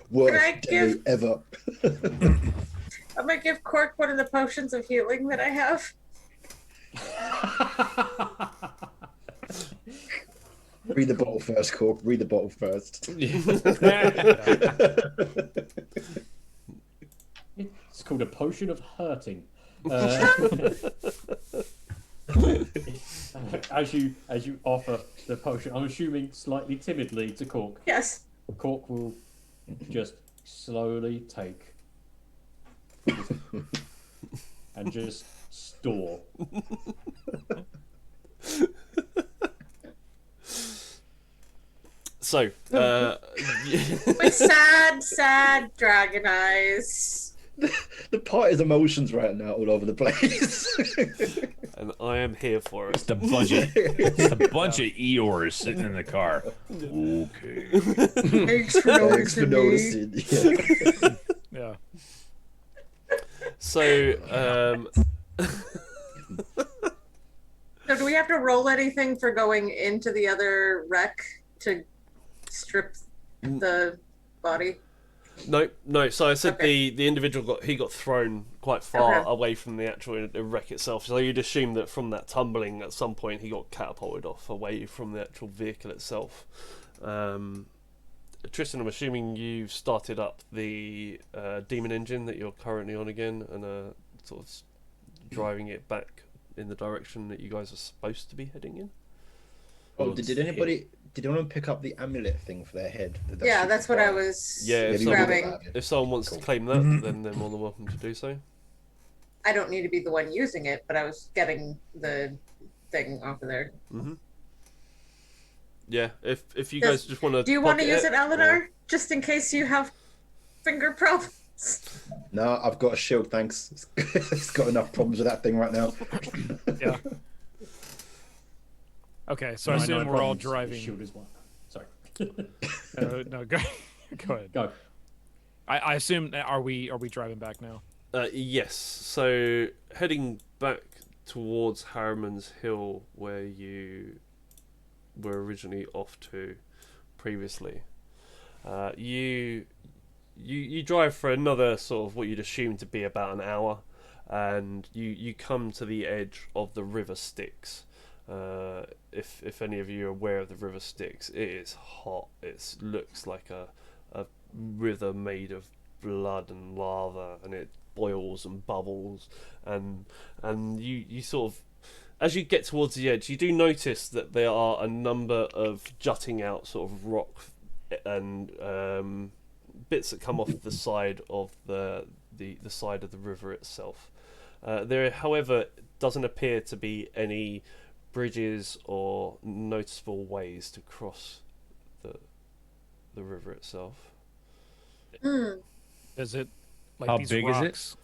F: Worst
I: Can I
F: day
I: give-
F: ever.
I: I'm gonna give Cork one of the potions of healing that I have.
F: Read the bottle first, Cork. Read the bottle first.
J: It's called a potion of hurting. As you offer the potion, I'm assuming slightly timidly to Cork.
I: Yes.
J: Cork will just slowly take and just store.
D: So,
I: With sad dragon eyes.
F: The party's emotions right now all over the place.
D: and I am here for it.
G: Just a bunch of Eeyores sitting in the car. Okay.
I: Thanks for
F: Thanks for
I: noticing me.
F: noticing.
H: Yeah.
D: So,
I: So do we have to roll anything for going into the other wreck to strip the body?
D: no. So I said
I: Okay.
D: the individual got thrown quite far
I: Okay.
D: away from the actual wreck itself. So you'd assume that from that tumbling, at some point he got catapulted off away from the actual vehicle itself. Tristan, I'm assuming you've started up the demon engine that you're currently on again, and sort of driving it back in the direction that you guys are supposed to be heading in.
F: Oh, did anyone pick up the amulet thing for their head?
I: Yeah, that's what I was
D: Yeah, if
I: grabbing.
D: If someone wants to claim that, then they're more than welcome to do so.
I: I don't need to be the one using it, but I was getting the thing off of there.
D: Yeah, if you guys just want to.
I: Do you want to use it, Eleanor? Just in case you have finger problems?
F: No, I've got a shield, thanks. It's got enough problems with that thing right now.
H: Yeah. Okay, so I
J: No,
H: assume
J: no
H: we're all
J: problems.
H: driving.
J: Shield is one. Sorry.
H: No, go ahead.
J: Go.
H: I assume are we driving back now?
D: Yes. So heading back towards Harriman's Hill, where you were originally off to previously. You drive for another sort of what you'd assume to be about an hour, and you come to the edge of the River Styx. If any of you are aware of the River Styx, it is hot. It looks like a river made of blood and lava, and it boils and bubbles, and you sort of, as you get towards the edge, you do notice that there are a number of jutting out sort of rock and bits that come off the side of the side of the river itself. There, however, doesn't appear to be any bridges or noticeable ways to cross the river itself.
H: Is it like
G: How
H: these
G: big is it?
H: rocks?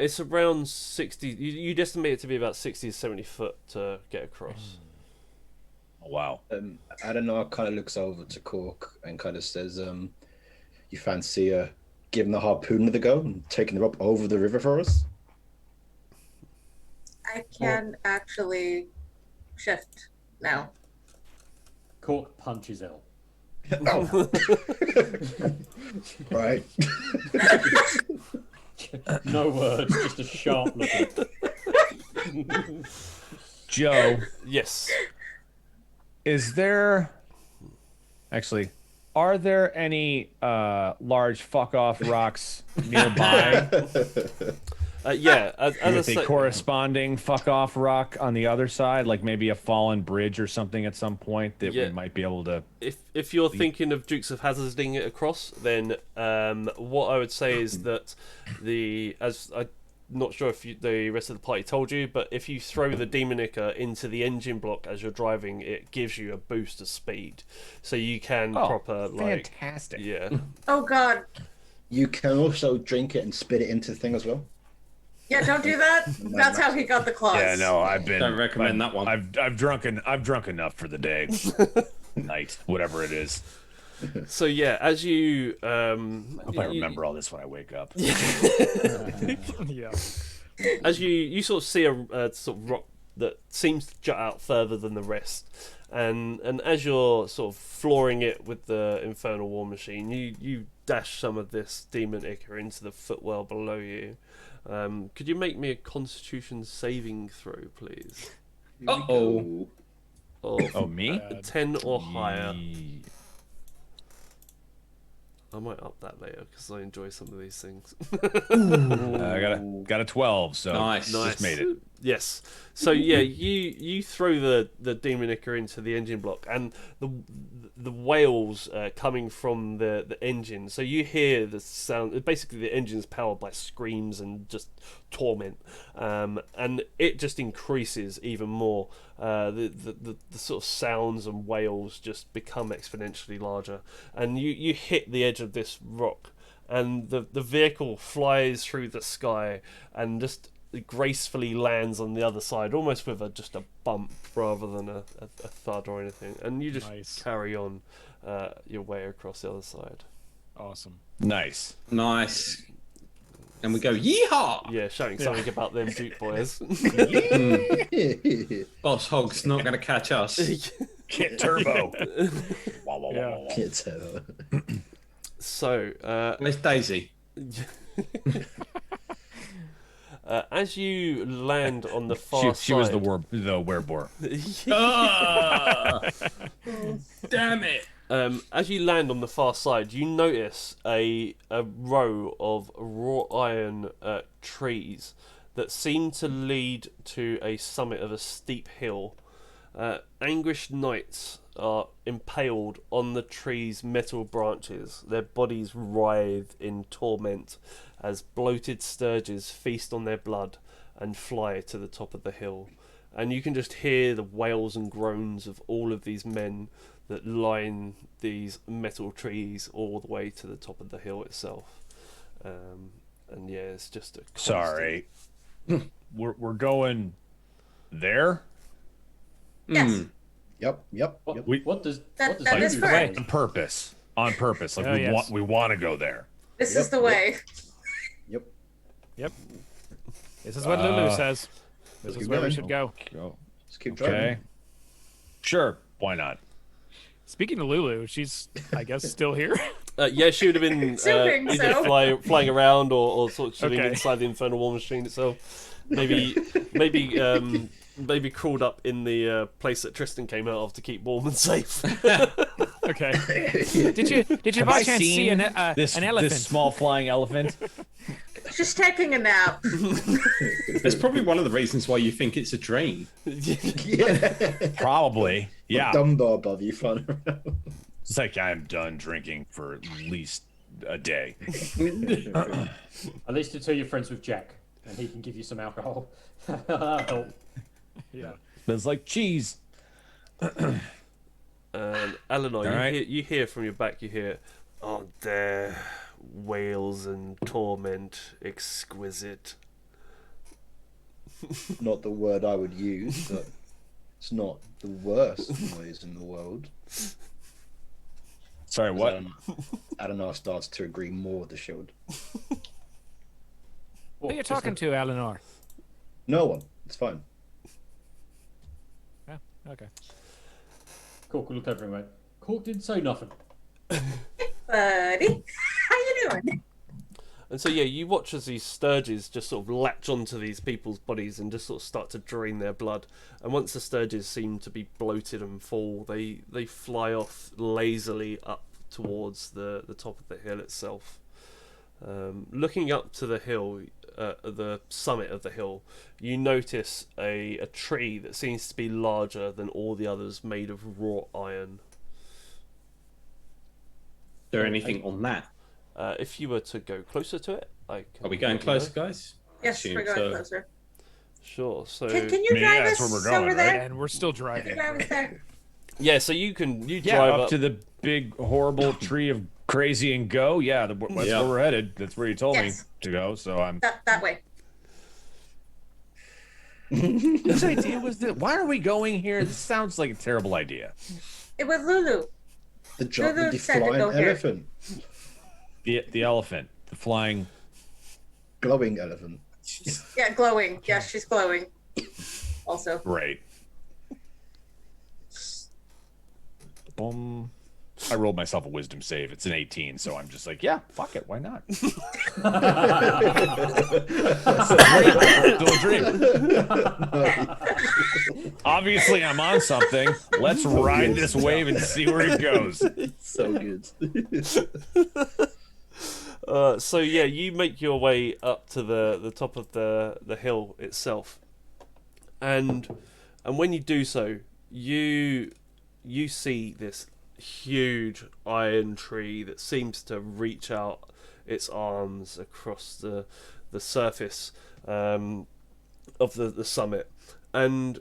D: It's around 60. You'd estimate it to be about 60 to 70 foot to get across.
G: Oh, wow.
F: Adenar kind of looks over to Cork and kind of says, you fancy giving the harpoon a go and taking the rope over the river for us?
I: I can actually shift now.
J: Cork punches L.
F: Oh. Right.
J: No words, just a sharp look.
G: Joe,
D: Yes.
G: is there actually? Are there any large fuck off rocks nearby
D: Yeah, as I
G: with a
D: said,
G: corresponding fuck off rock on the other side, like maybe a fallen bridge or something at some point that
D: Yeah.
G: we might be able to?
D: if you're thinking of Dukes of Hazarding it across, then what I would say is that I'm not sure if the rest of the party told you, but if you throw the Demonica into the engine block as you're driving, it gives you a boost of speed, so you can proper like
G: fantastic.
D: yeah.
I: Oh God.
F: You can also drink it and spit it into the thing as well.
I: Yeah, don't do that. That's how he got the claws.
G: Yeah, no, I've been.
E: Don't recommend that one.
G: I've drunk enough for the day, night, whatever it is.
D: So yeah, as you
G: I hope I remember all this when I wake up.
H: Yeah.
D: as you sort of see a sort of rock that seems to jut out further than the rest, and as you're sort of flooring it with the Infernal War Machine, you dash some of this demon ichor into the footwell below you. Could you make me a Constitution saving throw, please?
E: Uh-oh.
G: Oh, me?
D: 10 or higher. I might up that later because I enjoy some of these things.
G: I got a 12, so
E: Nice.
G: just made it.
D: Yes. So yeah, you throw the demon ichor into the engine block, and the wails coming from the engine. So you hear the sound. Basically, the engine's powered by screams and just torment, and it just increases even more. The sort of sounds and wails just become exponentially larger, and you hit the edge of this rock, and the vehicle flies through the sky and just gracefully lands on the other side, almost with just a bump rather than a thud or anything, and you just carry on your way across the other side.
H: Awesome.
G: Nice.
E: And we go, yeehaw!
D: Yeah, shouting something about them Duke boys.
E: Boss Hog's not going to catch us.
G: Kit Turbo.
F: Kit Turbo.
D: So,
E: Where's Daisy?
D: as you land on the far
G: She was
D: side,
G: the werebore.
E: Damn it!
D: As you land on the far side, you notice a row of wrought iron trees that seem to lead to a summit of a steep hill. Anguished knights are impaled on the trees' metal branches. Their bodies writhe in torment as bloated sturges feast on their blood and fly to the top of the hill. And you can just hear the wails and groans of all of these men that line these metal trees all the way to the top of the hill itself. And yeah, it's just a constant...
G: Sorry. We're going there?
I: Yes.
F: Yep.
J: What does
I: That
J: Lulu
I: is correct.
J: say?
G: On purpose. Like
H: Oh, yes.
G: we want to go there.
I: This is the way.
H: Yep. This is what Lulu says. This is
F: keep
H: where we
F: going.
H: should go.
F: Let's keep
G: Okay.
F: driving.
G: Sure. Why not?
H: Speaking of Lulu, she's, I guess, still here.
D: Yeah, she would have been
I: Assuming
D: either
I: so.
D: flying around or sort of sitting
H: Okay.
D: inside the Infernal War Machine itself. Maybe crawled up in the place that Tristan came out of to keep warm and safe.
H: Okay. Did you by chance see an elephant?
G: This small flying elephant?
I: She's taking a nap.
E: That's probably one of the reasons why you think it's a dream.
G: Probably. Yeah.
F: Dumbo above you flying around.
G: It's like I'm done drinking for at least a day.
J: At least until you're friends with Jack, and he can give you some alcohol. Oh,
H: Yeah.
G: Smells like cheese.
D: Eleanor,
G: Alright.
D: you hear from your back, you hear, aren't there wails and torment exquisite?
F: Not the word I would use, but it's not the worst noise in the world.
G: Sorry, what?
F: Adenar starts to agree more with the shield.
H: Who are you talking to, Eleanor?
F: No one. It's fine.
H: Oh, okay.
J: Cork will look over and went, Cork didn't say nothing.
I: Buddy, how you doing?
D: And so yeah, you watch as these sturges just sort of latch onto these people's bodies and just sort of start to drain their blood. And once the sturges seem to be bloated and full, they fly off lazily up towards the top of the hill itself. Looking up to the hill, the summit of the hill, you notice a tree that seems to be larger than all the others, made of wrought iron.
E: Is there anything on that?
D: If you were to go closer to it, I can
E: Are we going
D: let you know.
E: closer, guys?
I: Yes,
E: Assume
I: we're going
E: so.
I: closer.
D: Sure. So
I: Can you
G: Yeah,
I: drive
G: that's
I: us
G: where we're going,
I: over
G: right?
I: there?
H: And we're still
I: Can you
H: driving.
I: drive us there?
D: yeah, so you drive
G: Up to the big horrible tree of crazy and go. Yeah, that's
E: Yeah.
G: where we're headed. That's where you told me
I: Yes.
G: to go. So I'm.
I: That way.
G: Whose idea was this? Why are we going here? This sounds like a terrible idea.
I: It was Lulu.
F: The
I: said to
F: flying
I: go here.
F: elephant.
G: The elephant, the flying.
F: Glowing elephant.
I: Yeah, glowing. Yes, she's glowing. Also.
G: Right. Boom. I rolled myself a wisdom save. It's an 18, so I'm just like, yeah, fuck it, why not? Still a dream. Obviously, I'm on something. Let's ride this wave and see where it goes.
F: So good.
D: So yeah, you make your way up to the top of the hill itself, and when you do so, you see this huge iron tree that seems to reach out its arms across the surface of the summit, and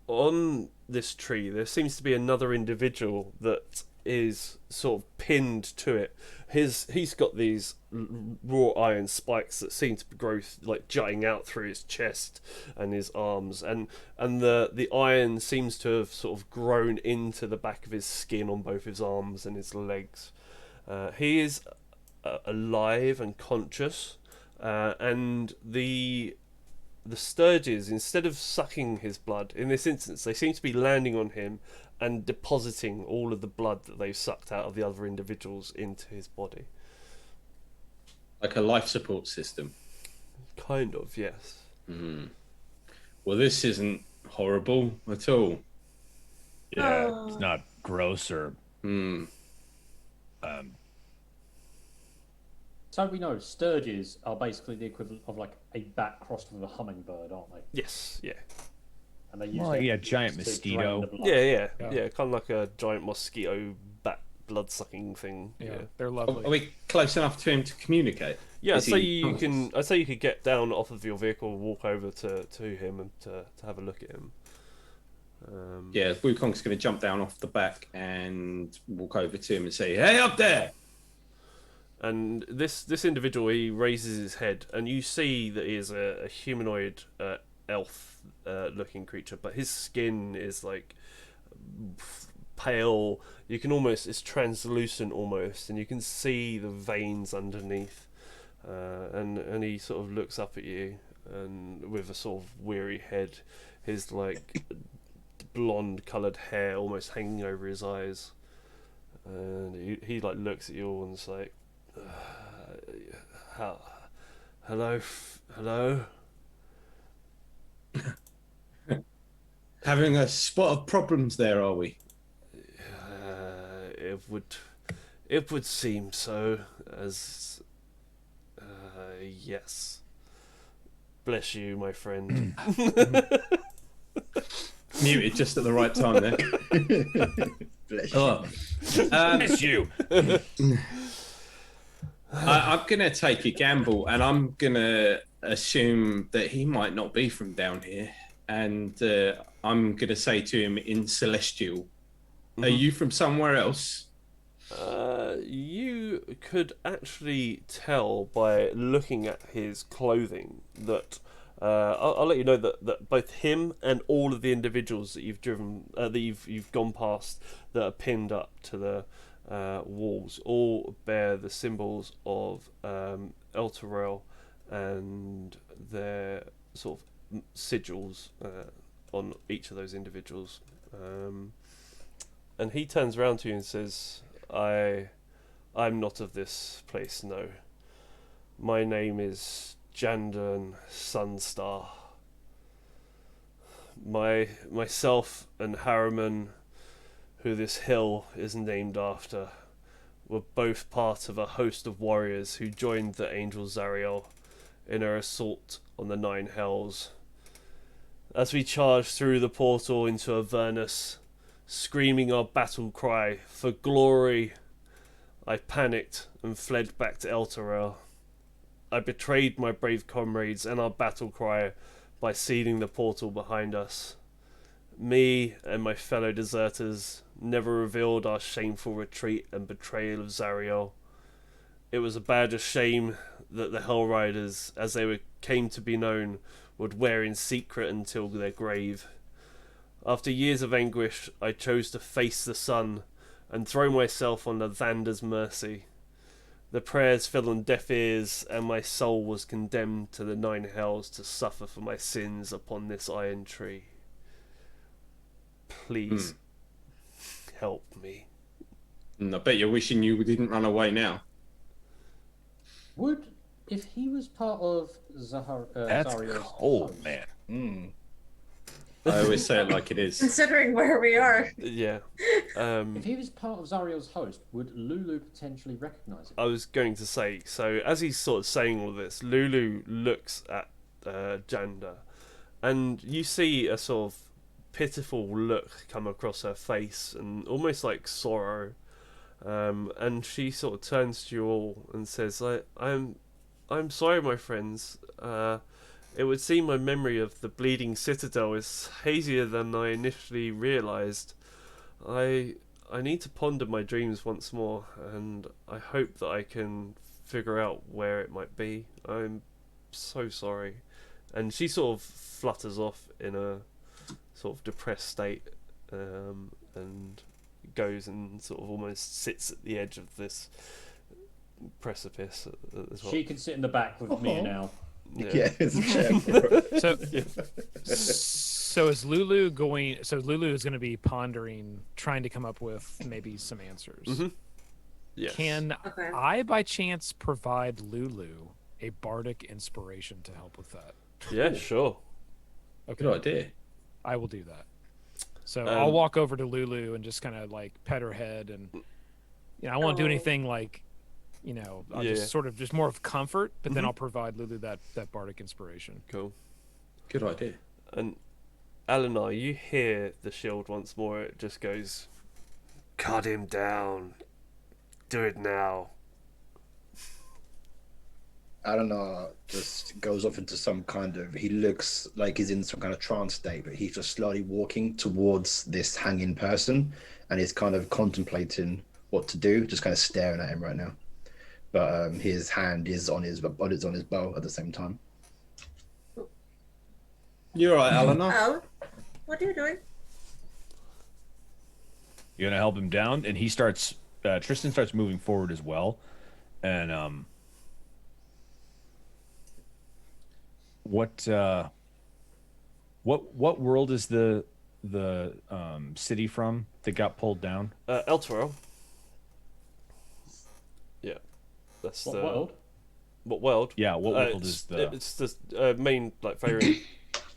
D: on this tree there seems to be another individual that is sort of pinned to it. He's got these raw iron spikes that seem to grow like jutting out through his chest and his arms, and the iron seems to have sort of grown into the back of his skin on both his arms and his legs. He is alive and conscious, and the sturges, instead of sucking his blood in this instance, they seem to be landing on him and depositing all of the blood that they've sucked out of the other individuals into his body.
E: Like a life support system.
D: Kind of, yes.
E: Well, this isn't horrible at all.
G: Yeah, it's not gross or.
J: So we know sturges are basically the equivalent of like a bat crossed with a hummingbird, aren't they?
D: Yes, yeah.
J: And they use
G: Well,
J: their
G: yeah,
J: beaks
G: giant
J: to
G: mosquito.
J: drain the blood.
D: Yeah, kind of like a giant mosquito bat blood-sucking thing.
H: Yeah,
D: Yeah.
H: they're
E: Are
H: lovely.
E: we close enough to him to communicate?
D: Yeah,
E: Is
D: I'd
E: he-
D: say you could get down off of your vehicle, walk over to him, and to have a look at him.
E: Yeah, Wukong's going to jump down off the back and walk over to him and say, "Hey, up there!"
D: And this individual, he raises his head, and you see that he is a humanoid elf looking creature, but his skin is like pale. You can almost, it's translucent almost, and you can see the veins underneath. And he sort of looks up at you, and with a sort of weary head, his like blonde coloured hair almost hanging over his eyes, and he like looks at you all and is like, hello.
E: Having a spot of problems there, are we?
D: It would seem so, as yes. Bless you, my friend.
E: Muted just at the right time there.
F: Bless
E: Oh.
G: Bless you.
E: I'm going to take a gamble, and I'm going to assume that he might not be from down here. And I'm going to say to him in Celestial, are you from somewhere else?
D: You could actually tell by looking at his clothing that I'll let you know that both him and all of the individuals that you've that you've gone past that are pinned up to the walls all bear the symbols of Elturel and their sort of sigils on each of those individuals. And he turns around to you and says, I'm not of this place, no. My name is Jandan Sunstar. Myself and Harriman, who this hill is named after, were both part of a host of warriors who joined the Angel Zariel in her assault on the Nine Hells. As we charged through the portal into Avernus, screaming our battle cry for glory, I panicked and fled back to Elturel. I betrayed my brave comrades and our battle cry by sealing the portal behind us. Me and my fellow deserters never revealed our shameful retreat and betrayal of Zariel. It was a badge of shame that the Hellriders, as they came to be known, would wear in secret until their grave. After years of anguish, I chose to face the sun and throw myself on the Vander's mercy. The prayers fell on deaf ears, and my soul was condemned to the Nine Hells to suffer for my sins upon this iron tree. Please, help me.
E: I bet you're wishing you didn't run away now.
J: If he was part of
G: That's
J: Zariel's
G: cold,
J: host,
G: man.
E: I always say it like it is.
I: Considering where we are.
D: Yeah.
J: if he was part of Zariel's host, would Lulu potentially recognize him?
D: I was going to say, so as he's sort of saying all this, Lulu looks at Janda, and you see a sort of pitiful look come across her face, and almost like sorrow. And she sort of turns to you all and says, I'm sorry, my friends. It would seem my memory of the Bleeding Citadel is hazier than I initially realised. I need to ponder my dreams once more, and I hope that I can figure out where it might be. I'm so sorry. And she sort of flutters off in a sort of depressed state, and goes and sort of almost sits at the edge of this precipice as well.
J: She can sit in the back with me now.
F: Yeah, it's a chair for her.
H: So is Lulu going? So Lulu is going to be pondering, trying to come up with maybe some answers.
D: Mm-hmm. Yes.
H: Can I, by chance, provide Lulu a bardic inspiration to help with that?
D: Yeah, sure.
H: Okay.
E: Good idea.
H: I will do that. So I'll walk over to Lulu and just kind of like pet her head, and I won't do anything like, I'll just sort of just more of comfort, but then I'll provide Lulu that bardic inspiration.
D: Cool.
E: Good idea.
D: And Eleanor, you hear the shield once more. It just goes, cut him down. Do it now.
F: I don't know, just goes off into some kind of, he looks like he's in some kind of trance state, but he's just slowly walking towards this hanging person, and he's kind of contemplating what to do, just kind of staring at him right now. but his hand is on his bow at the same time.
E: You're right, Eleanor.
I: Oh, what are you doing?
G: You're gonna help him down, and he starts. Tristan starts moving forward as well, and what world is the city from that got pulled down?
D: Elturel. Yeah, that's
J: What
D: the
J: world?
D: What world?
G: Yeah, what world is the
D: It's the main like Faerun.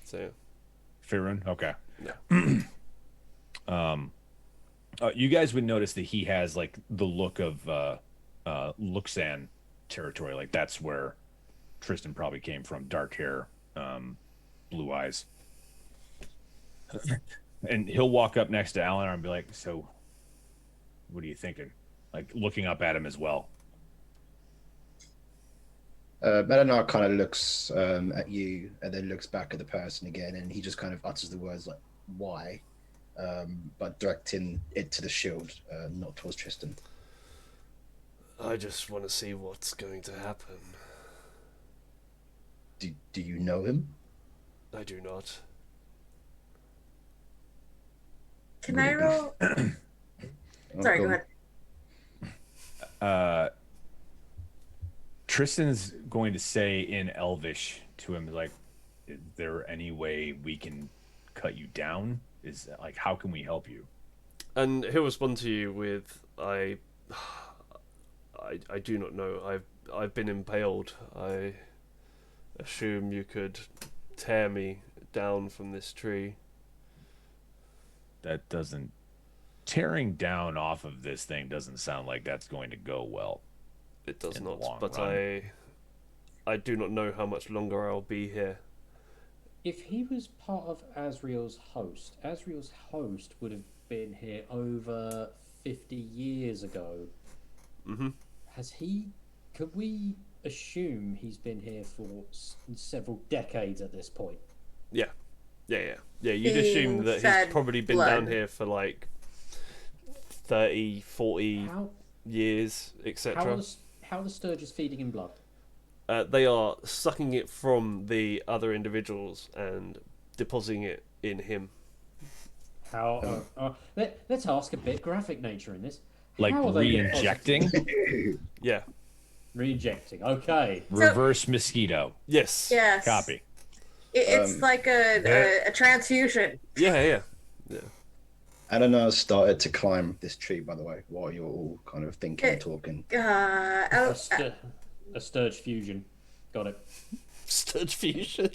D: So yeah.
G: Faerun? Okay.
D: Yeah.
G: You guys would notice that he has like the look of Luxan territory. Like that's where Tristan probably came from. Dark hair, blue eyes. And he'll walk up next to Alan and be like, "So, what are you thinking?" Like looking up at him as well.
F: Melanar kind of looks at you and then looks back at the person again, and he just kind of utters the words like "why," but directing it to the shield, not towards Tristan.
D: I just want to see what's going to happen.
F: Do you know him?
D: I do not.
I: Can I roll? Sorry, go ahead.
G: Tristan's going to say in Elvish to him, like, "Is there any way we can cut you down? Is like, how can we help you?"
D: And he'll respond to you with, I do not know. I've been impaled. I assume you could tear me down from this tree."
G: That doesn't... Tearing down off of this thing doesn't sound like that's going to go well.
D: It does
G: in the
D: not,
G: long
D: but
G: run.
D: I do not know how much longer I'll be here.
J: If he was part of Asriel's host would have been here over 50 years ago.
D: Mm-hmm.
J: Could we assume he's been here for several decades at this point?
D: Yeah. You'd
I: Being
D: assume that
I: fed
D: he's probably been
I: blood.
D: down here for like 30, 40
J: How
D: years, etc.
J: how are the Sturges feeding him blood?
D: They are sucking it from the other individuals and depositing it in him.
J: How? Let's ask a bit graphic nature in this.
G: Like
J: How are they
G: re-injecting?
D: Yeah.
J: Re-injecting. Okay.
G: Reverse mosquito.
D: Yes.
I: Yes.
G: Copy.
I: It's like a transfusion.
D: Yeah.
F: Anna started to climb this tree, by the way, while you're all kind of thinking and talking.
J: A Sturge fusion. Got it.
D: Sturge fusion.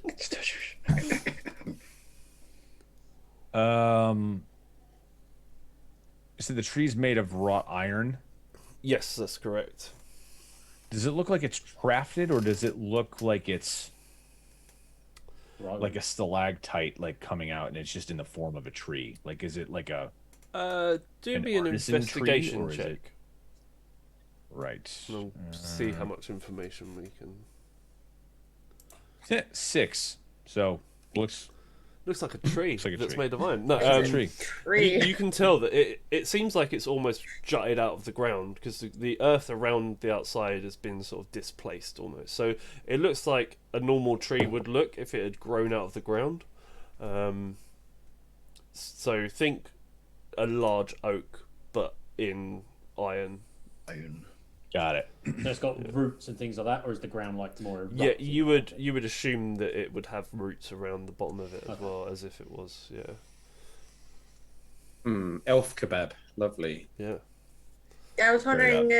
G: So the tree's made of wrought iron.
D: Yes, that's correct.
G: Does it look like it's crafted, or does it look like it's
J: Right.
G: like a stalactite, like coming out, and it's just in the form of a tree? Like, is it like a
D: Do
G: an
D: me an
G: artisan tree,
D: investigation
G: or is
D: check.
G: it- right?
D: We'll see how much information we can.
G: 6. So looks
D: Looks like a tree
G: like a
D: that's
G: tree.
D: made of iron. No,
G: a tree.
I: Tree.
D: You can tell that it seems like it's almost jutted out of the ground because the earth around the outside has been sort of displaced almost. So it looks like a normal tree would look if it had grown out of the ground. So think a large oak, but in iron.
G: Got it.
J: So it's got roots and things like that, or is the ground like more?
D: Yeah,
J: erupted?
D: you would assume that it would have roots around the bottom of it as
J: Okay.
D: well, as if it was. Yeah.
E: Elf kebab. Lovely.
D: Yeah.
I: I was wondering,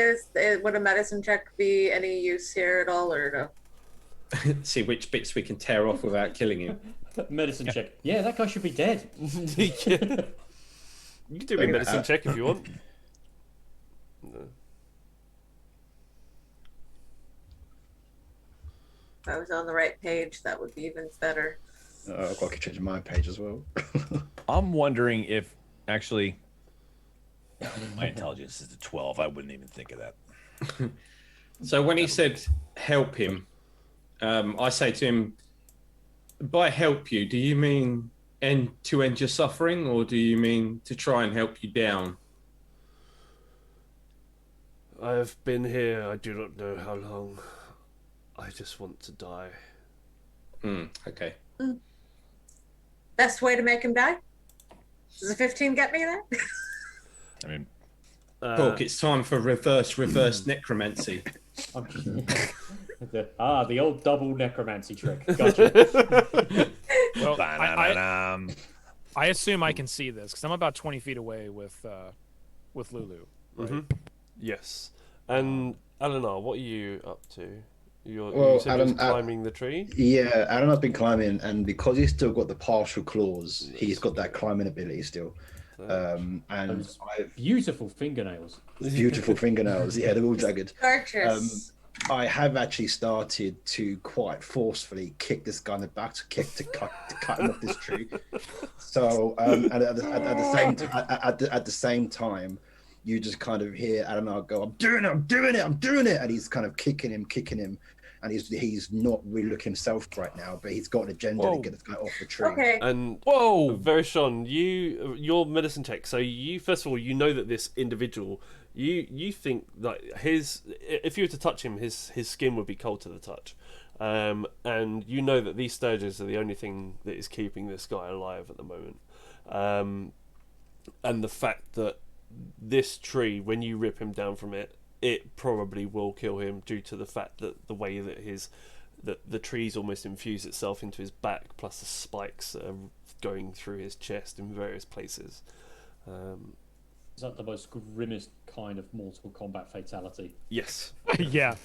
I: would a medicine check be any use here at all, or no?
E: See which bits we can tear off without killing him.
J: Medicine check. Yeah, that guy should be dead.
D: Yeah. You can do a medicine check if you want. No.
I: If I was on the right page, that would be even better.
F: I've got to change my page as well.
G: I'm wondering if actually my intelligence is a 12. I wouldn't even think of that.
E: So when he said help him, I say to him, by help you, do you mean end your suffering, or do you mean to try and help you down?
D: I have been here, I do not know how long. I just want to die.
E: Okay.
I: Best way to make him die? Does a 15 get me that?
G: I mean,
E: Cork, it's time for reverse necromancy.
J: The old double necromancy trick. Gotcha.
H: Well, I assume I can see this because I'm about 20 feet away with Lulu. Right?
D: Yes. And Eleanor, what are you up to? You said
F: Alan,
D: you was climbing the tree?
F: Yeah, Alan has been climbing, and because he's still got the partial claws, he's got that climbing ability still. And
J: beautiful fingernails.
F: Beautiful fingernails. Yeah, they're all jagged.
I: Archers.
F: I have actually started to quite forcefully kick this guy in the back to cut him off this tree. So, and at the same time, you just kind of hear Adamar go, I'm doing it, and he's kind of kicking him, and he's not really looking himself right now, but he's got an agenda to get this guy off the tree.
I: Okay.
D: And Verishawn, your medicine check. So you first of all, you know that this individual, you think that if you were to touch him, his skin would be cold to the touch, and you know that these sturges are the only thing that is keeping this guy alive at the moment, and the fact that this tree, when you rip him down from it, it probably will kill him due to the fact that the way that the trees almost infuse itself into his back, plus the spikes that are going through his chest in various places.
J: Is that the most grimmest kind of Mortal Kombat fatality?
D: Yes.
H: Yeah.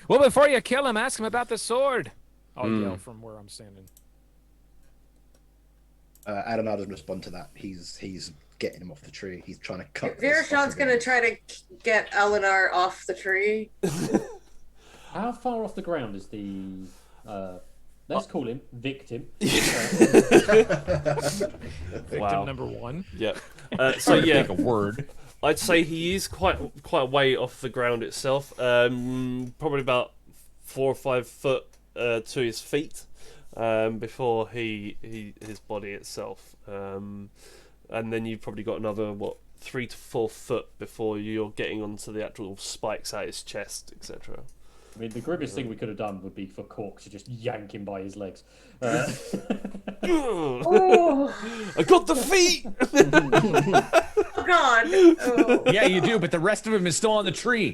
H: Well, before you kill him, ask him about the sword. I'll yell from where I'm standing.
F: Adamar doesn't respond to that. He's getting him off the tree. He's trying to cut.
I: Verishawn's going to try to get Eleanor off the tree.
J: How far off the ground is the... let's call him victim.
H: Victim number one.
D: Yeah. So yeah,
G: take a word.
D: I'd say he is quite a way off the ground itself. Probably about 4 or 5 foot to his feet before his body itself. And then you've probably got another 3 to 4 foot before you're getting onto the actual spikes at his chest, etc.
J: I mean, the grimmest thing we could have done would be for Cork to just yank him by his legs.
I: Oh.
D: I got the feet!
I: Oh, God. Oh.
G: Yeah, you do, but the rest of him is still on the tree.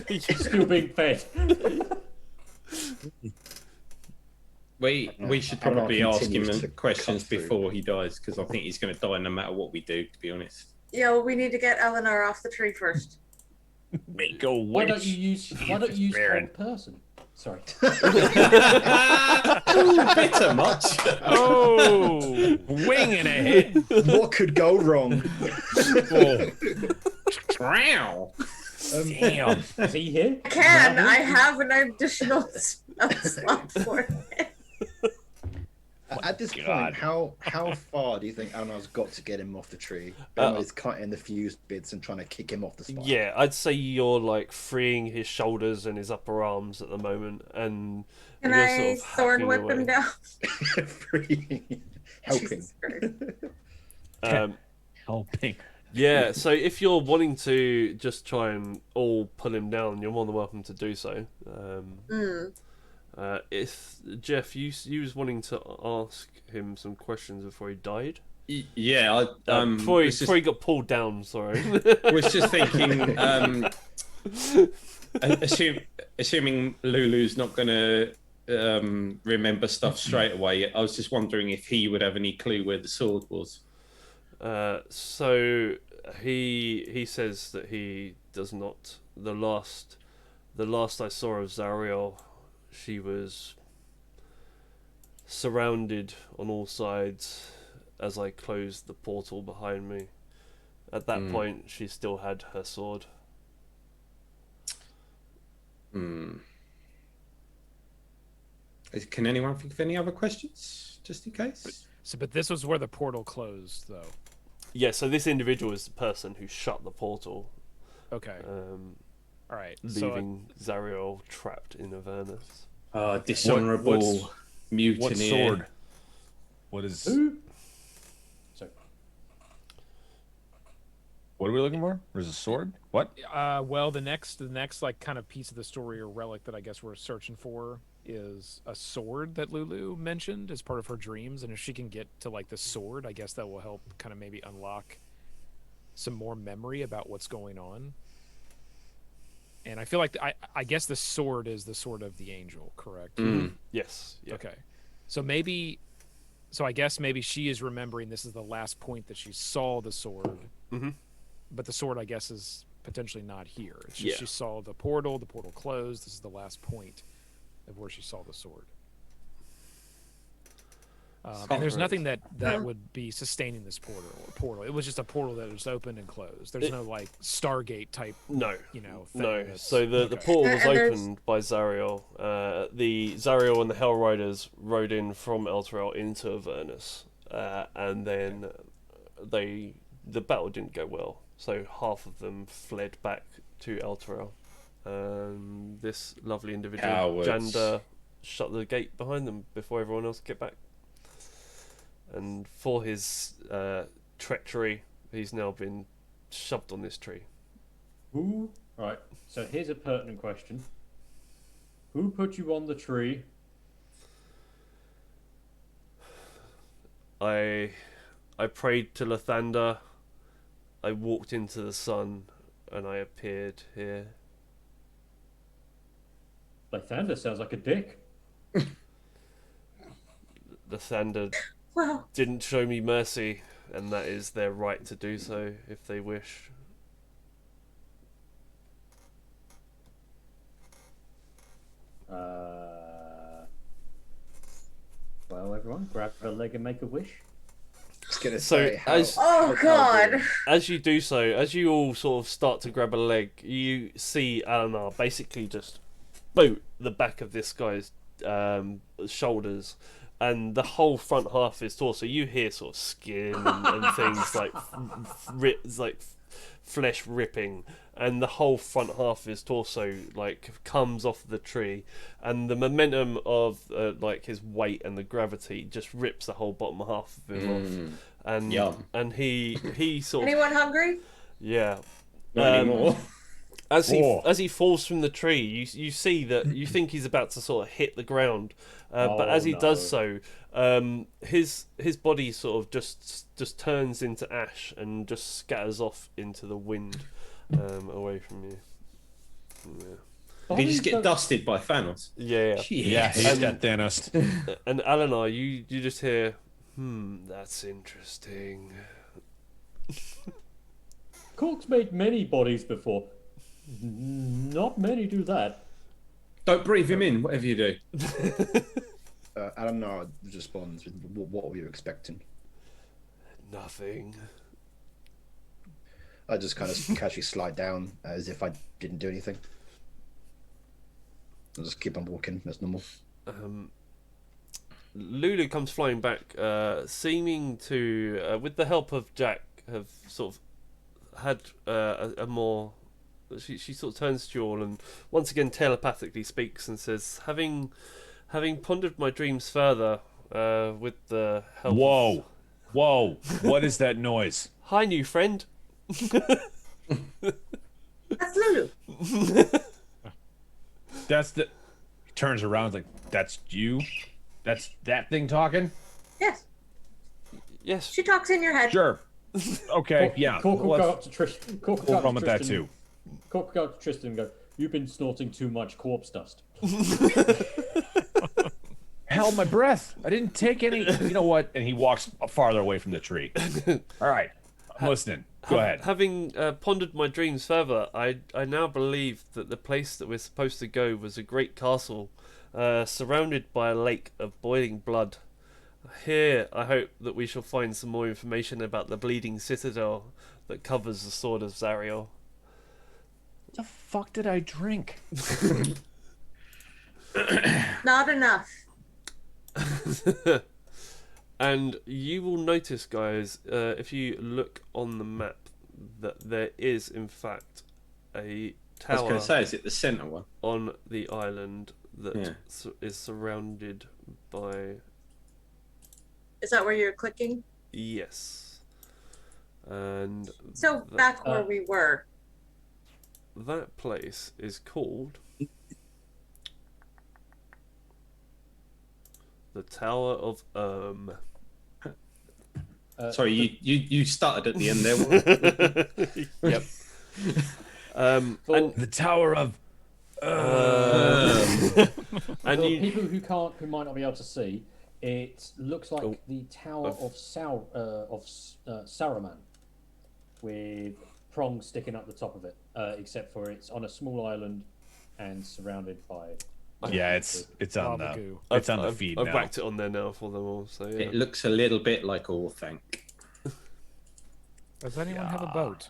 J: He's still being fed.
E: We should probably ask him questions before he dies, because I think he's going to die no matter what we do, to be honest.
I: Yeah, well, we need to get Eleanor off the tree first.
G: Make a wish.
J: Why don't you use third person? Sorry.
E: Bitter much.
G: Oh, winging it.
F: What could go wrong?
E: Wow.
G: Damn.
J: Is he here?
I: I have an additional slot for it.
F: At this point, how far do you think Alanar's got to get him off the tree? He's cutting the fused bits and trying to kick him off the spike.
D: Yeah, I'd say you're like freeing his shoulders and his upper arms at the moment, and
I: Can
D: you're
I: I
D: sort of
I: thorn
D: hacking
I: whip
D: away.
I: him down?
F: Helping.
I: Jesus Christ.
G: Helping.
D: Yeah, so if you're wanting to just try and all pull him down, you're more than welcome to do so. If Jeff, you was wanting to ask him some questions before he died.
E: Yeah,
D: before he got pulled down. Sorry,
E: was just thinking. Assuming Lulu's not going to remember stuff straight away, I was just wondering if he would have any clue where the sword was.
D: So he says that he does not. The last I saw of Zariel, she was surrounded on all sides as I closed the portal behind me. At that point, she still had her sword.
E: Can anyone think of any other questions, just in case?
H: But this was where the portal closed, though.
D: Yeah, so this individual is the person who shut the portal.
H: Okay. All right.
D: Leaving Zariel trapped in Avernus.
E: Dishonorable mutineer.
G: What sword? What is?
J: Who? Sorry.
G: What are we looking for? There's a sword. What?
H: Well, the next like kind of piece of the story or relic that I guess we're searching for is a sword that Lulu mentioned as part of her dreams, and if she can get to like the sword, I guess that will help kind of maybe unlock some more memory about what's going on. And I feel like I guess the sword is the sword of the angel, correct?
D: Yes. Yeah.
H: Okay. So I guess maybe she is remembering this is the last point that she saw the sword. But the sword, I guess, is potentially not here. It's just she saw the portal closed. This is the last point of where she saw the sword. And there's nothing that would be sustaining this portal. It was just a portal that was opened and closed. There's no like Stargate type.
D: No,
H: thing
D: no. So the portal was opened by Zariel. The Zariel and the Hell Riders rode in from Elturel into Avernus, and then the battle didn't go well. So half of them fled back to Elturel. This lovely individual,
E: Cowards.
D: Janda, shut the gate behind them before everyone else could get back. And for his treachery, he's now been shoved on this tree.
J: Who? Right. So here's a pertinent question. Who put you on the tree?
D: I prayed to Lathander. I walked into the sun, and I appeared here.
J: Lathander sounds like a dick.
D: Lathander
I: Well,
D: didn't show me mercy, and that is their right to do so if they wish.
J: Well, everyone, grab a leg and make a wish.
F: I was gonna
D: So
F: say,
I: oh God.
D: as you do so, as you all sort of start to grab a leg, you see Alanar basically just boot the back of this guy's shoulders, and the whole front half of his torso. You hear sort of skin and things like flesh ripping, and the whole front half of his torso like comes off the tree, and the momentum of like his weight and the gravity just rips the whole bottom half of him off. And
E: Yum.
D: and he sort of
I: Anyone hungry?
D: yeah.
E: Not anymore.
D: As he falls from the tree, you see that you think he's about to sort of hit the ground, but as he does so, his body sort of just turns into ash and just scatters off into the wind, away from you. Yeah.
E: Did he just get dusted by Thanos?
D: Yeah.
G: Yeah, he's got Thanos.
D: And Alanar, you just hear, that's interesting.
J: Cork's made many bodies before. Not many do that.
E: Don't breathe him in, whatever you do.
F: I don't know. Responds with what were you expecting?
D: Nothing.
F: I just kind of casually slide down as if I didn't do anything. I'll just keep on walking as normal.
D: Lulu comes flying back, seeming to, with the help of Jack, have sort of had a more. She sort of turns to you all and once again telepathically speaks and says, "Having pondered my dreams further, with the help."
G: Whoa! What is that noise?
D: Hi, new friend.
I: That's Lulu.
G: That's the. He turns around like, that's you? That's that thing talking?
I: Yes.
D: Yes.
I: She talks in your head.
G: Sure. Okay, yeah.
J: Cork will
G: let's-
J: go up to Tristan. Cork will
G: we'll
J: go
G: run
J: up to
G: with that
J: Tristan.
G: too.
J: Cork will go up to Tristan and go, "You've been snorting too much corpse dust."
G: Held my breath. I didn't take any. You know what? And he walks farther away from the tree. All right, I'm listening. Go ahead.
D: Having pondered my dreams further, I now believe that the place that we're supposed to go was a great castle, surrounded by a lake of boiling blood. Here, I hope that we shall find some more information about the bleeding citadel that covers the sword of Zariel.
G: What the fuck did I drink?
I: Not enough.
D: And you will notice, guys, if you look on the map, that there is, in fact, a
E: I was
D: tower
E: going to say, is it the centre one?
D: on the island that is surrounded by...
I: Is that where you're clicking?
D: Yes. And
I: So back where we were.
D: that place is called the Tower of
E: Sorry, you started at the end there.
D: Yep. And
G: The Tower of.
D: and
J: For
D: you,
J: people who might not be able to see, it looks like the Tower of Saruman, with prongs sticking up the top of it, except for it's on a small island and surrounded by.
G: Yeah, it's on
H: Lava
G: the
H: goo.
G: it's on the
D: I've,
G: feed
D: I've
G: now.
D: whacked it on there now for them all. So yeah.
E: It looks a little bit like Orthanc.
H: Does anyone have a boat?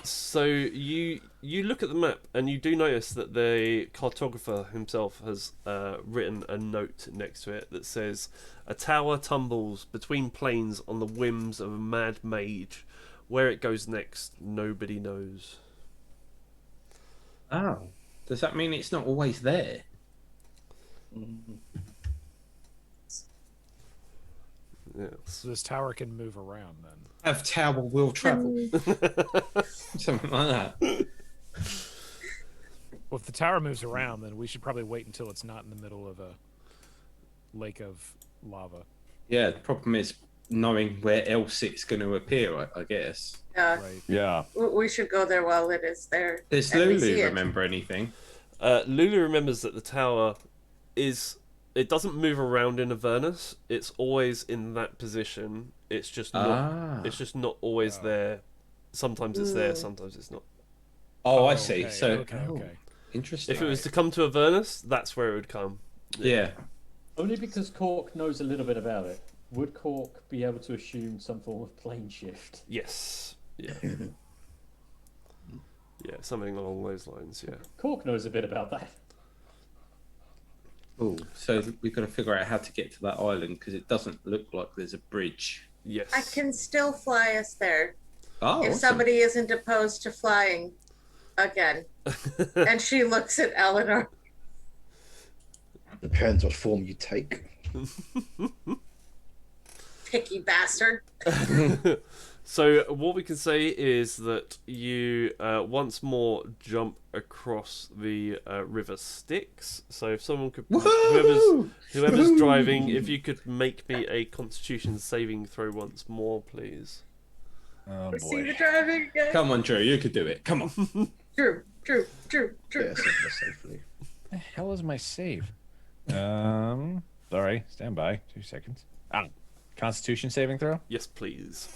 D: So you look at the map and you do notice that the cartographer himself has written a note next to it that says, "A tower tumbles between planes on the whims of a mad mage. Where it goes next, nobody knows."
E: Oh. Does that mean it's not always there?
D: Yes.
H: So this tower can move around then.
E: Have tower will travel. Something like that.
H: Well, if the tower moves around, then we should probably wait until it's not in the middle of a lake of lava.
E: Yeah, the problem is knowing where else it's going to appear, I guess.
I: Yeah.
H: Right.
G: Yeah.
I: We should go there while it is there.
E: Does
I: and we see
E: Lulu
I: it.
E: remember anything?
D: Lulu remembers that the tower is. It doesn't move around in Avernus. It's always in that position. It's just not. It's just not always there. Sometimes it's there. Sometimes it's not.
E: Oh, I see.
H: Okay,
E: So,
H: okay.
E: interesting.
D: If it was to come to Avernus, that's where it would come.
E: Yeah.
J: Only because Cork knows a little bit about it. Would Cork be able to assume some form of plane shift?
D: Yes. Yeah. Yeah, something along those lines. Yeah.
J: Cork knows a bit about that.
E: Oh, so we've got to figure out how to get to that island because it doesn't look like there's a bridge.
D: Yes.
I: I can still fly us there
E: Oh,
I: if
E: awesome.
I: somebody isn't opposed to flying again. And she looks at Eleanor.
F: Depends what form you take.
I: Picky bastard.
D: So what we can say is that you once more jump across the river Styx. So if someone could, whoever's driving, if you could make me a Constitution saving throw once more, please.
G: Oh
I: See the
G: boy.
I: driving again.
E: Come on, Drew, you could do it. Come on.
I: Drew.
F: Yes, safely.
G: The hell is my save? Sorry, stand by. 2 seconds. Constitution saving throw?
D: Yes, please.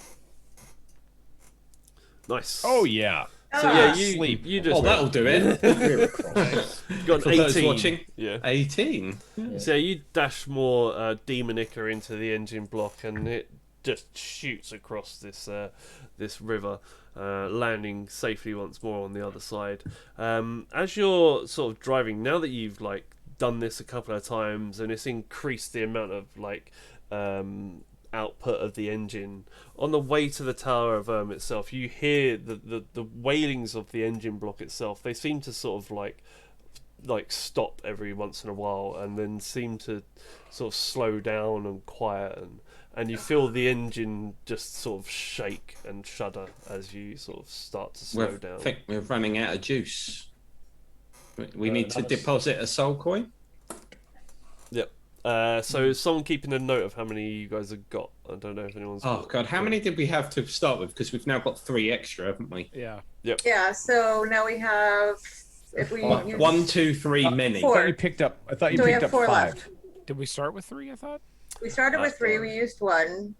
D: Nice.
G: Oh yeah.
D: So yeah,
G: Sleep.
D: you just.
E: Oh, that'll do it.
D: got
E: For
D: an 18.
E: those watching,
D: Yeah.
E: 18.
D: So yeah, you dash more Demonica into the engine block, and it just shoots across this river, landing safely once more on the other side. As you're sort of driving, now that you've like done this a couple of times, and it's increased the amount of like output of the engine, on the way to the Tower of itself, you hear the wailings of the engine block itself. They seem to sort of like stop every once in a while, and then seem to sort of slow down and quieten, and you feel the engine just sort of shake and shudder as you sort of start to slow down.
E: I think we're running out of juice. We need to deposit a soul coin.
D: Yep. So someone keeping a note of how many you guys have got. I don't know if anyone's.
E: Oh god, how many did we have to start with? Because we've now got 3 extra, haven't we?
H: Yeah.
D: Yep.
I: Yeah, so now we have if we use
E: 1, 2, 3, many.
G: I
I: 4.
G: thought you picked up. I thought you
I: So we
G: picked
I: have
G: up
I: 4
G: 5.
I: left.
H: Did we start with 3? I thought.
I: We started with 3, we used 1.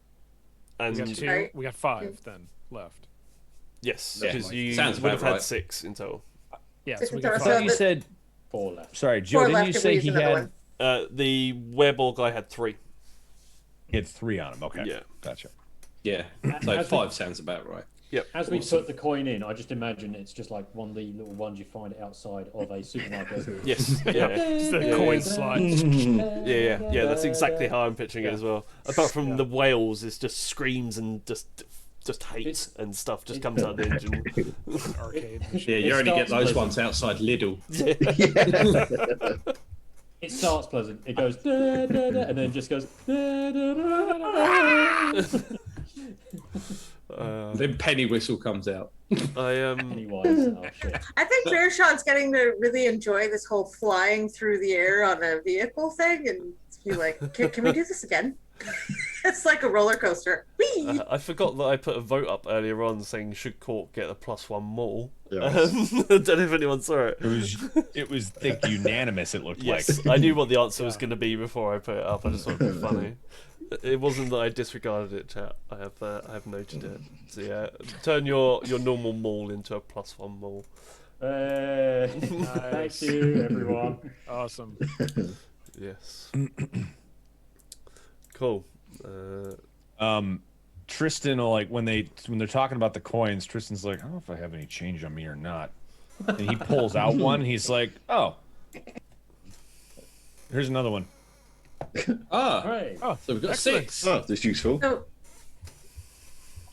D: And
H: We got 2.
I: Right.
H: We got 5 then left.
D: yes,
E: Yeah.
D: because you
E: Sounds
D: would have
E: about
D: had
E: right.
D: 6 in total.
H: Yeah.
I: Six
H: So we
I: in
H: got
I: total.
G: I
H: 5.
G: thought you said.
J: 4 left.
G: Sorry, Joe.
I: 4
G: Didn't
I: left
G: you
I: if we
G: say
I: use
G: he
I: another
G: had?
I: one.
D: The wereball guy had 3.
G: He had 3 on him. Okay.
D: Yeah.
G: Gotcha.
E: Yeah, so
J: As
E: 5 sounds about right.
D: Yep.
J: As we put the coin in, I just imagine it's just like one of the little ones you find outside of a supermarket.
D: Yes. Yeah.
H: Just the coin slide.
D: Yeah. That's exactly how I'm picturing it as well. Apart from the whales, it's just screams and just hate and stuff just comes out of the engine.
H: Arcade.
E: Yeah, you only get
J: starts
E: those
J: pleasant.
E: ones outside Lidl.
J: It starts pleasant. It goes da, da, da, and then just goes da, da, da, da, da.
E: Then penny whistle comes out.
J: Pennywise. Oh shit.
I: I think Bearshot's getting to really enjoy this whole flying through the air on a vehicle thing, and be like, can we do this again? It's like a roller coaster. Whee!
D: I forgot that I put a vote up earlier on saying should Cork get a +1 maul.
F: Yes.
D: I don't know if anyone saw it.
G: It was thick unanimous. It looked
D: Yes,
G: like.
D: I knew what the answer was going to be before I put it up. I just thought it would be funny. It wasn't that I disregarded it, chat. I have noted it. So yeah, turn your normal maul into a +1 maul.
J: Thank you, everyone.
H: Awesome.
D: Yes. Cool.
G: Tristan will, like, when they're talking about the coins, Tristan's like, I don't know if I have any change on me or not. And he pulls out one. He's like, oh, here's another one.
J: Right.
E: So we've got
H: Excellent.
E: 6.
F: Oh, that's useful.
I: So,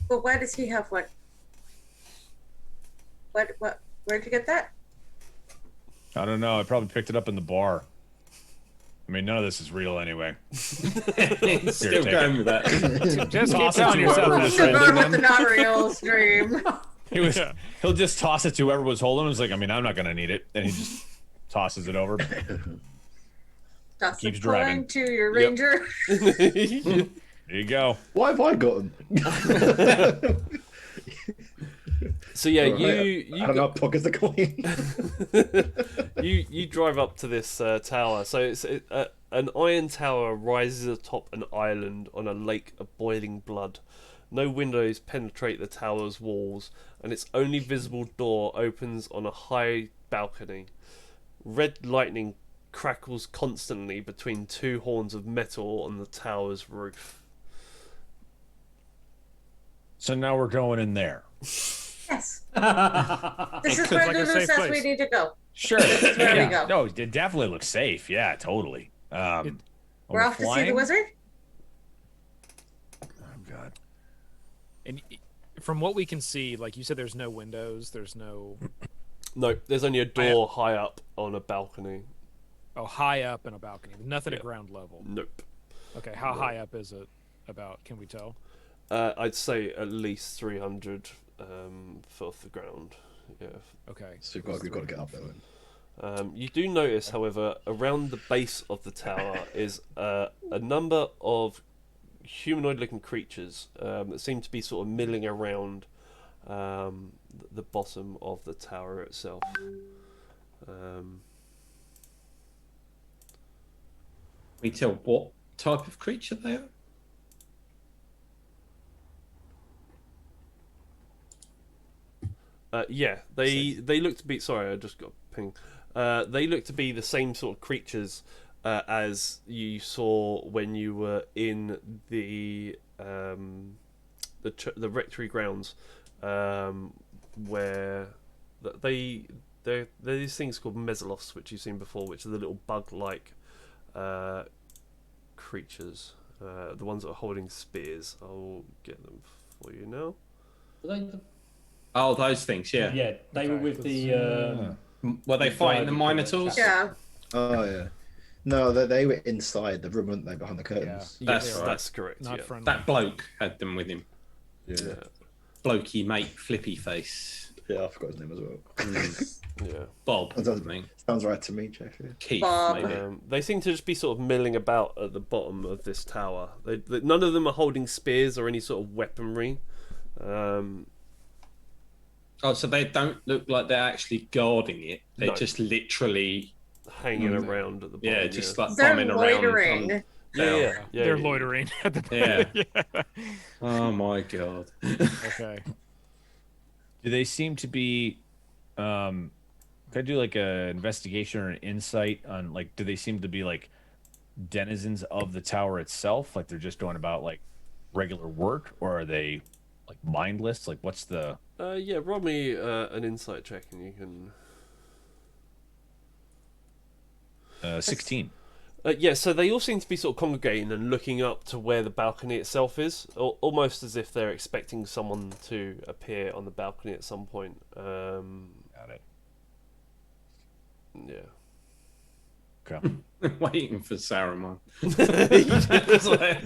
I: but why does he have one? What? Where'd you get that?
G: I don't know. I probably picked it up in the bar. I mean, none of this is real anyway.
E: Still
G: take
E: going with that.
H: Just keep
G: Toss it
H: telling
G: to
H: yourself
G: whoever
H: that.
G: was
I: Still going
G: holding
I: with the
G: them.
I: not real stream.
G: He'll just toss it to whoever was holding him. He's like, I mean, I'm not gonna need it, and he just tosses it over.
I: Toss
G: Keeps
I: the
G: driving.
I: coin to your ranger.
G: There you go.
F: Why have I got them?
D: So yeah,
F: Alright, I don't know. Pockets the coin.
D: you drive up to this tower. So it's an iron tower rises atop an island on a lake of boiling blood. No windows penetrate the tower's walls, and its only visible door opens on a high balcony. Red lightning crackles constantly between two horns of metal on the tower's roof.
G: So now we're going in there.
I: Yes. This is where
H: like a
I: Lulu
H: safe
I: says
H: place.
I: we need to go.
G: Sure.
I: This is where we go.
G: No, it definitely looks safe. Yeah, totally.
I: We're off to see the wizard.
G: Oh God.
H: And from what we can see, like you said, there's no windows. There's no
D: No, there's only a door high up on a balcony.
H: high up in a balcony. Nothing at
D: Yeah.
H: ground level.
D: Nope.
H: Okay, how high up is it? About? Can we tell?
D: I'd say at least 300 foot off the ground. Yeah.
H: Okay.
F: So we've got to get up there then.
D: You do notice, however, around the base of the tower is a number of humanoid-looking creatures that seem to be sort of milling around the bottom of the tower itself.
E: We tell what type of creature they are?
D: Yeah, they look to be. Sorry, I just got ping. They look to be the same sort of creatures as you saw when you were in the rectory grounds, where they're these things called mesolos, which you've seen before, which are the little bug-like creatures, the ones that are holding spears. I'll get them for you now.
J: Were they the...
E: Oh, those things, yeah.
J: Yeah, they were with the.
E: Were they fighting the Minotaurs?
I: Yeah.
F: Oh yeah. No, they were inside the room, weren't they, behind the curtains?
H: Yeah,
E: That's
H: right.
D: That's correct.
H: Not
D: Yeah.
H: friendly.
E: That bloke had them with him.
F: Yeah.
E: Blokey mate, flippy face.
F: Yeah, I forgot his name as well.
D: Yeah.
E: Bob, I
F: Sounds-
E: think.
F: Sounds right to me, Jeff. Yeah.
E: Keith,
I: Bob.
E: maybe.
D: They seem to just be sort of milling about at the bottom of this tower. None of them are holding spears or any sort of weaponry.
E: Oh, so they don't look like they're actually guarding it. They're
D: No.
E: just literally,
D: Hanging around at the bottom.
E: yeah, just like
I: They're
E: bombing
I: loitering.
E: around.
D: yeah.
H: They're loitering at the
E: Yeah. Oh my god.
H: Okay.
G: Do they seem to be? Can I do like a investigation or an insight on, like, do they seem to be like denizens of the tower itself? Like they're just going about like regular work, or are they like mindless? Like what's the?
D: Yeah, roll me an insight check and you can.
G: 16.
D: Yeah, so they all seem to be sort of congregating and looking up to where the balcony itself is, almost as if they're expecting someone to appear on the balcony at some point.
G: Got it.
D: Yeah.
G: Okay.
E: Waiting for Saruman.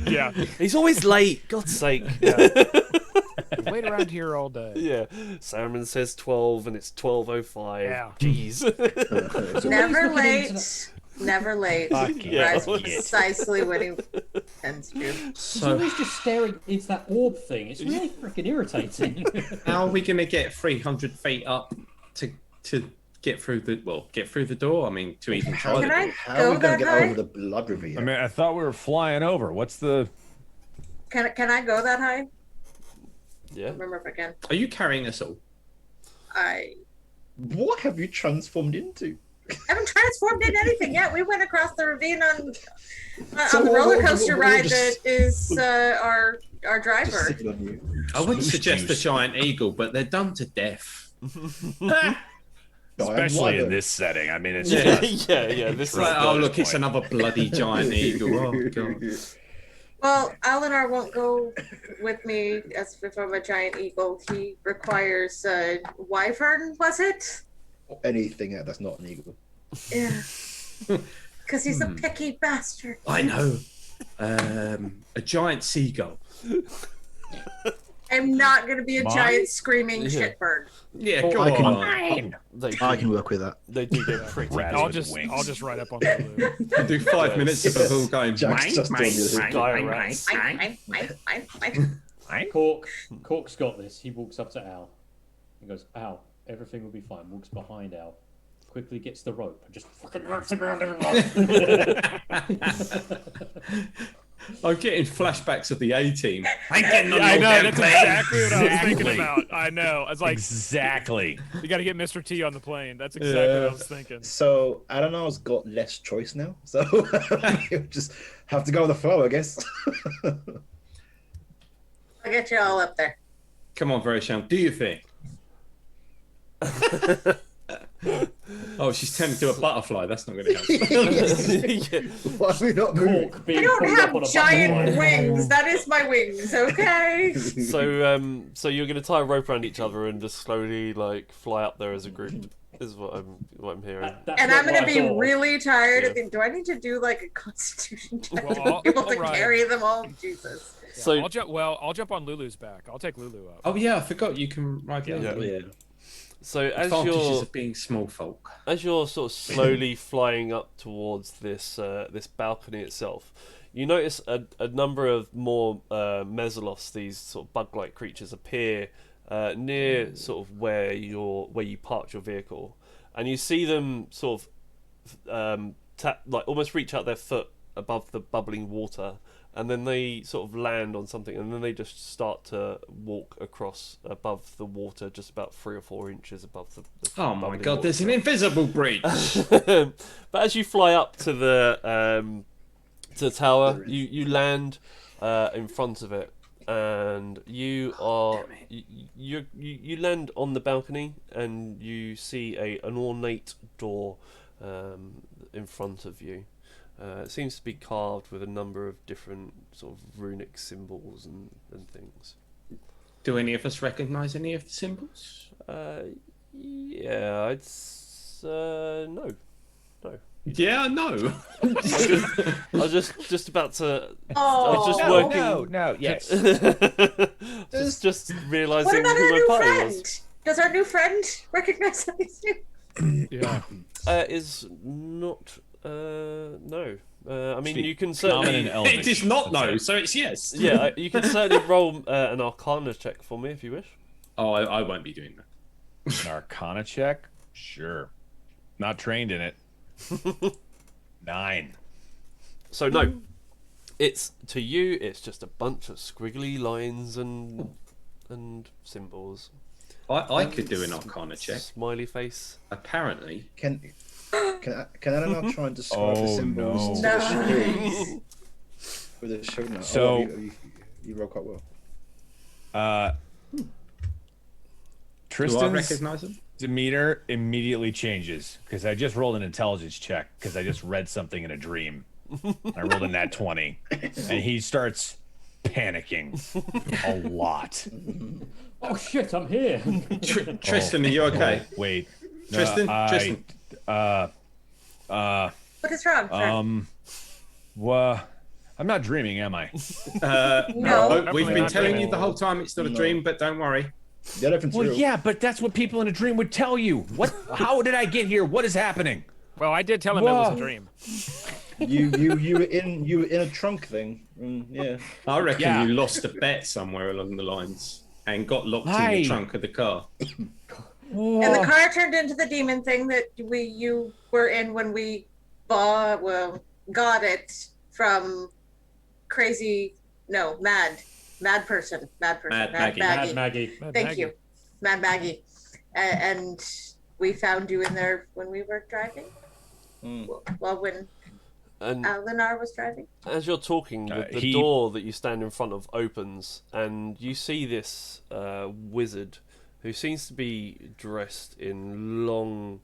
H: Yeah.
D: He's always late, God's sake.
H: Yeah. wait around here all day.
D: Yeah, Saruman says 12 and it's 12:05.
H: Yeah.
D: Jeez.
I: Never late. Never late.
D: yeah.
I: That's precisely what he tends to do.
J: He's always just staring into that orb thing. It's really freaking irritating.
E: How are we going to get 300 feet up to get through the door? I mean, to even try
I: Can
E: to
I: I
E: do.
F: How
I: go
F: are we gonna
I: that
F: get
I: high?
F: over the blood river?
G: I mean, I thought we were flying over. What's the?
I: Can I go that high?
D: Yeah.
I: Remember if I can.
E: Are you carrying us all?
F: What have you transformed into?
I: I haven't transformed into anything yet. We went across the ravine on
F: So
I: the roller coaster
F: we'll
I: ride
F: just-
I: that is our
F: Just
I: driver.
F: sitting on you.
E: I would suggest a giant eagle, but they're done to death.
G: Especially in this setting. I mean, it's
E: Yeah.
G: just
D: yeah. This is
E: Like, oh,
D: the
E: look, it's
D: point.
E: another bloody giant eagle. Oh, God.
I: Well, Alinar won't go with me as if I'm a giant eagle. He requires wyvern, was it?
F: Anything that's not an eagle.
I: Yeah. Because he's a picky bastard.
E: I know. A giant seagull.
I: I'm not going to be a
G: Mine?
I: giant screaming
D: Yeah.
I: shitbird.
E: Yeah,
F: Oh,
E: go
F: I can-
E: on.
F: I can work with that.
D: They do get pretty
G: Rats
H: I'll
G: with
H: just
G: wings.
H: write up on Lulu.
E: Do 5 minutes of us all going.
F: Jack's
E: "Mine,
F: just
E: mine,
F: doing this.
E: mine,
D: Guy
E: mine,
D: rats.
E: mine, mine."
J: Cork's got this. He walks up to Al. He goes, Al, everything will be fine. Walks behind Al. Quickly gets the rope and just fucking wraps it around everyone.
E: I'm getting flashbacks of the A-Team. I'm getting on
H: I
E: your
H: know,
E: damn
H: that's
E: plane.
H: exactly what I was thinking
G: Exactly.
H: about. I know. It's like,
G: exactly.
H: you got to get Mr. T on the plane. That's exactly what I was thinking.
F: So Adanar's got less choice now. So you just have to go with the flow, I guess.
I: I'll get you all up there.
E: Come on, Verisham, do your thing. Oh, she's turned into a butterfly. That's not going to help.
F: Why are we not moving?
J: Cork being
I: I don't
J: pulled up on
I: have
J: a
I: giant
J: butterfly.
I: wings. That is my wings, okay?
D: So you're gonna tie a rope around each other and just slowly like fly up there as a group. Is what I'm hearing.
J: That's
I: And
J: not
I: I'm going to
J: what I
I: be
J: thought.
I: really tired.
D: Yeah.
I: I think, do I need to do like a constitution check
H: Well,
I: to
H: I'll-
I: be able
H: I'll
I: to
H: ride.
I: carry them all? Jesus.
H: Yeah,
D: So-
H: I'll jump on Lulu's back. I'll take Lulu up.
E: Oh, yeah, I forgot you can ride the
D: Yeah.
E: other.
F: Yeah.
D: So as
E: Advantages
D: you're
E: of being small folk.
D: as you're sort of slowly flying up towards this this balcony itself, you notice a number of more Mesolos, these sort of bug-like creatures, appear near sort of where you parked your vehicle, and you see them sort of like almost reach out their foot above the bubbling water, and then they sort of land on something, and then they just start to walk across above the water, just about 3 or 4 inches above the
E: Oh my
D: bubbling
E: God, there's an
D: water.
E: invisible bridge.
D: But as you fly up to the tower, you land in front of it, and you land on the balcony, and you see an ornate door in front of you. It seems to be carved with a number of different sort of runic symbols and things.
E: Do any of us recognize any of the symbols?
D: Yeah, I'd no.
E: Yeah, no.
D: I was just about to.
I: Oh,
D: I was just
G: No,
D: working.
G: no, yes.
D: just
I: what
D: realizing
I: about
D: who
I: our
D: my
I: new
D: party
I: friend?
D: was.
I: Does our new friend recognize anything?
H: Yeah.
D: Is not. No. I mean,
G: Speak
D: you can
G: common
D: certainly.
G: and Elvish.
E: It is not no, so it's yes.
D: Yeah, you can certainly roll an Arcana check for me if you wish.
E: Oh, I won't be doing that.
G: An Arcana check? Sure. Not trained in it. 9.
D: So no, it's to you. It's just a bunch of squiggly lines and symbols.
E: I could do an Arcana check.
D: Smiley face.
E: Apparently.
F: Can Adanar try and describe the
G: Oh,
F: symbols
G: no.
F: to the screen? With a show now.
G: So-
F: you roll quite well.
E: Do I
G: Tristan's
E: recognize them?
G: demeanor immediately changes because I just rolled an intelligence check because I just read something in a dream. I rolled a nat 20, and he starts panicking a lot.
J: Oh shit, I'm here.
E: Tristan, are you okay?
G: Wait,
E: Tristan?
G: I,
I: What is wrong, sir?
G: I'm not dreaming, am I?
I: No.
E: We've been
H: not
E: telling
H: dreaming.
E: you the whole time it's not a dream, but don't worry.
F: The elephant's
G: Well,
F: real.
G: yeah, but that's what people in a dream would tell you. What? How did I get here? What is happening?
H: Well, I did tell him it was a
G: Whoa.
H: dream.
F: You were in a trunk thing. Yeah.
E: I reckon
G: Yeah.
E: you lost a bet somewhere along the lines and got locked in
G: Hi.
E: the trunk of the car.
I: And the car turned into the demon thing that you were in when we got it from mad person,
E: Mad Maggie.
J: Mad Maggie.
I: Thank you, Mad Maggie. And we found you in there when we were driving. Well, when
D: And
I: Lenar was driving.
D: as you're talking, the door that you stand in front of opens, and you see this wizard who seems to be dressed in long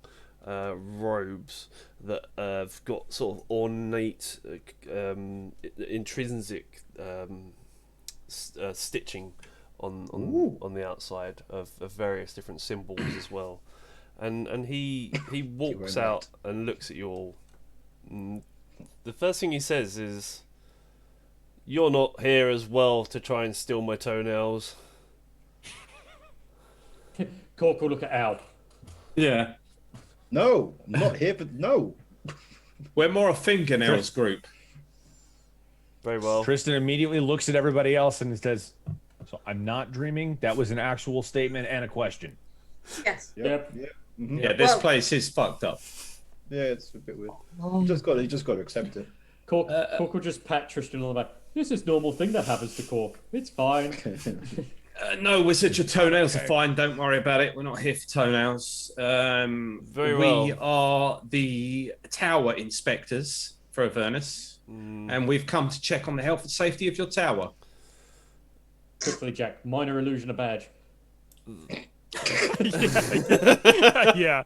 D: robes that have got sort of ornate, intrinsic stitching on the outside of various different symbols as well. And he walks out and looks at you all. The first thing he says is, "You're not here as well to try and steal my toenails."
J: Cork will look at Al.
E: Yeah.
F: No, I'm not here for no.
E: We're more a fingernails group.
D: Very well.
G: Tristan immediately looks at everybody else and says, "So I'm not dreaming. That was an actual statement and a question."
I: Yes.
J: Yep.
E: Yeah, this place is fucked up.
F: Yeah, it's a bit weird. You just got to accept it.
J: Cork will just pat Tristan on the back. This is normal thing that happens to Cork. It's fine.
E: No, wizard, your toenails are fine. Don't worry about it. We're not here for toenails.
D: Very well.
E: We are the tower inspectors for Avernus, and we've come to check on the health and safety of your tower.
J: Quickly, Jack. Minor illusion of badge.
H: Yeah.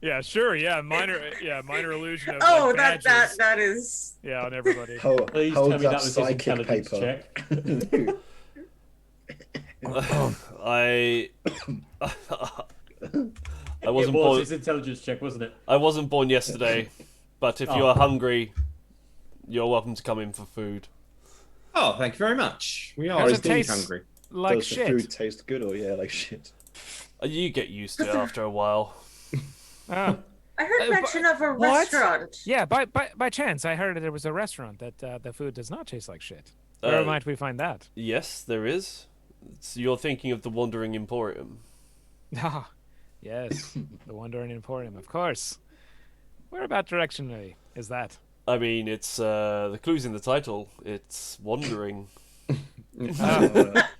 H: Yeah, sure. Yeah, minor illusion of
I: Oh,
H: like,
I: that
H: badges.
I: is.
H: Yeah, on everybody.
J: Please tell me that was his
F: psychic
J: intelligence
F: paper.
J: check.
D: I
J: It
D: wasn't
J: was
D: born.
J: his intelligence check, wasn't it?
D: I wasn't born yesterday, but if you are hungry, you're welcome to come in for food.
E: Oh, thank you very much. We
H: How
E: are
H: does it
E: indeed
H: taste?
E: hungry.
H: Like
F: Does the
H: shit.
F: food taste good or like shit?
D: You get used to it after a while.
H: Ah.
I: I heard mention of a
H: what?
I: restaurant.
H: Yeah, by chance, I heard that there was a restaurant that the food does not taste like shit. Where might we find that?
D: Yes, there is. You're thinking of the Wandering Emporium.
H: Ah, yes, the Wandering Emporium, of course. Where about directionally is that?
D: I mean, it's the clue's in the title. It's wandering.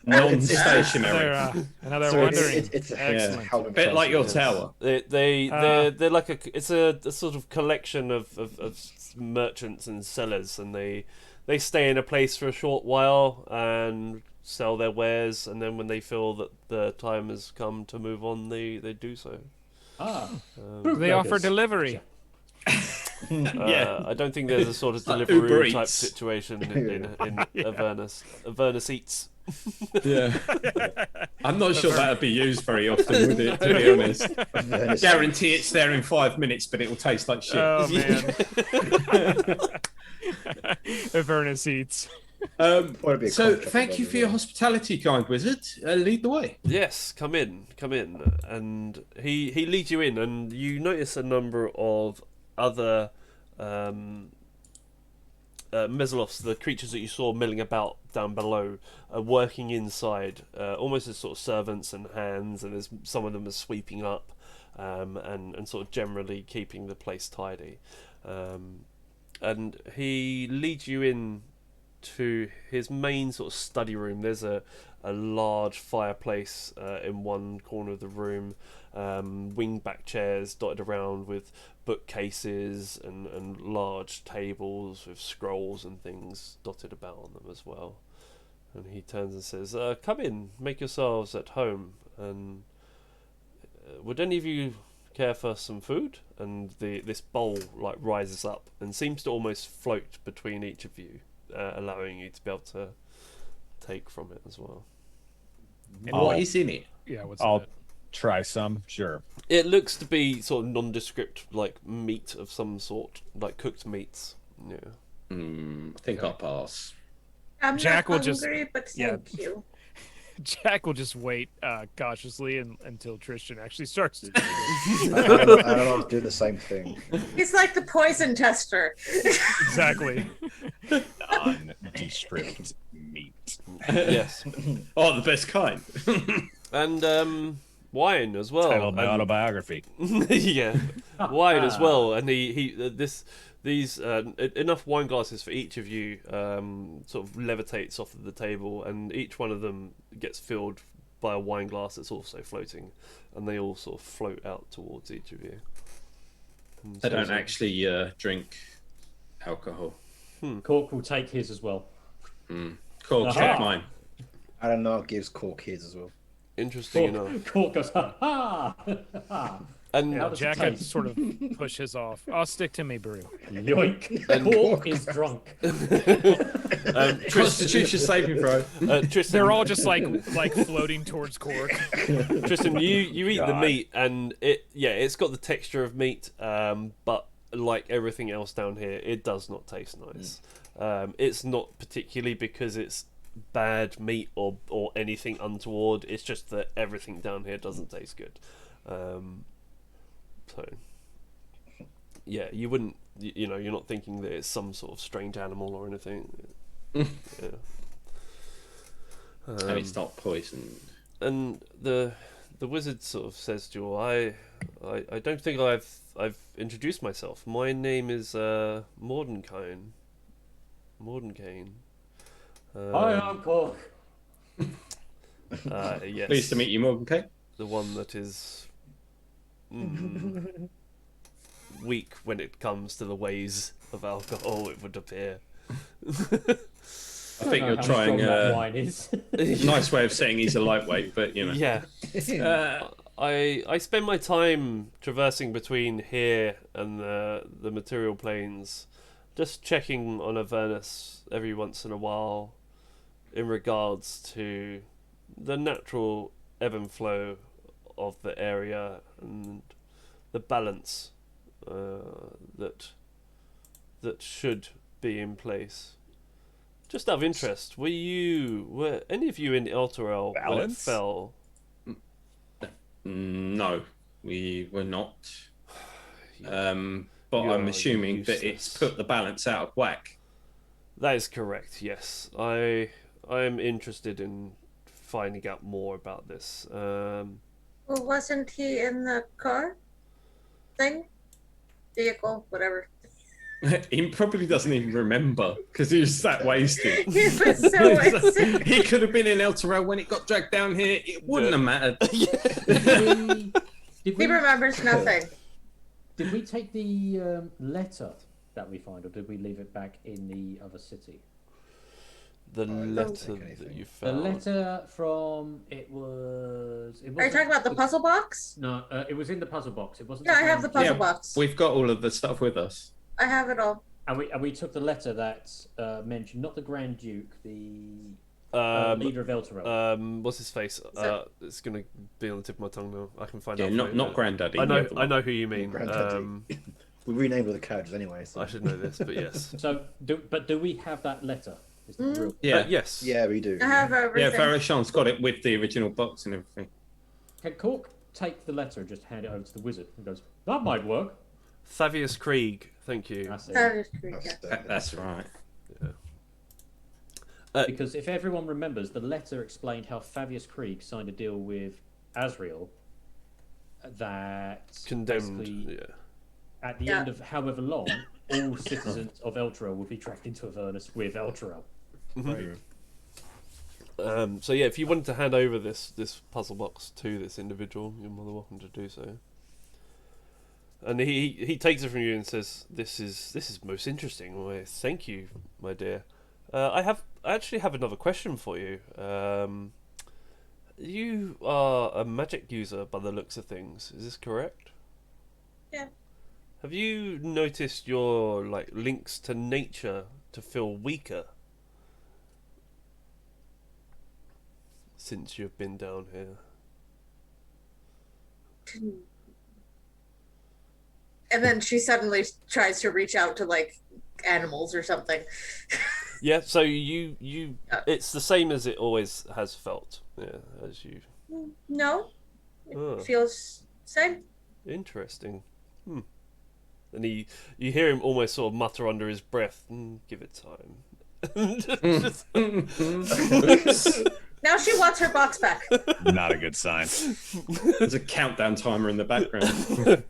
E: Non-stationary.
H: Another
F: So
H: wandering.
F: it's a
H: Excellent.
E: Bit like your tower.
D: They're like it's a sort of collection of merchants and sellers, and they stay in a place for a short while and sell their wares, and then when they feel that the time has come to move on, they do so.
H: They offer delivery.
E: Yeah.
D: I don't think there's a sort of
E: Like
D: delivery
E: Uber
D: type
E: Eats.
D: situation in Avernus. Avernus Eats.
E: Yeah. I'm not sure that'd be used very often, would it, to be honest? Guarantee it's there in 5 minutes, but it will taste like shit.
H: Oh man. Avernus Eats.
E: So, thank you for your hospitality, kind wizard. Lead the way.
D: Yes, come in, and he leads you in, and you notice a number of other Mezzalofts, the creatures that you saw milling about down below, are working inside, almost as sort of servants and hands, and there's some of them are sweeping up, and sort of generally keeping the place tidy. And he leads you in to his main sort of study room. There's a large fireplace in one corner of the room, wingback chairs dotted around with bookcases and large tables with scrolls and things dotted about on them as well. And he turns and says, "Come in, make yourselves at home, and would any of you care for some food?" And this bowl like rises up and seems to almost float between each of you, allowing you to be able to take from it as well.
E: What is in it?
H: Yeah, what's
G: I'll
H: that?
G: try some, sure.
D: It looks to be sort of nondescript, like meat of some sort, like cooked meats. Yeah.
E: I think I'll pass.
I: I'm
H: Jack will
I: not
H: just-
I: hungry, but
H: yeah.
I: thank you.
H: Jack will just wait cautiously until Tristan actually starts to.
F: I don't know, do the same thing.
I: He's like the poison tester.
H: Exactly.
G: Non-descript meat.
D: Yes.
E: Oh, the best kind.
D: And wine as well.
G: Title of my
D: And-
G: autobiography.
D: yeah, wine as well. And these enough wine glasses for each of you sort of levitates off of the table, and each one of them gets filled by a wine glass that's also floating, and they all sort of float out towards each of you. And
E: I
D: so-
E: don't actually drink alcohol.
J: Cork will take his as well.
E: Cool,
J: Aha.
E: check mine.
F: I don't know, gives Cork his as well.
D: Interesting enough.
J: Cork goes, ha ha! ha.
D: And
J: How does it
H: Jack had
J: taste?
H: sort of push his off. I'll stick to me brew.
J: Yoink!
D: And-
J: Cork is drunk.
E: Constitution saving throw.
D: Tristan,
H: They're all just like floating towards Cork.
D: Tristan, you eat the
G: God.
D: meat, and it's got the texture of meat, but like everything else down here, it does not taste nice. It's not particularly because it's bad meat or anything untoward. It's just that everything down here doesn't taste good. So yeah, you wouldn't, you're not thinking that it's some sort of strange animal or anything. Yeah.
E: And it's not poisoned.
D: And the wizard sort of says to you, I don't think I've introduced myself. My name is Mordenkain. Mordenkain.
J: Hi, I'm Cork.
D: Yes.
E: Pleased to meet you, Morgan Kate.
D: The one that is weak when it comes to the ways of alcohol, it would appear.
E: I think
J: How
E: you're
J: strong
E: trying
J: that
E: a
J: wine is.
E: nice way of saying he's a lightweight, but
D: Yeah. I spend my time traversing between here and the material planes, just checking on Avernus every once in a while in regards to the natural ebb and flow of the area and the balance that should be in place. Just out of interest, were any of you in Elturel when it
G: Balance?
D: fell?
E: no, we were not. But
D: You
E: I'm
D: are
E: assuming that it's
D: useless.
E: put the balance out of whack.
D: That is correct, yes. I am interested in finding out more about this.
I: Well, wasn't he in the car thing? Vehicle, whatever.
E: He probably doesn't even remember because he was that wasted.
I: He was so wasted.
E: He could have been in El Terrell when it got dragged down here. It wouldn't have mattered.
J: Did
I: He
J: we,
I: remembers nothing.
J: did we take the letter that we find, or did we leave it back in the other city?
D: The
F: don't
D: letter
F: think
D: that
F: anything.
D: you
J: The
D: found.
J: letter from it was. It
I: Are you
J: wasn't-
I: talking about the puzzle box?
J: No, it was in the puzzle box. It wasn't.
I: Yeah, I have the puzzle
E: Yeah,
I: box.
E: We've got all of the stuff with us.
I: I have it all.
J: And we took the letter that mentioned not the Grand Duke, the leader of Elturel.
D: What's his face?
I: So-
D: It's gonna be on the tip of my tongue now. I can find
E: Yeah,
D: out.
E: not
D: for you.
E: not Granddaddy.
D: I
E: the
D: know.
E: other
D: I
E: one.
D: know who you mean.
F: Granddaddy. We renamed all the characters anyway. So.
D: I should know this, but yes.
J: So, do we have that letter? Is the real-
E: Yeah,
D: Yes.
F: Yeah, we do.
I: I have
E: yeah.
I: everything.
E: Farashon's got it with the original box and everything.
J: Can Cork take the letter and just hand it over to the wizard and goes, "That might work."
D: Thavius Krieg. Thank you.
J: That's it.
I: That is true, yeah.
E: That's right.
J: Because if everyone remembers, the letter explained how Fabius Krieg signed a deal with Asriel that
D: Condemned.
J: basically,
D: Yeah.
J: at the
I: Yeah.
J: end of however long, all citizens of Elturel would be dragged into Avernus with Elturel.
D: So yeah, if you wanted to hand over this puzzle box to this individual, you're more than welcome to do so. And he takes it from you and says, "This is most interesting. Why, thank you, my dear. I actually have another question for you. You are a magic user by the looks of things. Is this correct?
I: Yeah.
D: Have you noticed your links to nature to feel weaker since you've been down here?"
I: And then she suddenly tries to reach out to animals or something.
D: Yeah, so you it's the same as it always has felt. Yeah, as you.
I: No, it
D: Oh,
I: feels same.
D: interesting. And you hear him almost sort of mutter under his breath, "Give it time."
E: Oops.
I: Now she wants her box back.
G: Not a good sign.
E: There's a countdown timer in the background.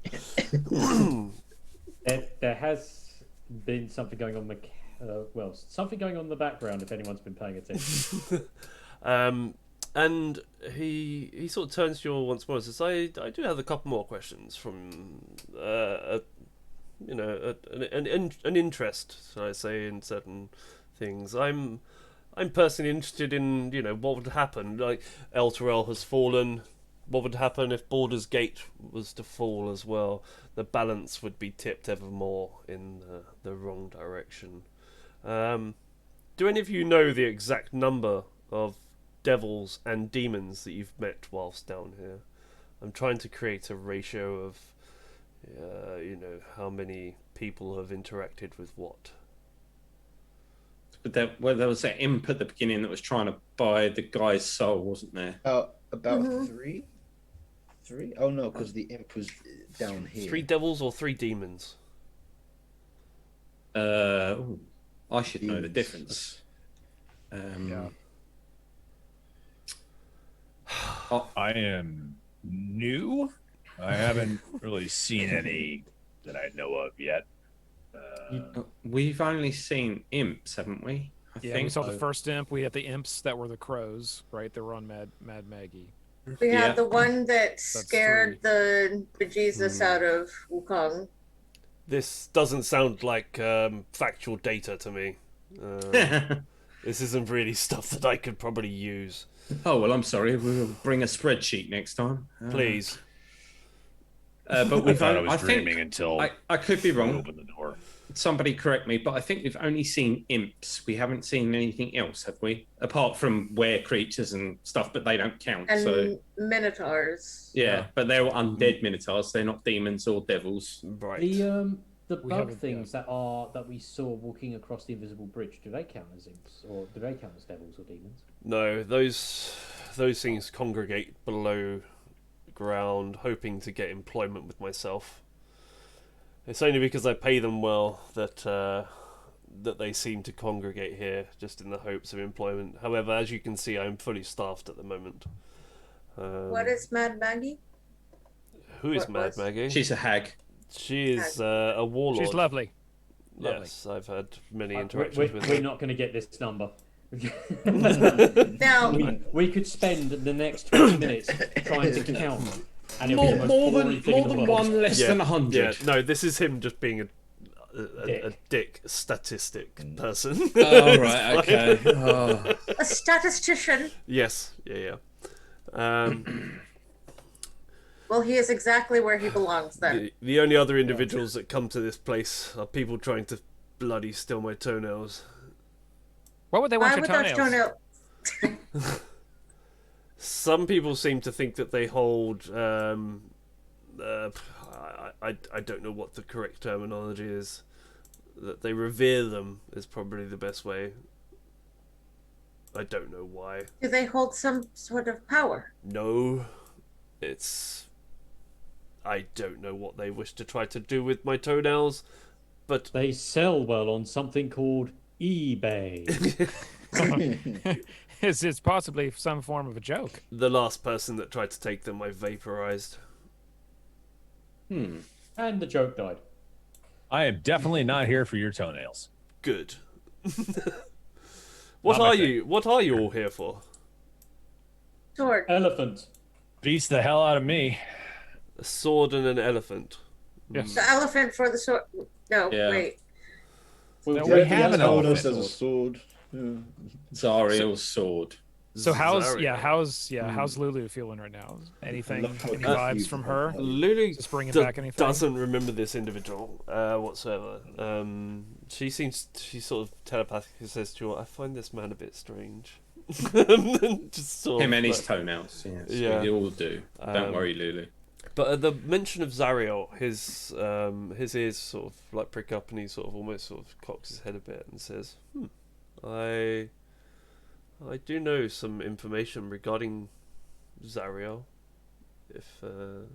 J: There has been something going on. Something going on in the background. If anyone's been paying attention.
D: And he sort of turns to you all once more and says, "I do have a couple more questions from an interest, shall I say, in certain things. I'm personally interested in what would happen. Like Elturel has fallen. What would happen if Baldur's Gate was to fall as well? The balance would be tipped ever more in the wrong direction. Do any of you know the exact number of devils and demons that you've met whilst down here? I'm trying to create a ratio of, how many people have interacted with what."
E: But there was that imp at the beginning that was trying to buy the guy's soul, wasn't there?
F: About three. Oh no, because the imp was down here.
D: 3 devils or 3 demons?
E: I should know the
F: Demons.
E: difference.
G: Yeah. I am new. I haven't really seen any that I know of yet.
E: We've only seen imps, haven't we? I
H: Yeah,
E: think.
H: we saw the first imp. We had the imps that were the crows, right? They were on Mad Maggie.
I: We
E: Yeah.
I: have the one that scared the bejesus out of Wukong.
D: This doesn't sound like factual data to me. This isn't really stuff that I could probably use.
E: Oh, well, I'm sorry. We'll bring a spreadsheet next time.
D: Please.
E: But we've
G: thought I was
E: I
G: dreaming
E: think,
G: until
E: I could be
G: we
E: wrong.
G: opened the door.
E: Somebody correct me, but I think we've only seen imps. We haven't seen anything else, have we? Apart from were creatures and stuff, but they don't count.
I: And
E: So
I: minotaurs.
E: yeah, but they're undead minotaurs. They're not demons or devils.
D: Right.
J: The
H: We
J: bug
H: haven't-
J: things that we saw walking across the invisible bridge, do they count as imps, or do they count as devils or demons?
D: No, those things congregate below ground, hoping to get employment with myself. It's only because I pay them well that they seem to congregate here, just in the hopes of employment. However, as you can see, I'm fully staffed at the moment.
I: What is Mad Maggie?
D: Who is
I: what
D: Mad
I: was-
D: Maggie?
E: She's a hag.
D: She is a warlord.
H: She's lovely.
D: Yes, I've had many
J: We're
D: interactions with her.
J: not going to get this number.
I: Now,
J: we could spend the next 20 minutes trying to count, and it'll be the most boring thing in the world.
E: one, less than 100.
D: Yeah, no, this is him just being a
J: Dick.
D: dick statistic person.
E: Oh, right, okay. Oh.
I: a statistician.
D: Yes, yeah.
I: Well, he is exactly where he belongs then.
D: The only other individuals that come to this place are people trying to bloody steal my toenails.
H: What would they want
I: Why
H: your
I: would those
H: toenails?
I: toenails?
D: Some people seem to think that they hold. I don't know what the correct terminology is. That they revere them is probably the best way. I don't know why.
I: Do they hold some sort of power?
D: No, it's. I don't know what they wish to try to do with my toenails, but
J: They sell well on something called eBay.
H: It's possibly some form of a joke.
D: the last person that tried to take them, I vaporized.
J: And the joke died.
G: I am definitely not here for your toenails.
D: Good. What
G: Not my
D: are
G: thing.
D: you? What are you all here for?
I: Sword.
J: Elephant.
G: Beats the hell out of me.
D: A sword and an elephant.
H: Yes.
I: The elephant for the sword. No,
E: Yeah.
I: wait.
J: Well,
G: No,
J: the
G: we
J: elephant
G: have an
J: told
G: elephant.
J: us
F: There's a
J: there's
F: sword. Yeah.
E: Zariel's sword.
H: So how's
D: Zarya.
H: how's Lulu feeling right now? Anything?
F: Love how
H: Any
F: confused
H: vibes from her?
D: Lulu
H: Just bringing back anything?
D: doesn't remember this individual whatsoever. She sort of telepathically says to you, "I find this man a bit strange." Just sort
E: Him
D: of,
E: and his
D: like-
E: toenails. Yes,
D: Yeah.
E: we all do. Don't
D: Um,
E: worry, Lulu.
D: But at the mention of Zariel, his ears sort of like prick up, and he sort of almost sort of cocks his head a bit and says, I do know some information regarding Zariel. If the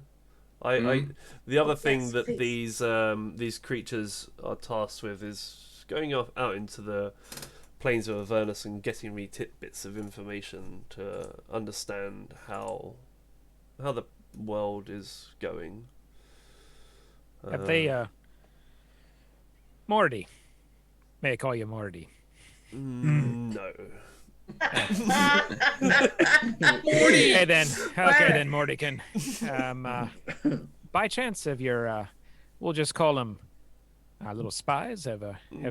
D: other thing
I: Yes,
D: that
I: please.
D: these creatures are tasked with is going off out into the plains of Avernus and getting me tidbits of information to understand how the world is going.
H: Have they, Morty? May I call you Morty?
D: No.
H: Okay then. Okay then, Mortykin. By chance, have your, we'll just call them little spies. Have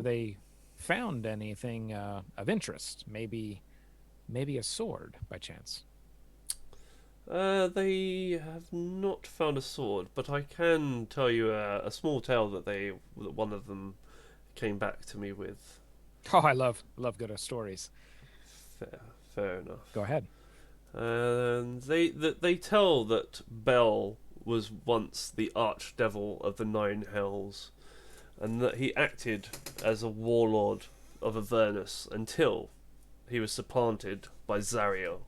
H: they found anything of interest? Maybe a sword, by chance.
D: They have not found a sword, but I can tell you a small tale that one of them came back to me with.
H: Oh, I love good stories.
D: Fair enough.
H: Go ahead.
D: And they tell that Bel was once the archdevil of the Nine Hells, and that he acted as a warlord of Avernus until he was supplanted by Zariel.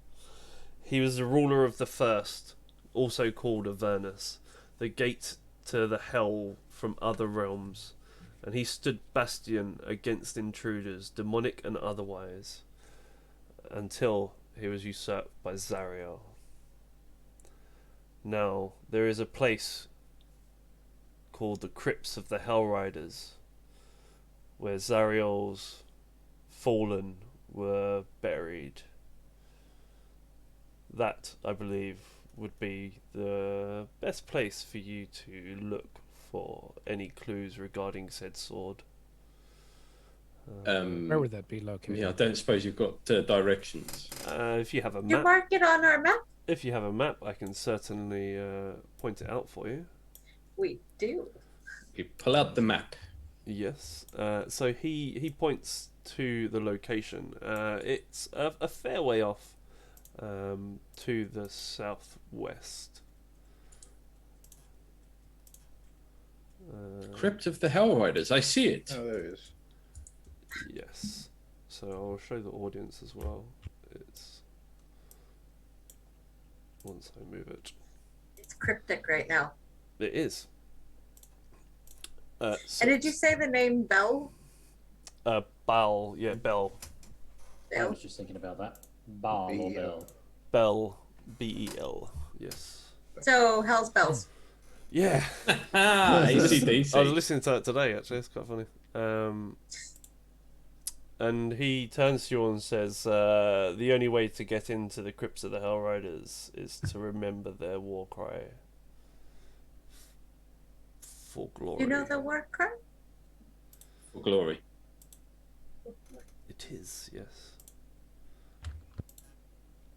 D: He was the ruler of the First, also called Avernus, the gate to the hell from other realms, and he stood bastion against intruders, demonic and otherwise, until he was usurped by Zariel. Now, there is a place called the Crypts of the Hellriders, where Zariel's fallen were buried. That, I believe, would be the best place for you to look for any clues regarding said sword.
H: Where would that be located?
E: Yeah, I don't suppose you've got directions.
D: If you have a
I: You
D: map,
I: mark it on our map?
D: if you have a map, I can certainly point it out for you.
I: We do.
E: You pull out the map.
D: Yes. So he points to the location. It's a fair way off, to the southwest.
E: Crypt of the Hellriders. I see it.
F: Oh, there it is.
D: Yes. So I'll show the audience as well. It's once I move it.
I: It's cryptic right now.
D: It is. So
I: And did you say the name Bell?
D: Bal, yeah, Bell.
J: I
I: Bell?
J: was just thinking about that. Bal or
F: B-E-L.
J: Bell.
D: Bell, B-E-L. Yes.
I: So Hell's Bells.
D: Yeah.
E: ACDC.
D: I was listening to it today, actually. It's quite funny. And he turns to you and says, the only way to get into the Crypts of the Hellriders is to remember their war cry. For glory.
I: You know the war cry?
E: For glory.
D: It is, yes.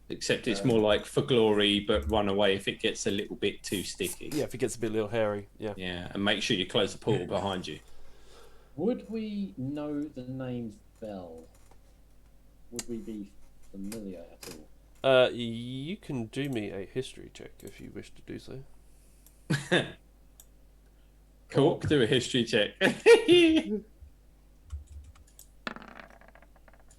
E: Except it's more like for glory, but run away if it gets a little bit too sticky.
D: Yeah, if it gets a bit little hairy, yeah.
E: Yeah, and make sure you close the portal behind you.
J: Would we know the name Bell? Would we be familiar at all?
D: You can do me a history check if you wish to do so.
E: Cork, do a history check.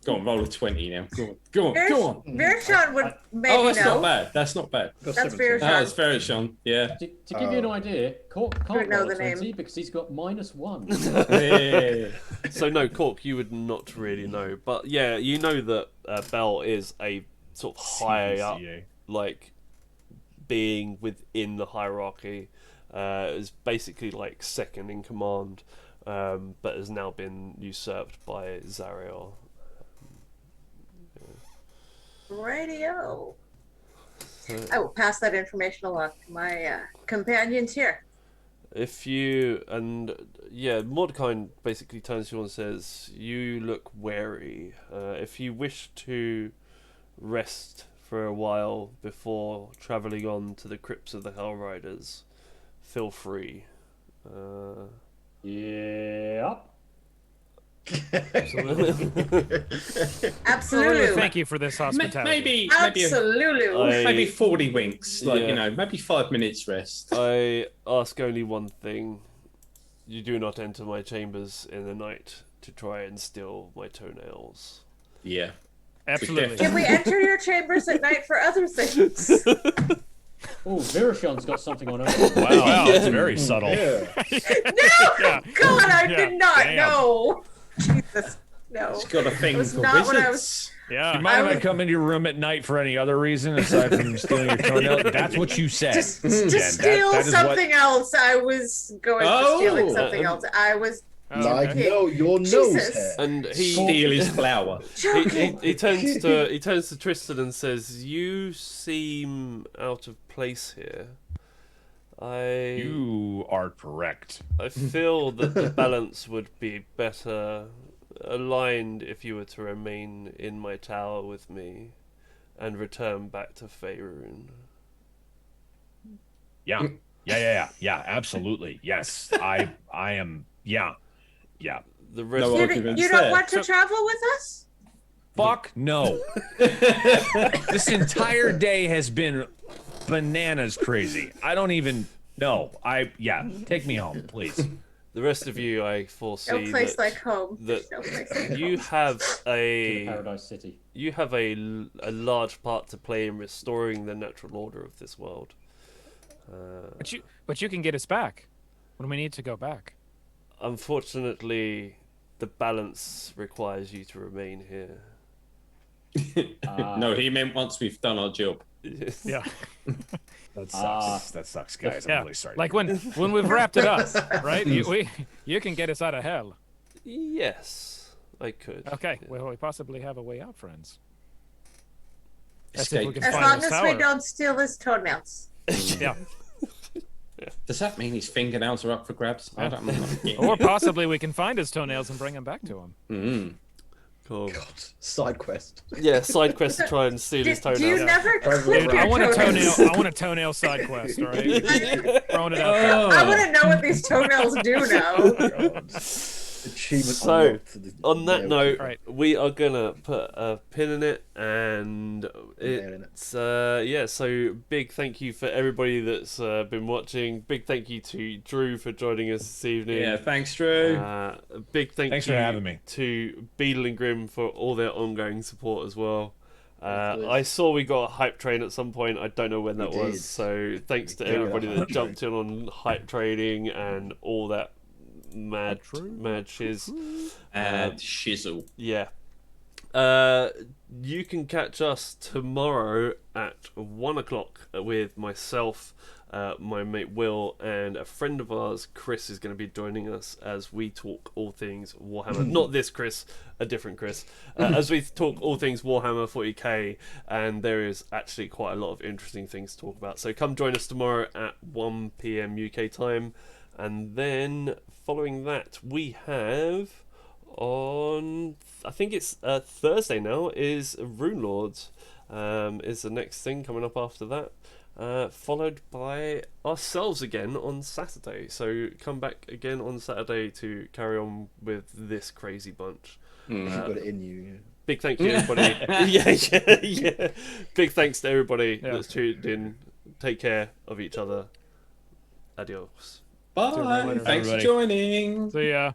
E: Go on, roll a 20 now. Go on.
I: Vershawn would maybe
E: Oh, that's
I: know.
E: not bad. That's not bad.
I: That's
E: Oh,
I: Vershawn.
E: it's very Sean. Yeah.
J: To give you an idea, Cork can't
I: know
J: roll
I: the
J: a 20
I: name.
J: because he's got -1.
E: Yeah.
D: So no, Cork, you would not really know, but yeah, you know that Bell is a sort of high up,
G: CVCA.
D: like being within the hierarchy. Is basically like second in command, but has now been usurped by Zariel.
I: Radio.
D: So
I: I will pass that information along to my companions here.
D: if you Mordecai basically turns to you and says, "You look wary. If you wish to rest for a while before traveling on to the Crypts of the Hellriders, feel free."
J: Yep.
I: Absolutely.
H: Thank you for this hospitality.
I: Absolutely.
E: Maybe 40 winks. Like,
D: Yeah.
E: maybe 5 minutes rest.
D: I ask only one thing. You do not enter my chambers in the night to try and steal my toenails.
E: Yeah.
H: Absolutely.
I: Can we enter your chambers at night for other things?
J: Oh, Virashon's got something on her.
G: Wow, that's very subtle.
I: No! God, I did not
G: Damn.
I: know. Jesus, no.
E: It's got a thing
I: was
E: for
I: not what I
E: wizards.
H: Yeah.
G: Do you mind if I come into your room at night for any other reason aside from stealing your toenail? That's what you said.
I: Just
G: Jen.
I: to steal
G: that is
I: something else. I was going for stealing something else. I was
F: Like,
H: okay.
F: no, your nose
I: Jesus.
F: hair.
D: And he
E: Steal his flower.
D: he turns to Tristan and says, "You seem out of place here.
G: You are correct.
D: I feel that the balance would be better aligned if you were to remain in my tower with me and return back to Faerun."
G: Yeah, absolutely. Yes, I am. Yeah.
D: The rest
E: No
I: You,
E: arguments
I: you don't
E: there.
I: want to travel with us?
G: Fuck no. This entire day has been bananas crazy. I don't even know. Take me home, please.
D: The rest of you, I
I: No
D: foresee
I: place
D: that,
I: like home.
D: that
I: No place like
D: you
I: home.
D: have
J: Paradise City.
D: you have a large part to play in restoring the natural order of this world.
H: But you can get us back when we need to go back.
D: Unfortunately, the balance requires you to remain here.
E: No, he meant once we've done our job.
H: Yeah.
G: That sucks. That sucks, guys. I'm
H: Yeah.
G: really sorry.
H: Like when we've wrapped it up, right? You can get us out of hell.
D: Yes, I could.
H: Okay. Well, we possibly have a way out, friends.
E: Escape.
I: As long as we don't steal his toenails.
H: Yeah.
E: Does that mean his fingernails are up for grabs? I don't know.
H: Or possibly we can find his toenails and bring him back to him.
D: Cool.
F: God, side quest.
D: Yeah, side quest to try and steal his
I: Do you
D: toenails.
I: never clip
H: Dude,
I: your
H: I want a
I: toenails?
H: toenail. I want a toenail side quest. All right. Throwing it out there.
I: I want to know what these toenails do now.
F: Achievement
D: So,
F: unlocked for the-
D: on that
F: yeah,
D: note,
H: Right.
D: we are gonna put a pin in it, and
F: in it.
D: it's so big thank you for everybody that's been watching. Big thank you to Drew for joining us this evening.
E: Yeah, thanks, Drew.
D: A big
G: Thanks
D: you
G: for having me.
D: to Beadle and Grim for all their ongoing support as well. I saw we got a hype train at some point. I don't know when that
F: We
D: was.
F: did.
D: So thanks to
F: We did
D: everybody
F: get a
D: that
F: hype
D: jumped in on hype trading and all that mad shiz.
E: And shizzle.
D: Yeah. You can catch us tomorrow at 1 o'clock with myself, my mate Will, and a friend of ours, Chris, is going to be joining us as we talk all things Warhammer. Not this Chris, a different Chris. As we talk all things Warhammer 40k, and there is actually quite a lot of interesting things to talk about. So come join us tomorrow at 1 p.m. UK time. And then following that, we have on, I think it's Thursday now, is Runelords. Is the next thing coming up after that. Followed by ourselves again on Saturday. So come back again on Saturday to carry on with this crazy bunch.
F: You've got it in you. Yeah.
D: Big thank you, everybody. yeah. Big thanks to everybody that's tuned in. Take care of each other. Adios.
E: Bye. Thanks for joining.
H: See ya.